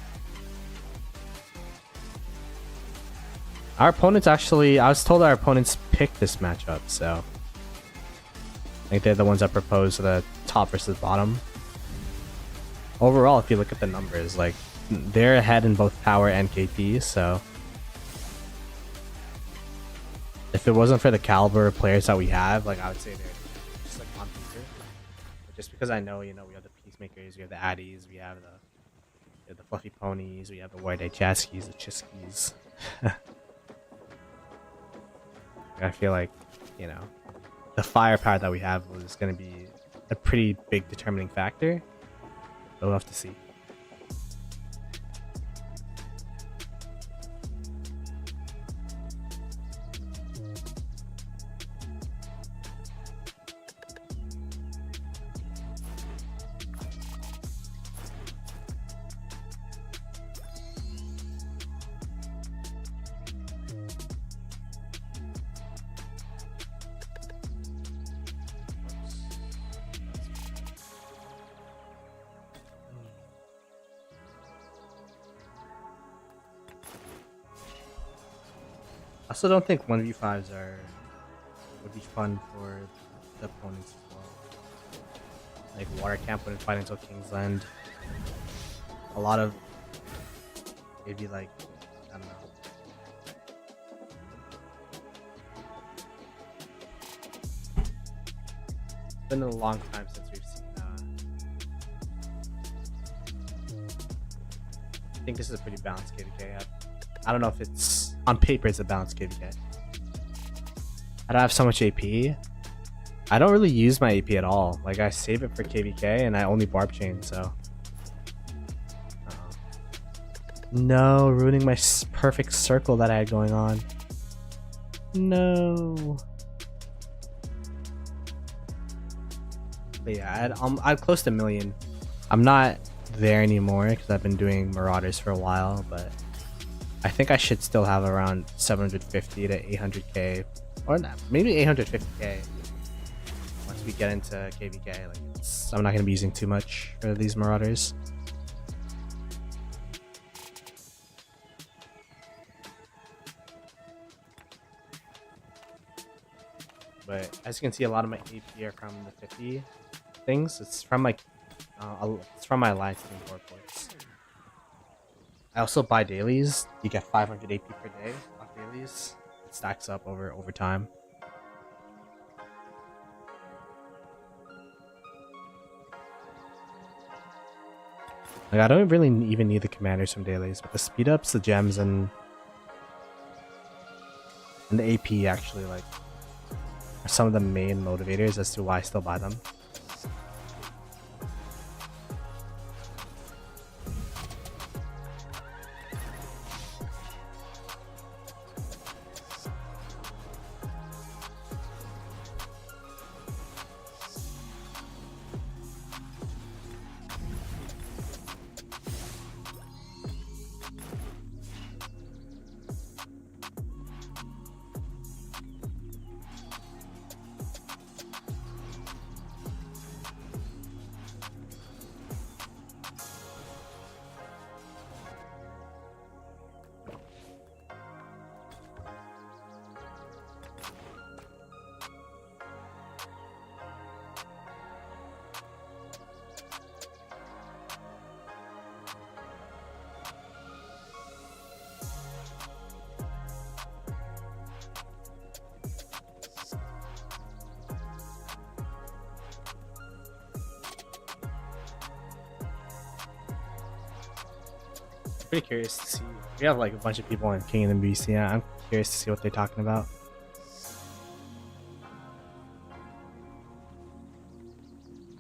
Our opponents actually, I was told our opponents picked this matchup, so I think they're the ones that proposed the top versus bottom. Overall, if you look at the numbers, like, they're ahead in both power and KP, so if it wasn't for the caliber of players that we have, like, I would say they're just like on paper. But just because I know, you know, we have the Peacemakers, we have the Addies, we have the Fluffy Ponies, we have the White-Eyed Jaskies, the Chiskies. I feel like, you know, the firepower that we have was going to be a pretty big determining factor. But we'll have to see. I also don't think 1v5s would be fun for the opponents as well. Like, Water Camp wouldn't fight until Kingsland. A lot of maybe, like, I don't know. It's been a long time since we've seen I think this is a pretty balanced KvK. I don't know if it's on paper it's a balanced KvK. I don't have so much AP. I don't really use my AP at all. Like, I save it for KvK and I only barb chain, so. No, ruining my perfect circle that I had going on. No. But yeah, I'd close to 1 million. I'm not there anymore because I've been doing Marauders for a while, but I think I should still have around 750 to 800k, or not, maybe 850k once we get into KvK. Like, I'm not going to be using too much for these Marauders. But as you can see, a lot of my AP are from the 50 things. It's from like it's from my alliance team reports. I also buy dailies. You get 500 AP per day on dailies. It stacks up over time. Like, I don't really even need the commanders from dailies, but the speed ups, the gems, and and the AP actually like are some of the main motivators as to why I still buy them. Pretty curious to see. We have like a bunch of people in King and the BC. Yeah, I'm curious to see what they're talking about.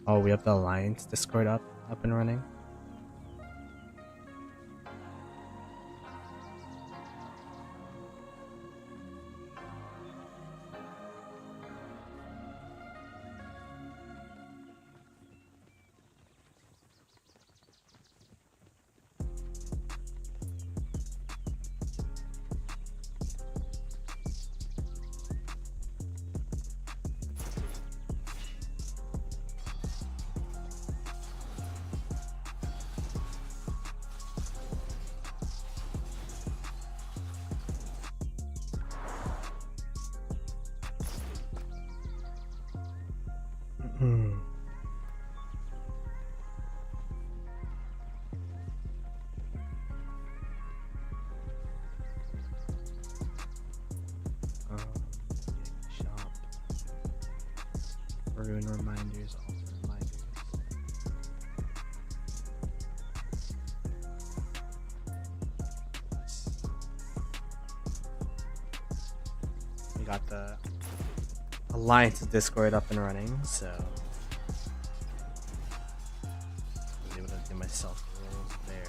Oh, we have the Alliance Discord up and running. Shop. Rune reminders, all reminders. We got the Alliance Discord up and running, so I was able to do myself roles there.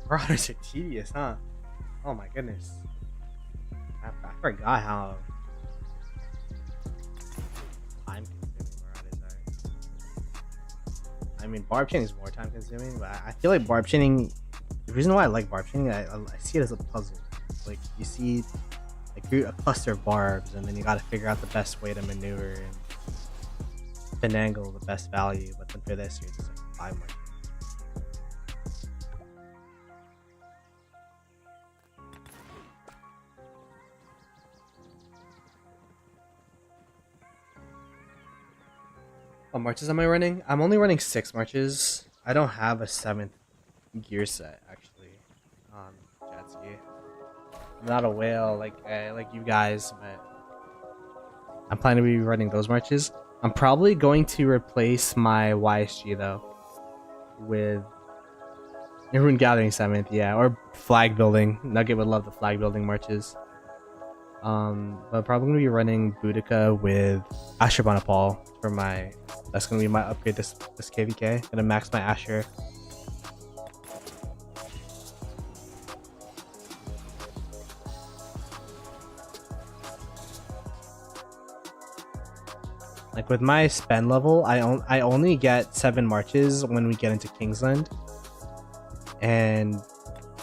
Marauders are tedious, huh? Oh my goodness. I forgot how time consuming Marauders are. I mean, barb chaining is more time consuming, but I feel like barb chaining, the reason why I like barb chaining, I see it as a puzzle. Like, you see like a cluster of barbs, and then you gotta figure out the best way to maneuver and finagle the best value. But then for this, you're just like 5 more. What marches am I running? I'm only running 6 marches. I don't have a 7th gear set actually on Jatsuki. I'm not a whale like you guys, but I'm planning to be running those marches. I'm probably going to replace my YSG though with a Rune Gathering 7th, yeah, or flag building. Nugget would love the flag building marches. But probably gonna be running Boudica with Ashurbanipal for my. That's gonna be my upgrade this KvK. Gonna max my Asher. Like with my spend level, I only get 7 marches when we get into Kingsland, and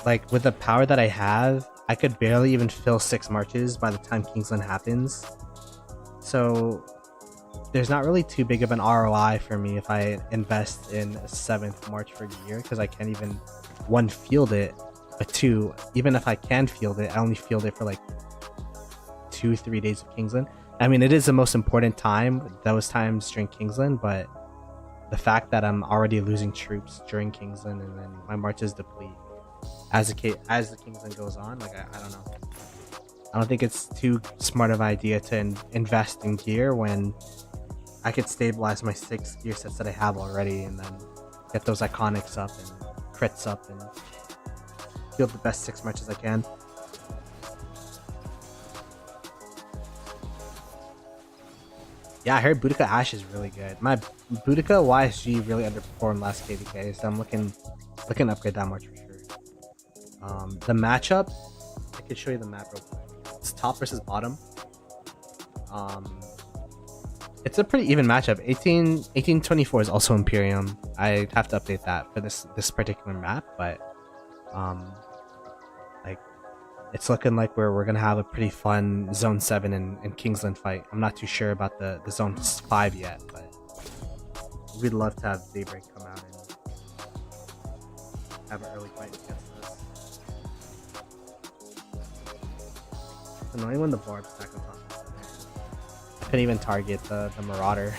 like with the power that I have, I could barely even fill 6 marches by the time Kingsland happens. So there's not really too big of an ROI for me if I invest in a 7th march for gear, because I can't even, 1, field it, but 2, even if I can field it, I only field it for like 2-3 days of Kingsland. I mean, it is the most important time, those times during Kingsland, but the fact that I'm already losing troops during Kingsland and then my marches deplete as the Kingsland goes on, like I don't know. I don't think it's too smart of an idea to invest in gear when I could stabilize my 6 gear sets that I have already and then get those iconics up and crits up and field the best 6 marches I can. Yeah, I heard Boudica Ash is really good. My Boudica YSG really underperformed last KvK, so I'm looking to upgrade that march for sure. The matchup, I could show you the map real quick. It's top versus bottom. It's a pretty even matchup. 1824 is also Imperium. I have to update that for this particular map, but like it's looking like we're gonna have a pretty fun Zone 7 and Kingsland fight. I'm not too sure about the Zone 5 yet, but we'd love to have Daybreak come out and have an early fight against us. It's annoying when the barbs stack on top of each other. I couldn't even target the Marauder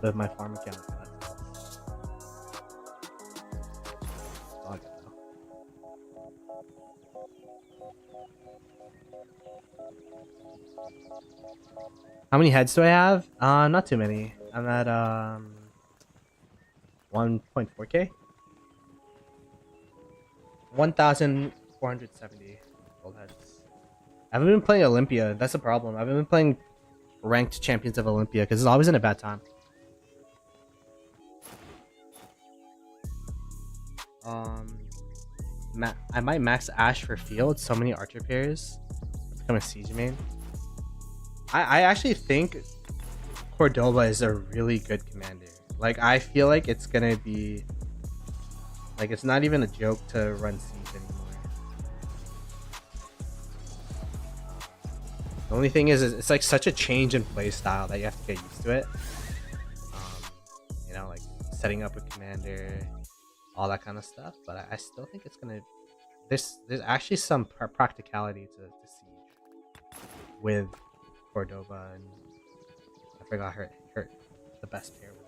with my farm account. How many heads do I have? Not too many. I'm at 1.4k. 1,470 gold heads. I haven't been playing Olympia. That's the problem. I haven't been playing ranked champions of Olympia because it's always in a bad time. I might max Ash for field. So many archer pairs. Become a siege main. I actually think Cordoba is a really good commander. Like, I feel like it's gonna be like, it's not even a joke to run siege anymore. The only thing is it's like such a change in play style that you have to get used to it. You know, like setting up a commander, all that kind of stuff. But I still think it's gonna, there's actually some practicality to siege with Cordoba, and I forgot her the best pair with it.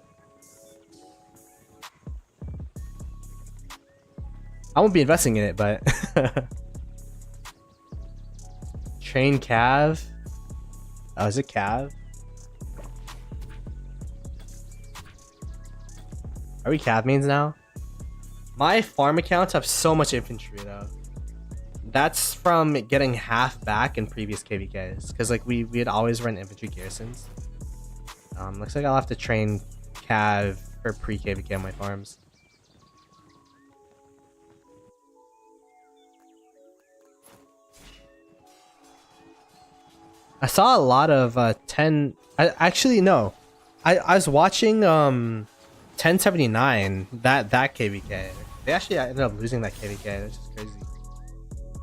I won't be investing in it, but train Cav. Oh, is it Cav? Are we Cav mains now? My farm accounts have so much infantry though. That's from getting half back in previous KvKs, because like we had always run infantry garrisons. Looks like I'll have to train Cav for pre-KvK on my farms. I saw a lot of 10. Actually no, I was watching 1079 that KvK. They actually ended up losing that KvK. Which is crazy.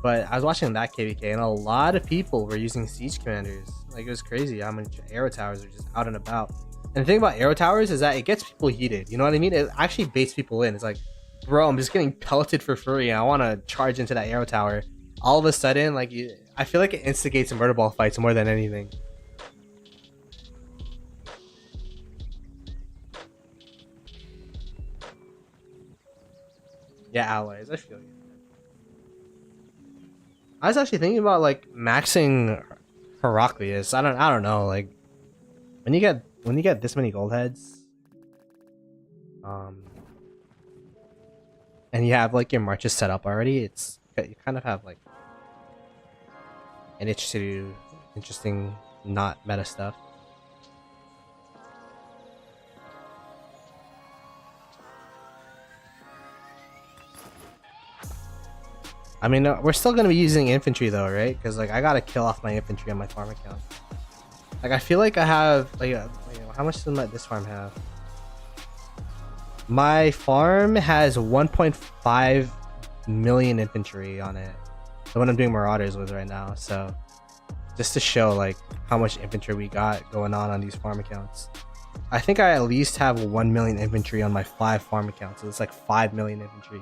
But I was watching that KvK and a lot of people were using siege commanders. Like, it was crazy how many arrow towers are just out and about. And the thing about arrow towers is that it gets people heated. You know what I mean? It actually baits people in. It's like, bro, I'm just getting pelleted for free and I want to charge into that arrow tower. All of a sudden, like, I feel like it instigates murder ball fights more than anything. Yeah, allies. I feel you. I was actually thinking about like maxing Heraclius. I don't know, like when you get this many gold heads, and you have like your marches set up already, it's you kind of have like an itch to do interesting not meta stuff. I mean, we're still gonna be using infantry though, right? Because like I gotta kill off my infantry on my farm account. Like I feel like I have like, how much does this farm have? My farm has 1.5 million infantry on it, the one I'm doing Marauders with right now. So just to show like how much infantry we got going on these farm accounts. I think I at least have 1 million infantry on my 5 farm accounts. So it's like 5 million infantry.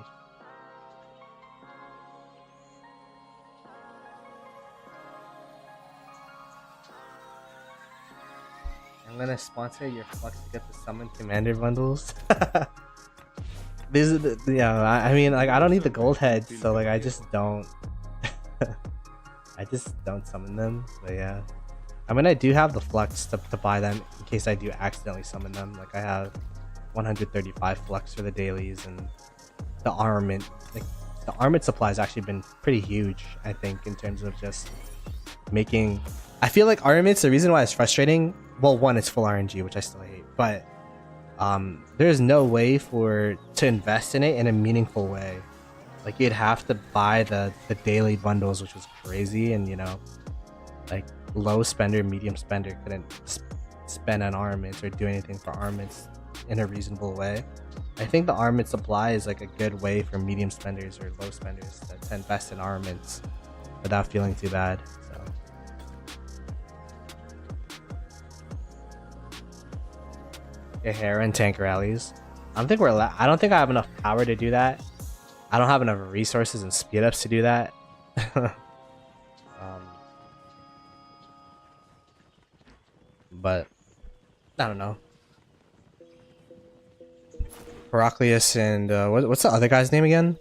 I'm gonna sponsor your flux to get the summon commander bundles. These are the, yeah, I mean, like, I don't need the gold heads, so like I just don't I just don't summon them. But yeah, I mean, I do have the flux to buy them in case I do accidentally summon them. Like I have 135 flux for the dailies, and the armament, like the armament supply has actually been pretty huge, I think, in terms of just making. I feel like armaments, the reason why it's frustrating, well, one, it's full RNG, which I still hate, but there's no way to invest in it in a meaningful way. Like you'd have to buy the daily bundles, which was crazy, and you know, like low spender, medium spender couldn't spend on armaments or do anything for armaments in a reasonable way. I think the armament supply is like a good way for medium spenders or low spenders to invest in armaments without feeling too bad. So your hair and tank rallies. I don't think I have enough power to do that. I don't have enough resources and speed ups to do that. But I don't know. Heraclius and what's the other guy's name again?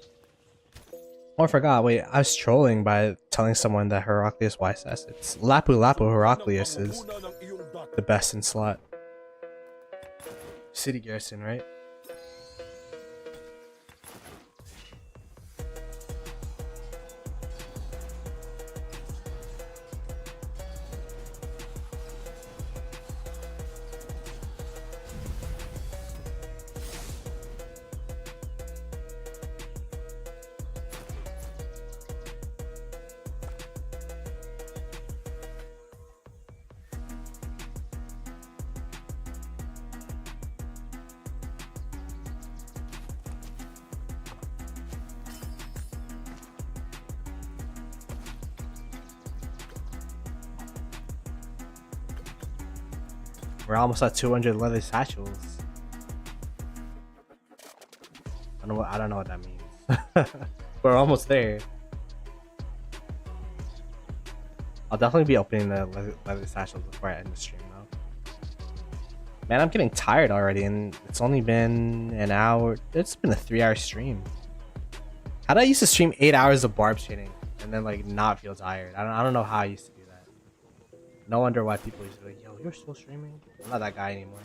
Oh, I forgot. Wait, I was trolling by telling someone that Heraclius YSS. It's Lapu Lapu Heraclius is the best in slot. City Garrison, right? We're almost at 200 leather satchels. I don't know what that means. We're almost there. I'll definitely be opening the leather satchels before I end the stream though. Man, I'm getting tired already, and it's only been an hour. It's been a 3-hour stream. How did I used to stream 8 hours of barb training and then like not feel tired? I don't know how I used to do that. No wonder why people used to be like, yo, you're still streaming? I'm not that guy anymore.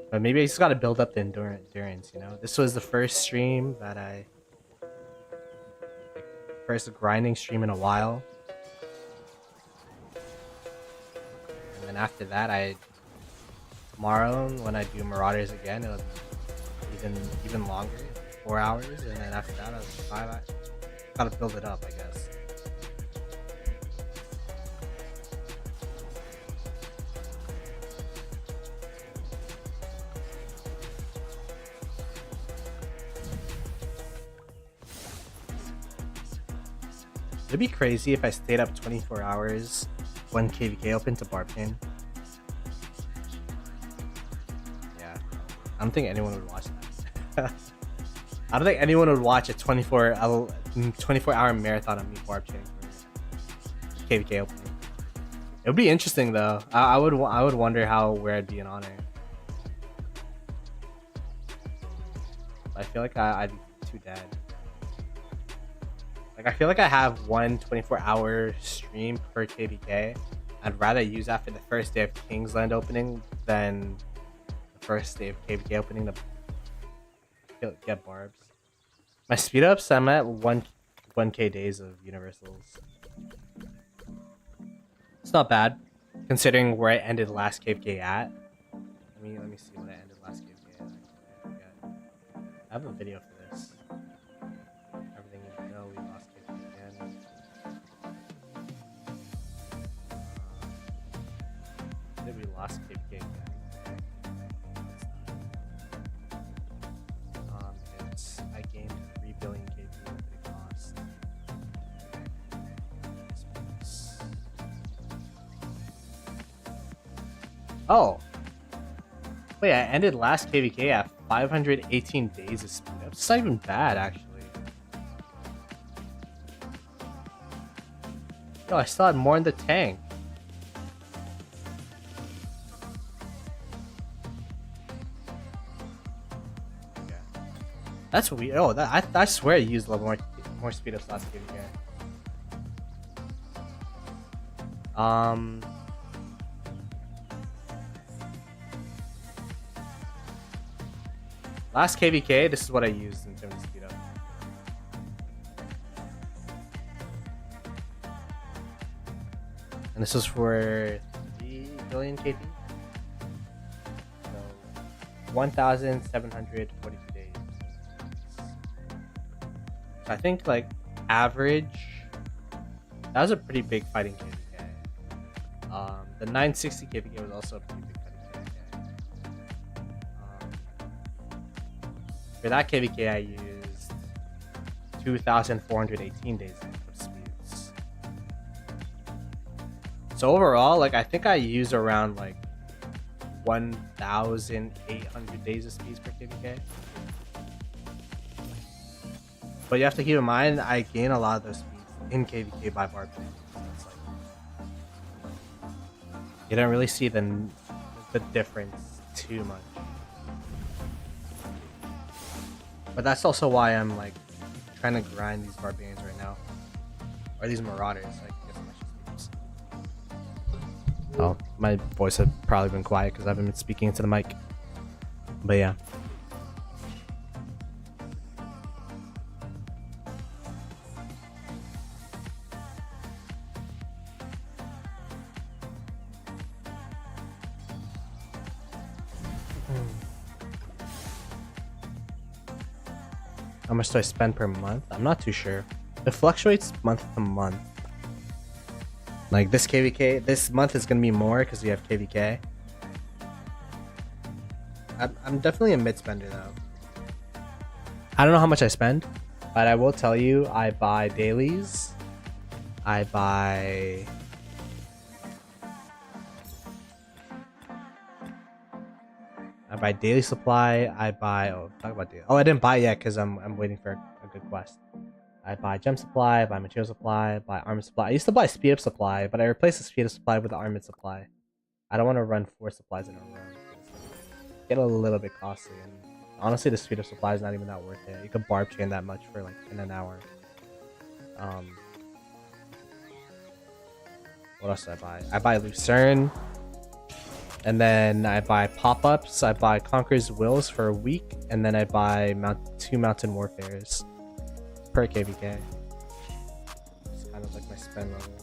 But maybe I just gotta build up the endurance, you know? This was the first stream that first grinding stream in a while. And then after that, tomorrow when I do Marauders again, it'll be even longer, 4 hours. And then after that, I'll 5 hours. Gotta build it up, I guess. It'd be crazy if I stayed up 24 hours when KvK opened to barb chain. Yeah, I don't think anyone would watch that. I don't think anyone would watch a 24-hour marathon of me barb chain for KvK opening. It would be interesting though. I would wonder where I'd be in honor. I feel like I'd be too dead. Like, I feel like I have one 24-hour stream per KvK. I'd rather use that for the first day of Kingsland opening than the first day of KvK opening to get barbs. My speed ups, I'm at 1k days of universals. It's not bad, considering where I ended last KvK at. Let me see what I ended last KvK at. I have a video for this. Everything you know, we lost KvK again. Did we lost KvK again? I gained 3 billion KP. What did it cost? Oh. Wait, I ended last KvK at 518 days of speed up. It's not even bad, actually. Yo, I still had more in the tank. Yeah. That's weird. Oh, I swear I used a little more speed ups last KvK. Last KvK, this is what I used in terms of speed up. And this was for 3 billion KP. So 1,742 days. So I think like average, that was a pretty big fighting KvK. The 960 KvK was also a pretty big fighting KvK. For that KvK, I used 2,418 days of speeds. So overall, like I think I used around like 1,800 days of speeds per KvK. But you have to keep in mind, I gain a lot of those speeds in KvK by barb. So it's like, you don't really see the difference too much. But that's also why I'm like trying to grind these barbarians right now, or these marauders. Like, get as much speeds. Oh, my voice had probably been quiet because I haven't been speaking into the mic. But yeah. How much do I spend per month? I'm not too sure. It fluctuates month to month. Like this KvK, this month is gonna be more because we have KvK. I'm definitely a mid spender though. I don't know how much I spend, but I will tell you I buy dailies. I buy daily supply. I buy talk about daily. Oh, I didn't buy it yet because I'm waiting for a good quest. I buy gem supply, I buy material supply, I buy armor supply. I used to buy speed up supply, but I replaced the speed up supply with the armored supply. I don't want to run 4 supplies in a row. Get a little bit costly, and honestly the speed up supply is not even that worth it. You could barb chain that much for like in an hour. What else do I buy? I buy Lucerne. And then I buy pop-ups, I buy Conqueror's Wills for a week, and then I buy 2 Mountain Warfares per KvK. It's kind of like my spend level.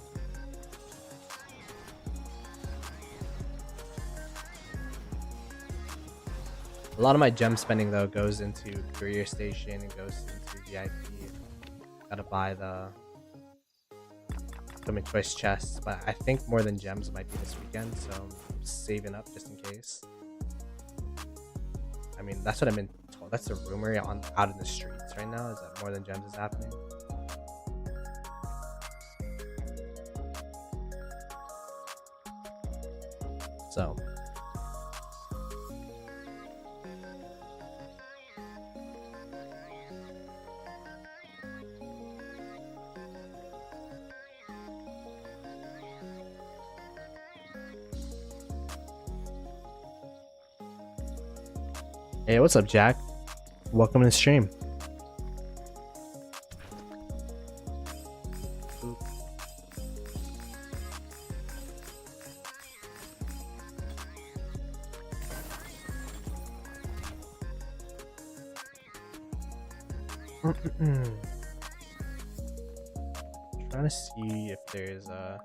A lot of my gem spending though goes into Courier Station and goes into VIP. Gotta buy the Equipment Choice chests, but I think more than gems might be this weekend, so I'm saving up just in case. I mean, that's what I've been told. That's the rumor out in the streets right now, is that more than gems is happening. So hey, what's up, Jack? Welcome to the stream. Trying to see if there's a...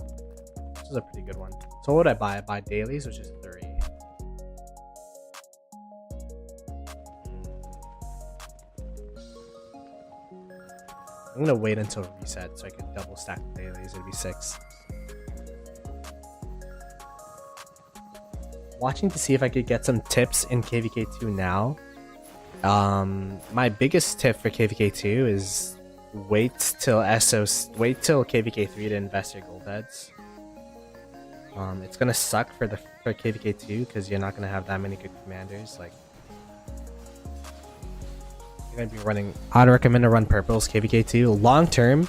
This is a pretty good one. So what would I buy? I buy dailies, which is 3. I'm gonna wait until reset so I can double stack the dailies. It'd be 6. Watching to see if I could get some tips in KvK2 now. My biggest tip for KvK2 is wait till KvK3 to invest your gold heads. It's gonna suck for KvK 2 because you're not gonna have that many good commanders. Like you're gonna be running. I'd recommend to run purples KvK 2 long term,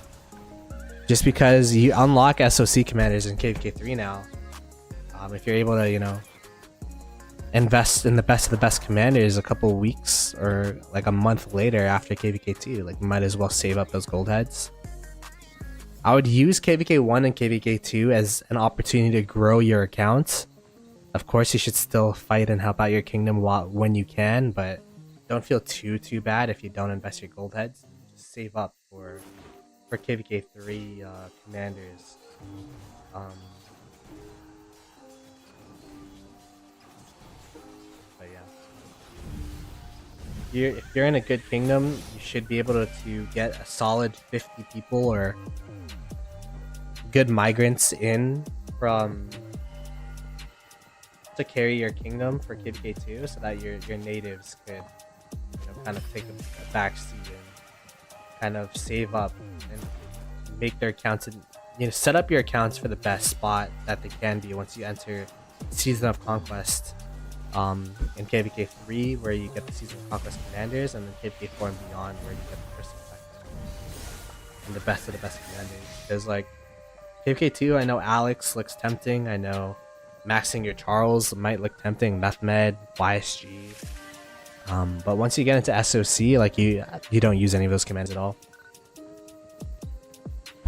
just because you unlock SOC commanders in KvK 3 now. If you're able to, you know, invest in the best of the best commanders a couple weeks or like a month later after KvK 2, like you might as well save up those gold heads. I would use KvK 1 and KvK 2 as an opportunity to grow your accounts. Of course, you should still fight and help out your kingdom when you can, but don't feel too bad if you don't invest your gold heads. Just save up for KvK 3 commanders. But yeah, if you're in a good kingdom, you should be able to get a solid 50 people or good migrants in from to carry your kingdom for KvK 2, so that your natives could, you know, kind of take a backseat and kind of save up and make their accounts and, you know, set up your accounts for the best spot that they can be once you enter Season of Conquest. In KvK 3, where you get the Season of Conquest commanders, and then KvK 4 and beyond, where you get the Crystal Effect and the best of the best commanders. Because like KvK 2, I know Alex looks tempting. I know maxing your Charles might look tempting. Methmed, YSG. But once you get into SOC, like you don't use any of those commands at all.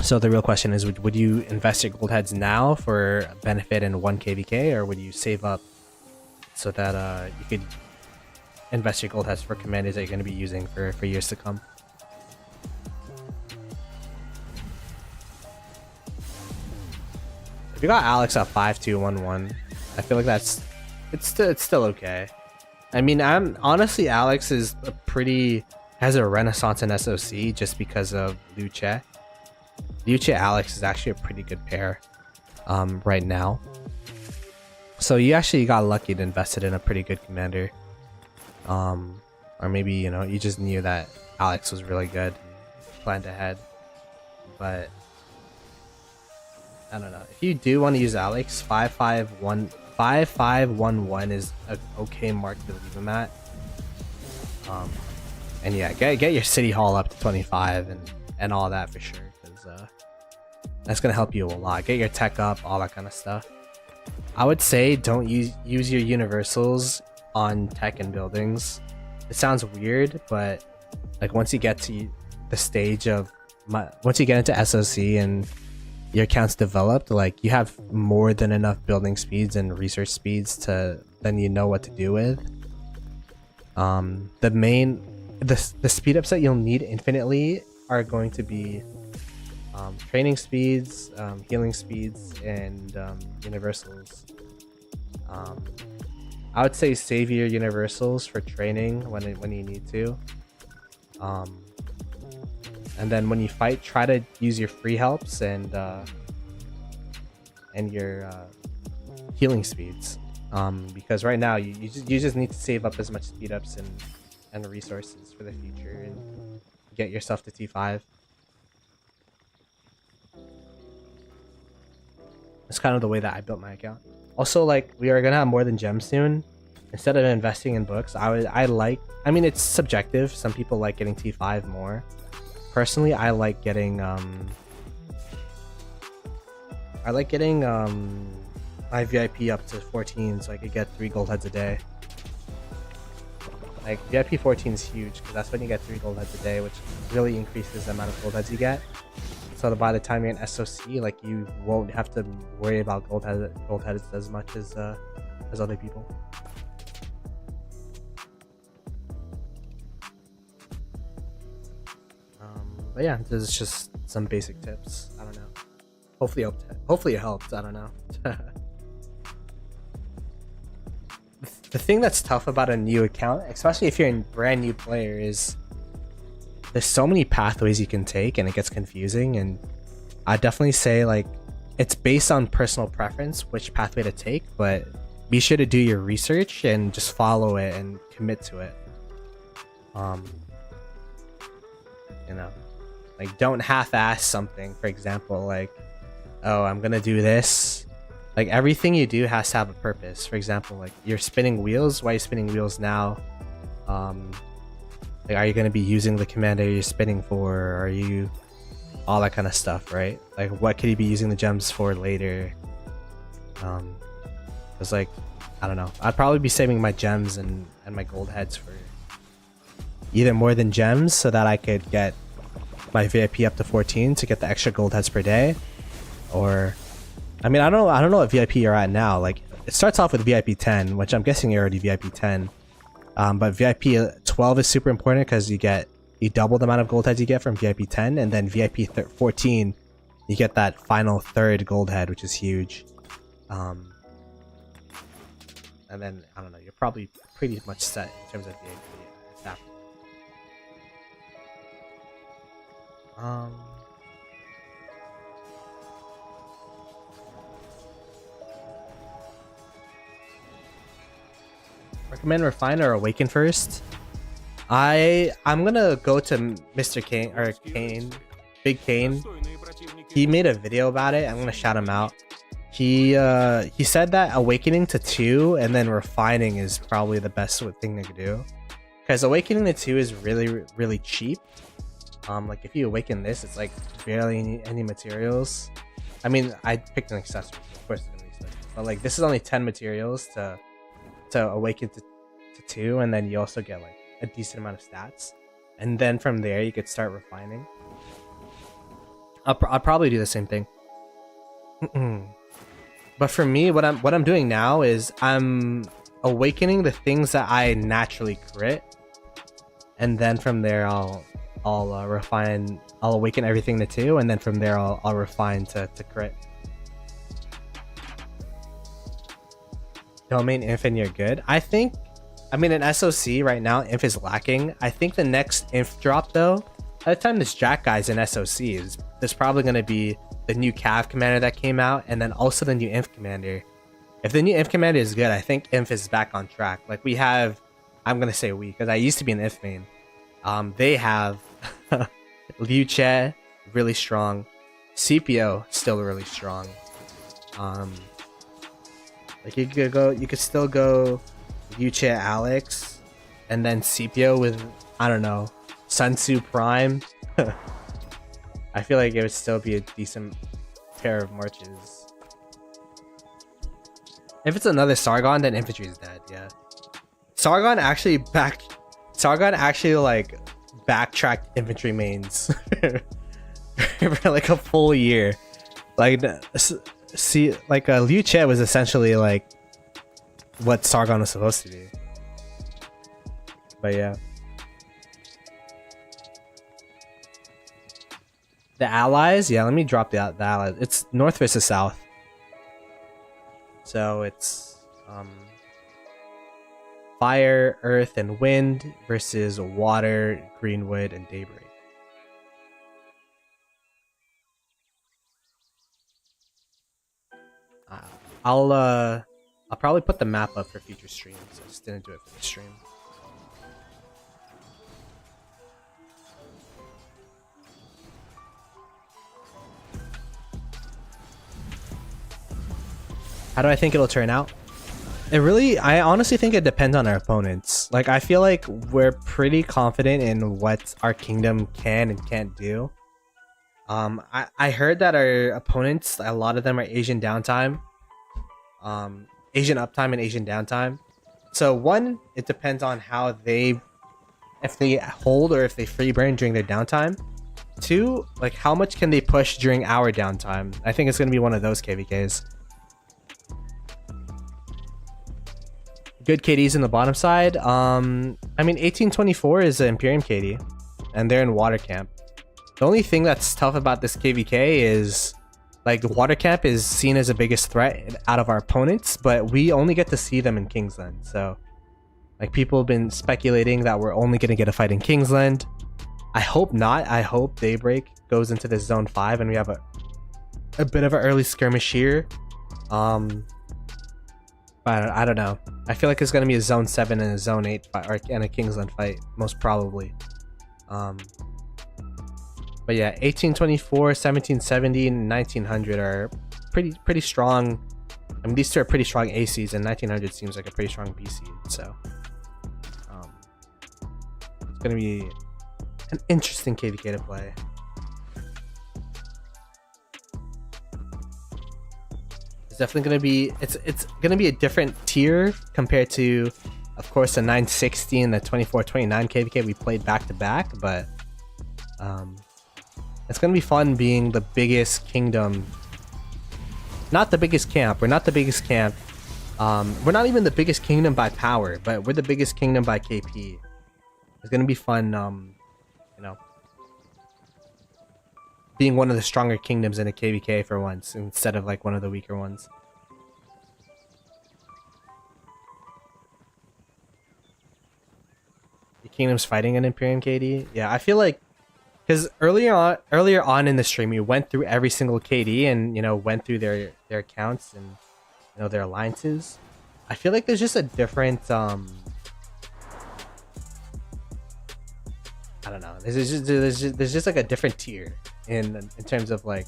So the real question is, would you invest your gold heads now for benefit in 1 KvK, or would you save up so that you could invest your gold heads for commanders that you're going to be using for years to come? If you got Alex at 5-2-1-1, I feel like it's still okay. I mean, honestly, Alex is has a renaissance in SOC just because of Luce. Luce Alex is actually a pretty good pair right now. So you actually got lucky to invest it in a pretty good commander. Or maybe, you know, you just knew that Alex was really good and planned ahead. But I don't know. If you do want to use Alex, 5-5-1-1 is an okay mark to leave him at. And yeah, get your city hall up to 25 and all that for sure, because that's gonna help you a lot. Get your tech up, all that kind of stuff. I would say don't use your universals on tech and buildings. It sounds weird, but like once you get to the stage of once you get into SOC and your account's developed, like you have more than enough building speeds and research speeds to then you know what to do with. The speed ups that you'll need infinitely are going to be training speeds, healing speeds, and universals. I would say save your universals for training when you need to. And then when you fight, try to use your free helps and your healing speeds. Because right now you just need to save up as much speed ups and resources for the future and get yourself to T5. That's kind of the way that I built my account. Also, like, we are gonna have more than gems soon. Instead of investing in books, I mean, it's subjective. Some people like getting T5 more. Personally, I like getting my VIP up to 14, so I could get 3 gold heads a day. Like, VIP 14 is huge because that's when you get 3 gold heads a day, which really increases the amount of gold heads you get. So that by the time you're in SOC, like, you won't have to worry about gold heads as much as other people. But yeah, this is just some basic tips. I don't know. Hopefully it helped. I don't know. The thing that's tough about a new account, especially if you're a brand new player, is there's so many pathways you can take and it gets confusing. And I definitely say, like, it's based on personal preference which pathway to take, but be sure to do your research and just follow it and commit to it. You know, like, don't half-ass something. For example, like, oh, I'm gonna do this Like everything you do has to have a purpose. For example, like you're spinning wheels. Why are you spinning wheels now? Like, are you going to be using the commander you're spinning for? Are you all that kind of stuff, right? Like, what could you be using the gems for later? It's like, I don't know. I'd probably be saving my gems and my gold heads for either more than gems so that I could get my VIP up to 14 to get the extra gold heads per day, or I mean, I don't know what VIP you're at now. Like, it starts off with VIP 10, which I'm guessing you're already VIP 10. But VIP 12 is super important because you double the amount of gold heads you get from VIP 10, and then VIP 14, you get that final third gold head, which is huge. And then I don't know, you're probably pretty much set in terms of VIP at that. Recommend Refine or Awaken first. I'm gonna go to Mr. Kane or Kane, Big Kane. He made a video about it. I'm gonna shout him out. He said that Awakening to 2 and then Refining is probably the best thing to do, because Awakening to 2 is really cheap. Like if you awaken this, it's like barely any materials. I mean, I picked an accessory, of course it's gonna be expensive, but like this is only 10 materials to awaken to 2, and then you also get like a decent amount of stats, and then from there you could start refining. I'll probably do the same thing. But for me, what I'm doing now is I'm awakening the things that I naturally crit, and then from there I'll refine. I'll awaken everything to 2, and then from there I'll refine to crit. Domain Inf and you're good. I mean in SOC right now Inf is lacking. I think the next Inf drop though, by the time this Jack guy's in SOC, there's probably going to be the new Cav commander that came out, and then also the new Inf commander. If the new Inf commander is good, I think Inf is back on track. Like we have, I'm going to say we, because I used to be an Inf main. They have Liu Che, really strong. CPO, still really strong. Like you could still go Liu Che Alex, and then CPO with, I don't know, Sun Tzu Prime. I feel like it would still be a decent pair of marches. If it's another Sargon, then infantry is dead. Yeah, Sargon actually like backtracked infantry mains for like a full year. Like see, like Liu Che was essentially like what Sargon was supposed to be. But yeah. The allies, yeah, let me drop the allies. It's north versus south. So it's fire, earth, and wind versus water, Greenwood, and Daybreak. I'll probably put the map up for future streams. I just didn't do it for the stream. How do I think it'll turn out? I honestly think it depends on our opponents. Like, I feel like we're pretty confident in what our kingdom can and can't do. I heard that our opponents, a lot of them are Asian downtime. Asian uptime and Asian downtime. So one, it depends on how if they hold or if they free burn during their downtime. Two, like how much can they push during our downtime? I think it's going to be one of those KvKs. Good KDs in the bottom side. I mean, 1824 is an Imperium KD, and they're in Water Camp. The only thing that's tough about this KvK is, like, Water Camp is seen as the biggest threat out of our opponents, but we only get to see them in Kingsland. So, like, people have been speculating that we're only going to get a fight in Kingsland. I hope not. I hope Daybreak goes into this Zone 5 and we have a bit of an early skirmish here. But I don't know. I feel like it's going to be a Zone 7 and a Zone 8 fight, and a Kingsland fight, most probably. But yeah, 1824, 1770, and 1900 are pretty strong I mean, these two are pretty strong A seeds, and 1900 seems like a pretty strong B seed. So it's gonna be an interesting KvK to play. It's definitely gonna be it's gonna be a different tier compared to, of course, the 960 and the 2429 KvK we played back to back, but it's gonna be fun being the biggest kingdom. Not the biggest camp. We're not the biggest camp. We're not even the biggest kingdom by power, but we're the biggest kingdom by KP. It's gonna be fun, you know, being one of the stronger kingdoms in a KvK for once, instead of like one of the weaker ones. The kingdom's fighting an Imperium KD. Yeah, I feel like, because earlier on in the stream, we went through every single KD and, you know, went through their accounts and, you know, their alliances. I feel like there's just a different I don't know. There's just like a different tier in terms of like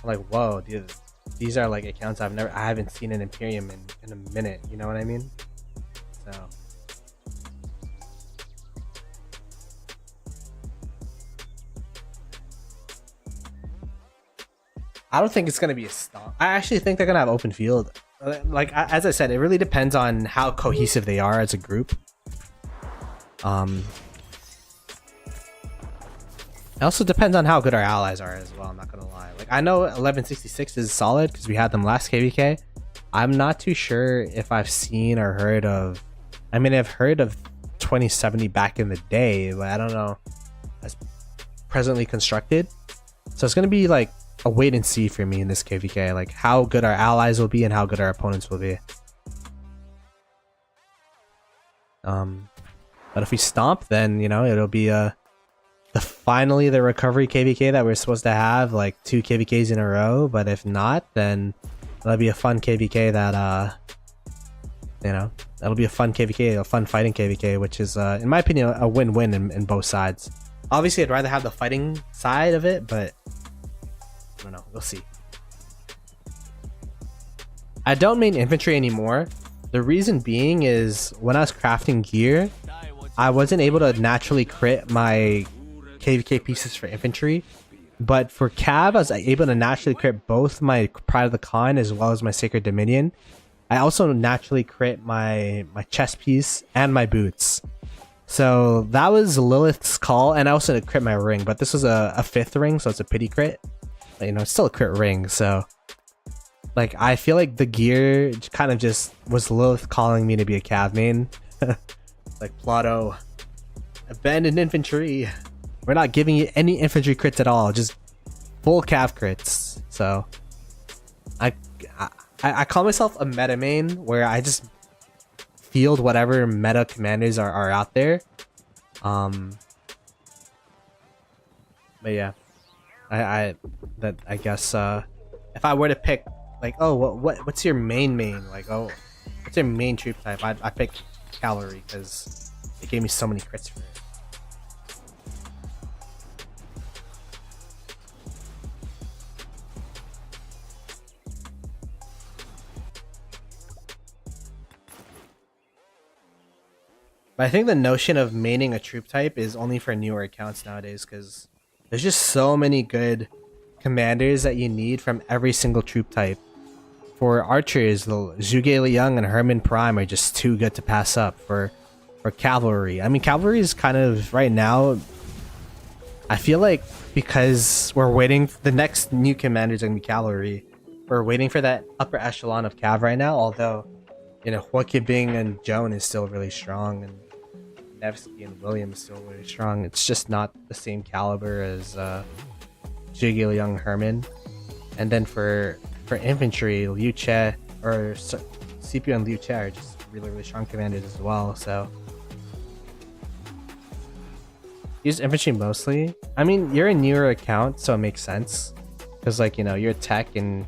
whoa, these are like accounts I haven't seen an Imperium in a minute. You know what I mean? So. I don't think it's gonna be a stomp. I actually think they're gonna have open field. Like as I said, it really depends on how cohesive they are as a group. It also depends on how good our allies are as well. I'm not gonna lie. Like I know 1166 is solid because we had them last KvK. I'm not too sure if I've seen or heard of. I mean, I've heard of 2070 back in the day, but I don't know as presently constructed. So it's gonna be like a wait and see for me in this KvK, like how good our allies will be and how good our opponents will be. But if we stomp, then, you know, it'll be finally the recovery KvK that we're supposed to have, like 2 KvKs in a row. But if not, then that'll be a fun KvK that you know, that'll be a fun KvK, a fun fighting KvK, which is in my opinion a win-win in both sides. Obviously I'd rather have the fighting side of it, but I don't know, we'll see. I don't main infantry anymore. The reason being is when I was crafting gear, I wasn't able to naturally crit my KvK pieces for infantry, but for Cav I was able to naturally crit both my Pride of the Khan as well as my Sacred Dominion. I also naturally crit my chest piece and my boots. So that was Lilith's call, and I also crit my ring, but this was a 5th ring, so it's a pity crit. You know, it's still a crit ring, so like I feel like the gear kind of just was Lilith calling me to be a Cav main. Like, Ploto, abandoned infantry. We're not giving you any infantry crits at all, just full Cav crits. So I call myself a meta main, where I just field whatever meta commanders are out there. But yeah, I guess if I were to pick, like, oh, what's your main, like, oh, what's your main troop type, I pick cavalry because it gave me so many crits for it. But I think the notion of maining a troop type is only for newer accounts nowadays, because there's just so many good commanders that you need from every single troop type. For archers, the Zhuge Liang and Herman Prime are just too good to pass up. For cavalry, I mean, cavalry is kind of right now, I feel like, because we're waiting, the next new commander is going to be cavalry. We're waiting for that upper echelon of cav right now, although, you know, Joaquin Bing and Joan is still really strong, and Nevsky and William is still really strong. It's just not the same caliber as Zhuge Liang Herman. And then for infantry, Liu Che or CPU and Liu Che are just really strong commanders as well. So use infantry mostly. I mean, you're a newer account, so it makes sense, because, like, you know, you're tech and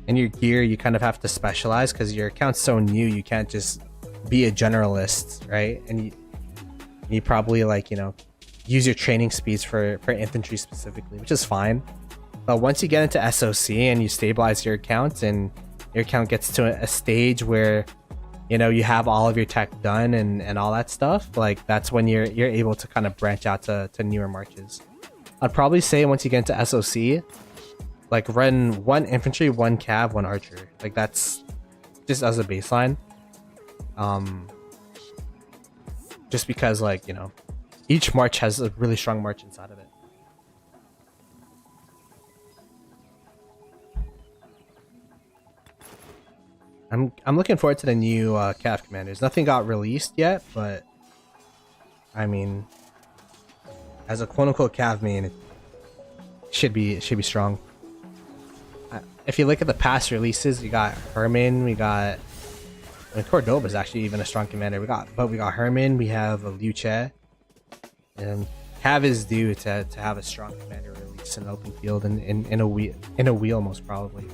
your gear, you kind of have to specialize because your account's so new. You can't just be a generalist, right? And you probably, like, you know, use your training speeds for infantry specifically, which is fine. But once you get into SOC and you stabilize your account and your account gets to a stage where, you know, you have all of your tech done and all that stuff, like that's when you're able to kind of branch out to newer marches. I'd probably say once you get into SOC, like run 1 infantry, 1 cav, 1 archer. Like that's just as a baseline. Just because, like, you know, each march has a really strong march inside of it. I'm looking forward to the new cav commanders. Nothing got released yet, but I mean, as a quote-unquote cav main, it should be strong. If you look at the past releases, we got Herman, we got, I mean, Cordoba is actually even a strong commander. We got Herman, we have a Liu Che, and cav is due to have a strong commander release in open field and in a wheel most probably.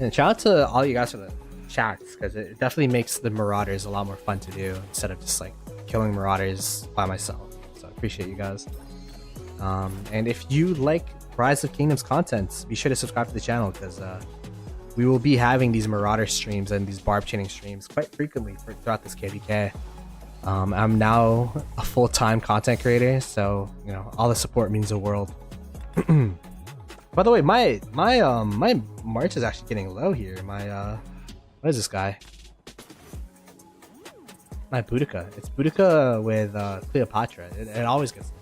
And shout out to all you guys for the chats, because it definitely makes the Marauders a lot more fun to do instead of just like killing Marauders by myself. So I appreciate you guys. And if you like Rise of Kingdoms content, be sure to subscribe to the channel, because we will be having these Marauder streams and these barb chaining streams quite frequently throughout this KvK. I'm now a full-time content creator, so you know all the support means the world. By the way, my march is actually getting low here. My what is this guy? My Boudica. It's Boudica with Cleopatra. It always gets low.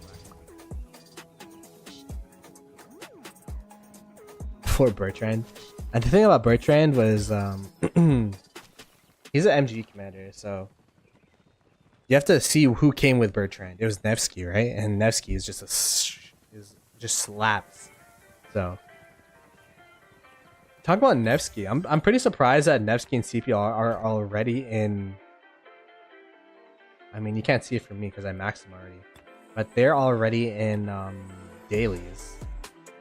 For Bertrand. And the thing about Bertrand was he's an MG commander, so you have to see who came with Bertrand. It was Nevsky, right? And Nevsky is just just slaps. So talk about Nevsky. I'm pretty surprised that Nevsky and CP are already in. I mean, you can't see it from me because I maxed them already, but they're already in dailies.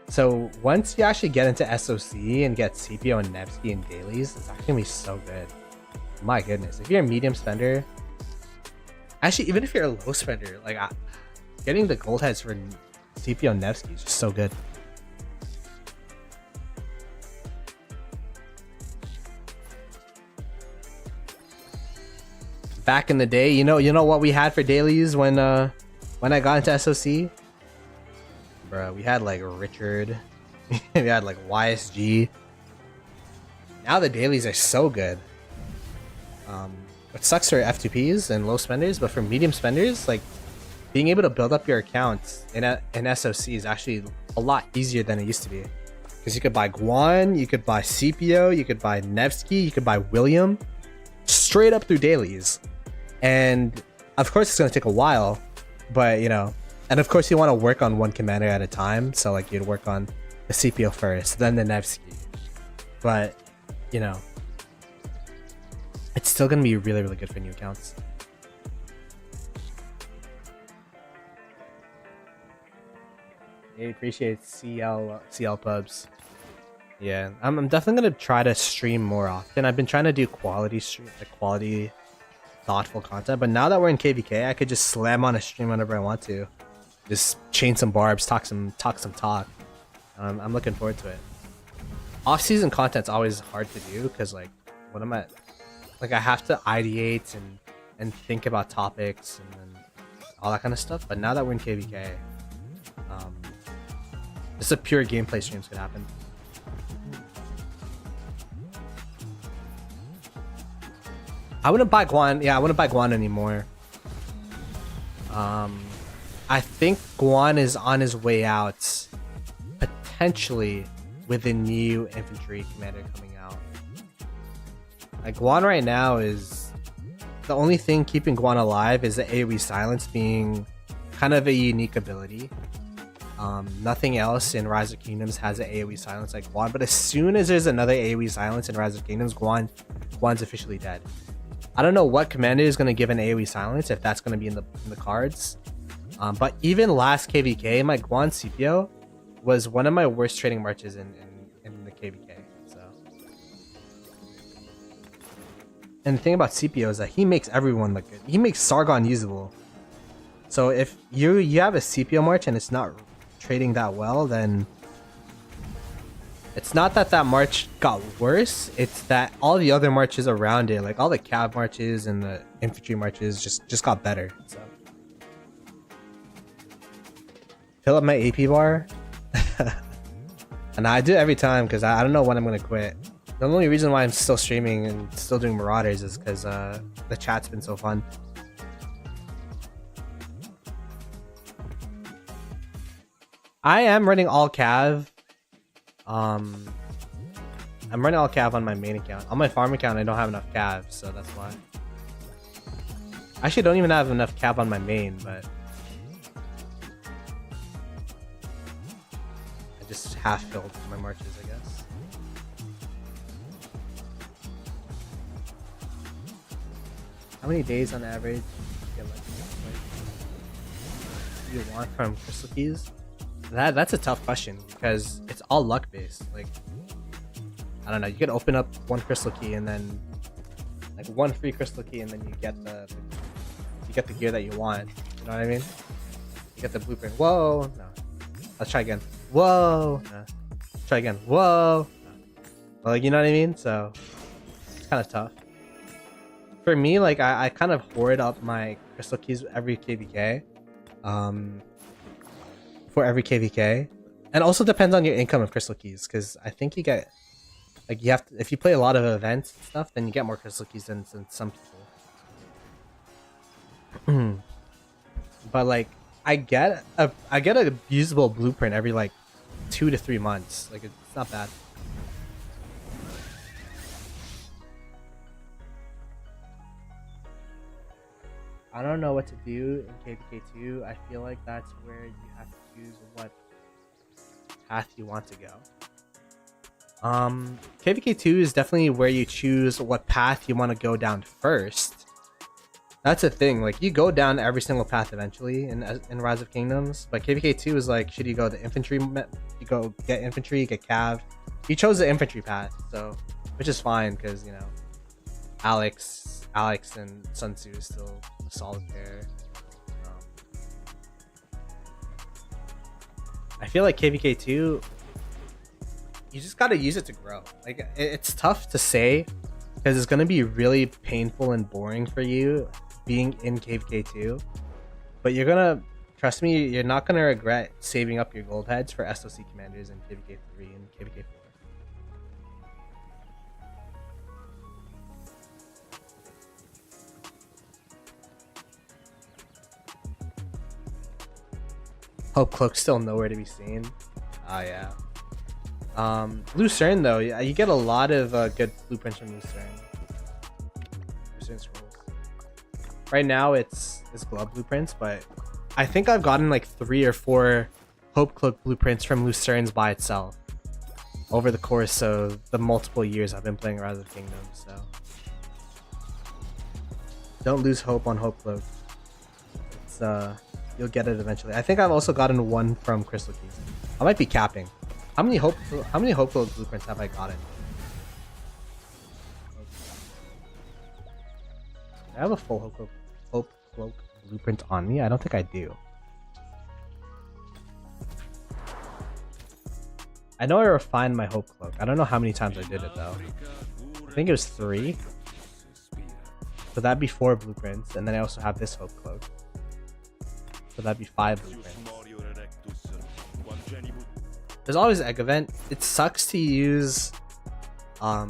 So once you actually get into SOC and get CPO and Nevsky in dailies, it's actually gonna be so good. My goodness, if you're a medium spender, actually even if you're a low spender, like getting the gold heads for CPO and Nevsky is just so good. Back in the day, you know what we had for dailies when I got into SOC? Bro, we had like Richard, we had like YSG. Now the dailies are so good. It sucks for F2Ps and low spenders, but for medium spenders, like being able to build up your accounts in SOC is actually a lot easier than it used to be. Because you could buy Guan, you could buy CPO, you could buy Nevsky, you could buy William, straight up through dailies. And of course it's going to take a while, but you know, and of course you want to work on one commander at a time, so like you'd work on the CPO first, then the Nevsky. But you know, it's still going to be really, really good for new accounts. I appreciate CL pubs. Yeah, I'm definitely going to try to stream more often. I've been trying to do quality stream, like quality thoughtful content, but now that we're in KvK, I could just slam on a stream whenever I want to, just chain some barbs, talk some talk. I'm looking forward to it. Off-season content's always hard to do because like what am I, like I have to ideate and think about topics and all that kind of stuff. But now that we're in KvK, just a pure gameplay streams could happen. I wouldn't buy Guan. Yeah, I wouldn't buy Guan anymore. I think Guan is on his way out, potentially with a new infantry commander coming out. Like Guan right now is the only thing keeping Guan alive is the AoE silence being kind of a unique ability. Nothing else in Rise of Kingdoms has an AoE silence like Guan, but as soon as there's another AoE silence in Rise of Kingdoms, Guan's officially dead. I don't know what commander is going to give an AoE silence, if that's going to be in the cards. But even last KvK, my Guan CPO was one of my worst trading marches in the KvK. So, and the thing about CPO is that he makes everyone look good. He makes Sargon usable. So if you have a CPO march and it's not trading that well, then it's not that that march got worse. It's that all the other marches around it, like all the cav marches and the infantry marches, just got better. So fill up my AP bar, and I do it every time because I don't know when I'm gonna quit. The only reason why I'm still streaming and still doing Marauders is because the chat's been so fun. I am running all cav. I'm running all cav on my main account. On my farm account, I don't have enough cav, so that's why. I actually don't even have enough cav on my main, but I just half filled my marches, I guess. How many days on average do you want from crystal keys? That's a tough question because it's all luck based. Like, I don't know, you could open up one crystal key and then like one free crystal key and then you get the gear that you want. You know what I mean? You get the blueprint. Whoa, no. Let's try again. Whoa, no. Try again. Whoa. No. Like, you know what I mean? So it's kind of tough. For me, like I kind of hoard up my crystal keys every KvK. For every KvK, and also depends on your income of crystal keys, because I think you get like you have to, if you play a lot of events and stuff, then you get more crystal keys than some people. But like I get a usable blueprint every like 2 to 3 months. Like it's not bad. I don't know what to do in KvK2. I feel like that's where you have to choose what path you want to go. KvK2 is definitely where you choose what path you want to go down first. That's a thing. Like you go down every single path eventually in Rise of Kingdoms, but KvK2 is like, should you go the infantry? You go get infantry, get cav. You chose the infantry path, so which is fine because you know Alex and Sun Tzu is still a solid pair. I feel like KvK2, you just gotta use it to grow. Like it's tough to say because it's gonna be really painful and boring for you being in KvK2, but you're gonna, trust me, you're not gonna regret saving up your gold heads for SOC commanders in KvK3 and KvK4. Hope Cloak's still nowhere to be seen. Oh yeah. Lucerne though, yeah, you get a lot of good blueprints from Lucerne. Lucerne scrolls. Right now it's glove blueprints, but I think I've gotten like 3 or 4 Hope Cloak blueprints from Lucerne's by itself over the course of the multiple years I've been playing Rise of Kingdoms. So don't lose hope on Hope Cloak. It's you'll get it eventually. I think I've also gotten 1 from Crystal Keys. I might be capping. How many Hope Cloak blueprints have I gotten? Do I have a full Hope Cloak blueprint on me? I don't think I do. I know I refined my Hope Cloak. I don't know how many times I did it though. I think it was 3. So that'd be 4 blueprints, and then I also have this Hope Cloak. So that'd be 5 blueprints. There's always egg event. It sucks to use to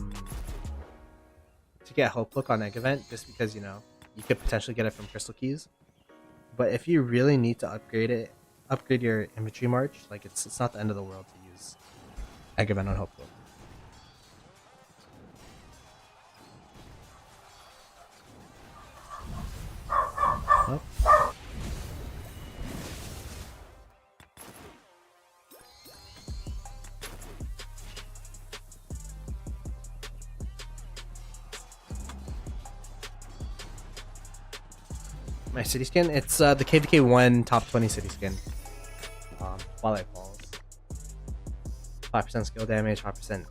get Hope Cloak on egg event just because, you know, you could potentially get it from Crystal Keys. But if you really need to upgrade your infantry march, like it's not the end of the world to use egg event on Hope Cloak. Oh. My city skin, it's the KvK 1 top 20 city skin. Twilight Falls. 5% skill damage, 5%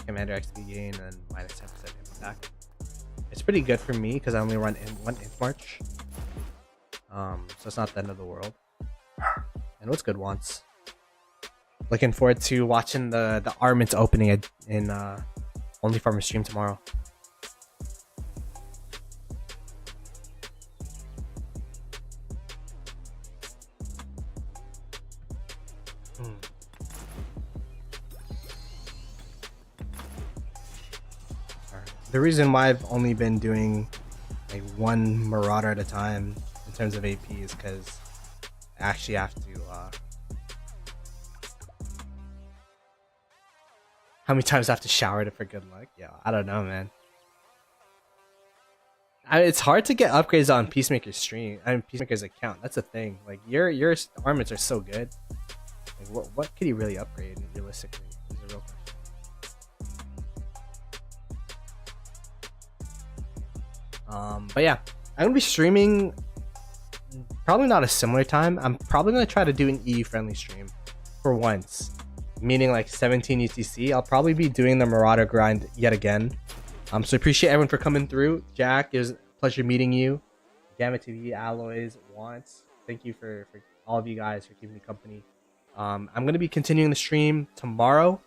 commander XP gain, and minus 10% attack. It's pretty good for me because I only run in 1 inf march. So it's not the end of the world. And what's good wants. Looking forward to watching the armaments opening in Only Farmer stream tomorrow. The reason why I've only been doing like one Marauder at a time in terms of AP is because I actually have to how many times I have to shower to for good luck? Yeah, I don't know, man. It's hard to get upgrades on Peacemaker's stream. I mean, Peacemaker's account. That's a thing. Like your armaments are so good. Like, what could he really upgrade realistically? Is a real question. But yeah, I'm gonna be streaming probably not a similar time. I'm probably gonna try to do an EU friendly stream for once, meaning like 17 UTC. I'll probably be doing the Marauder grind yet again. So appreciate everyone for coming through. Jack, it was a pleasure meeting you. Gamma TV, Alloys, Wants. Thank you for all of you guys for keeping me company. I'm gonna be continuing the stream tomorrow.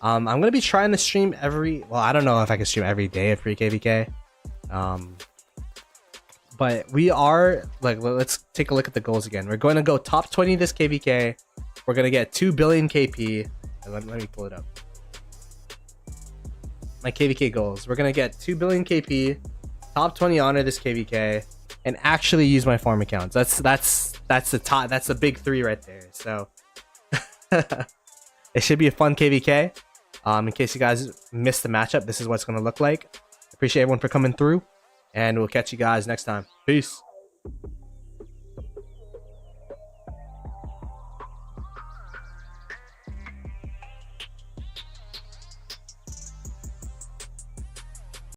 I'm gonna be trying to stream I don't know if I can stream every day at Free KvK. But we are like, let's take a look at the goals again. We're going to go top 20 this KvK. We're going to get 2 billion KP. Let me pull it up. My KvK goals. We're going to get 2 billion KP, top 20 honor this KvK, and actually use my farm accounts. That's the top. That's the big three right there. So it should be a fun KvK. In case you guys missed the matchup, this is what it's going to look like. Appreciate everyone for coming through. And we'll catch you guys next time. Peace.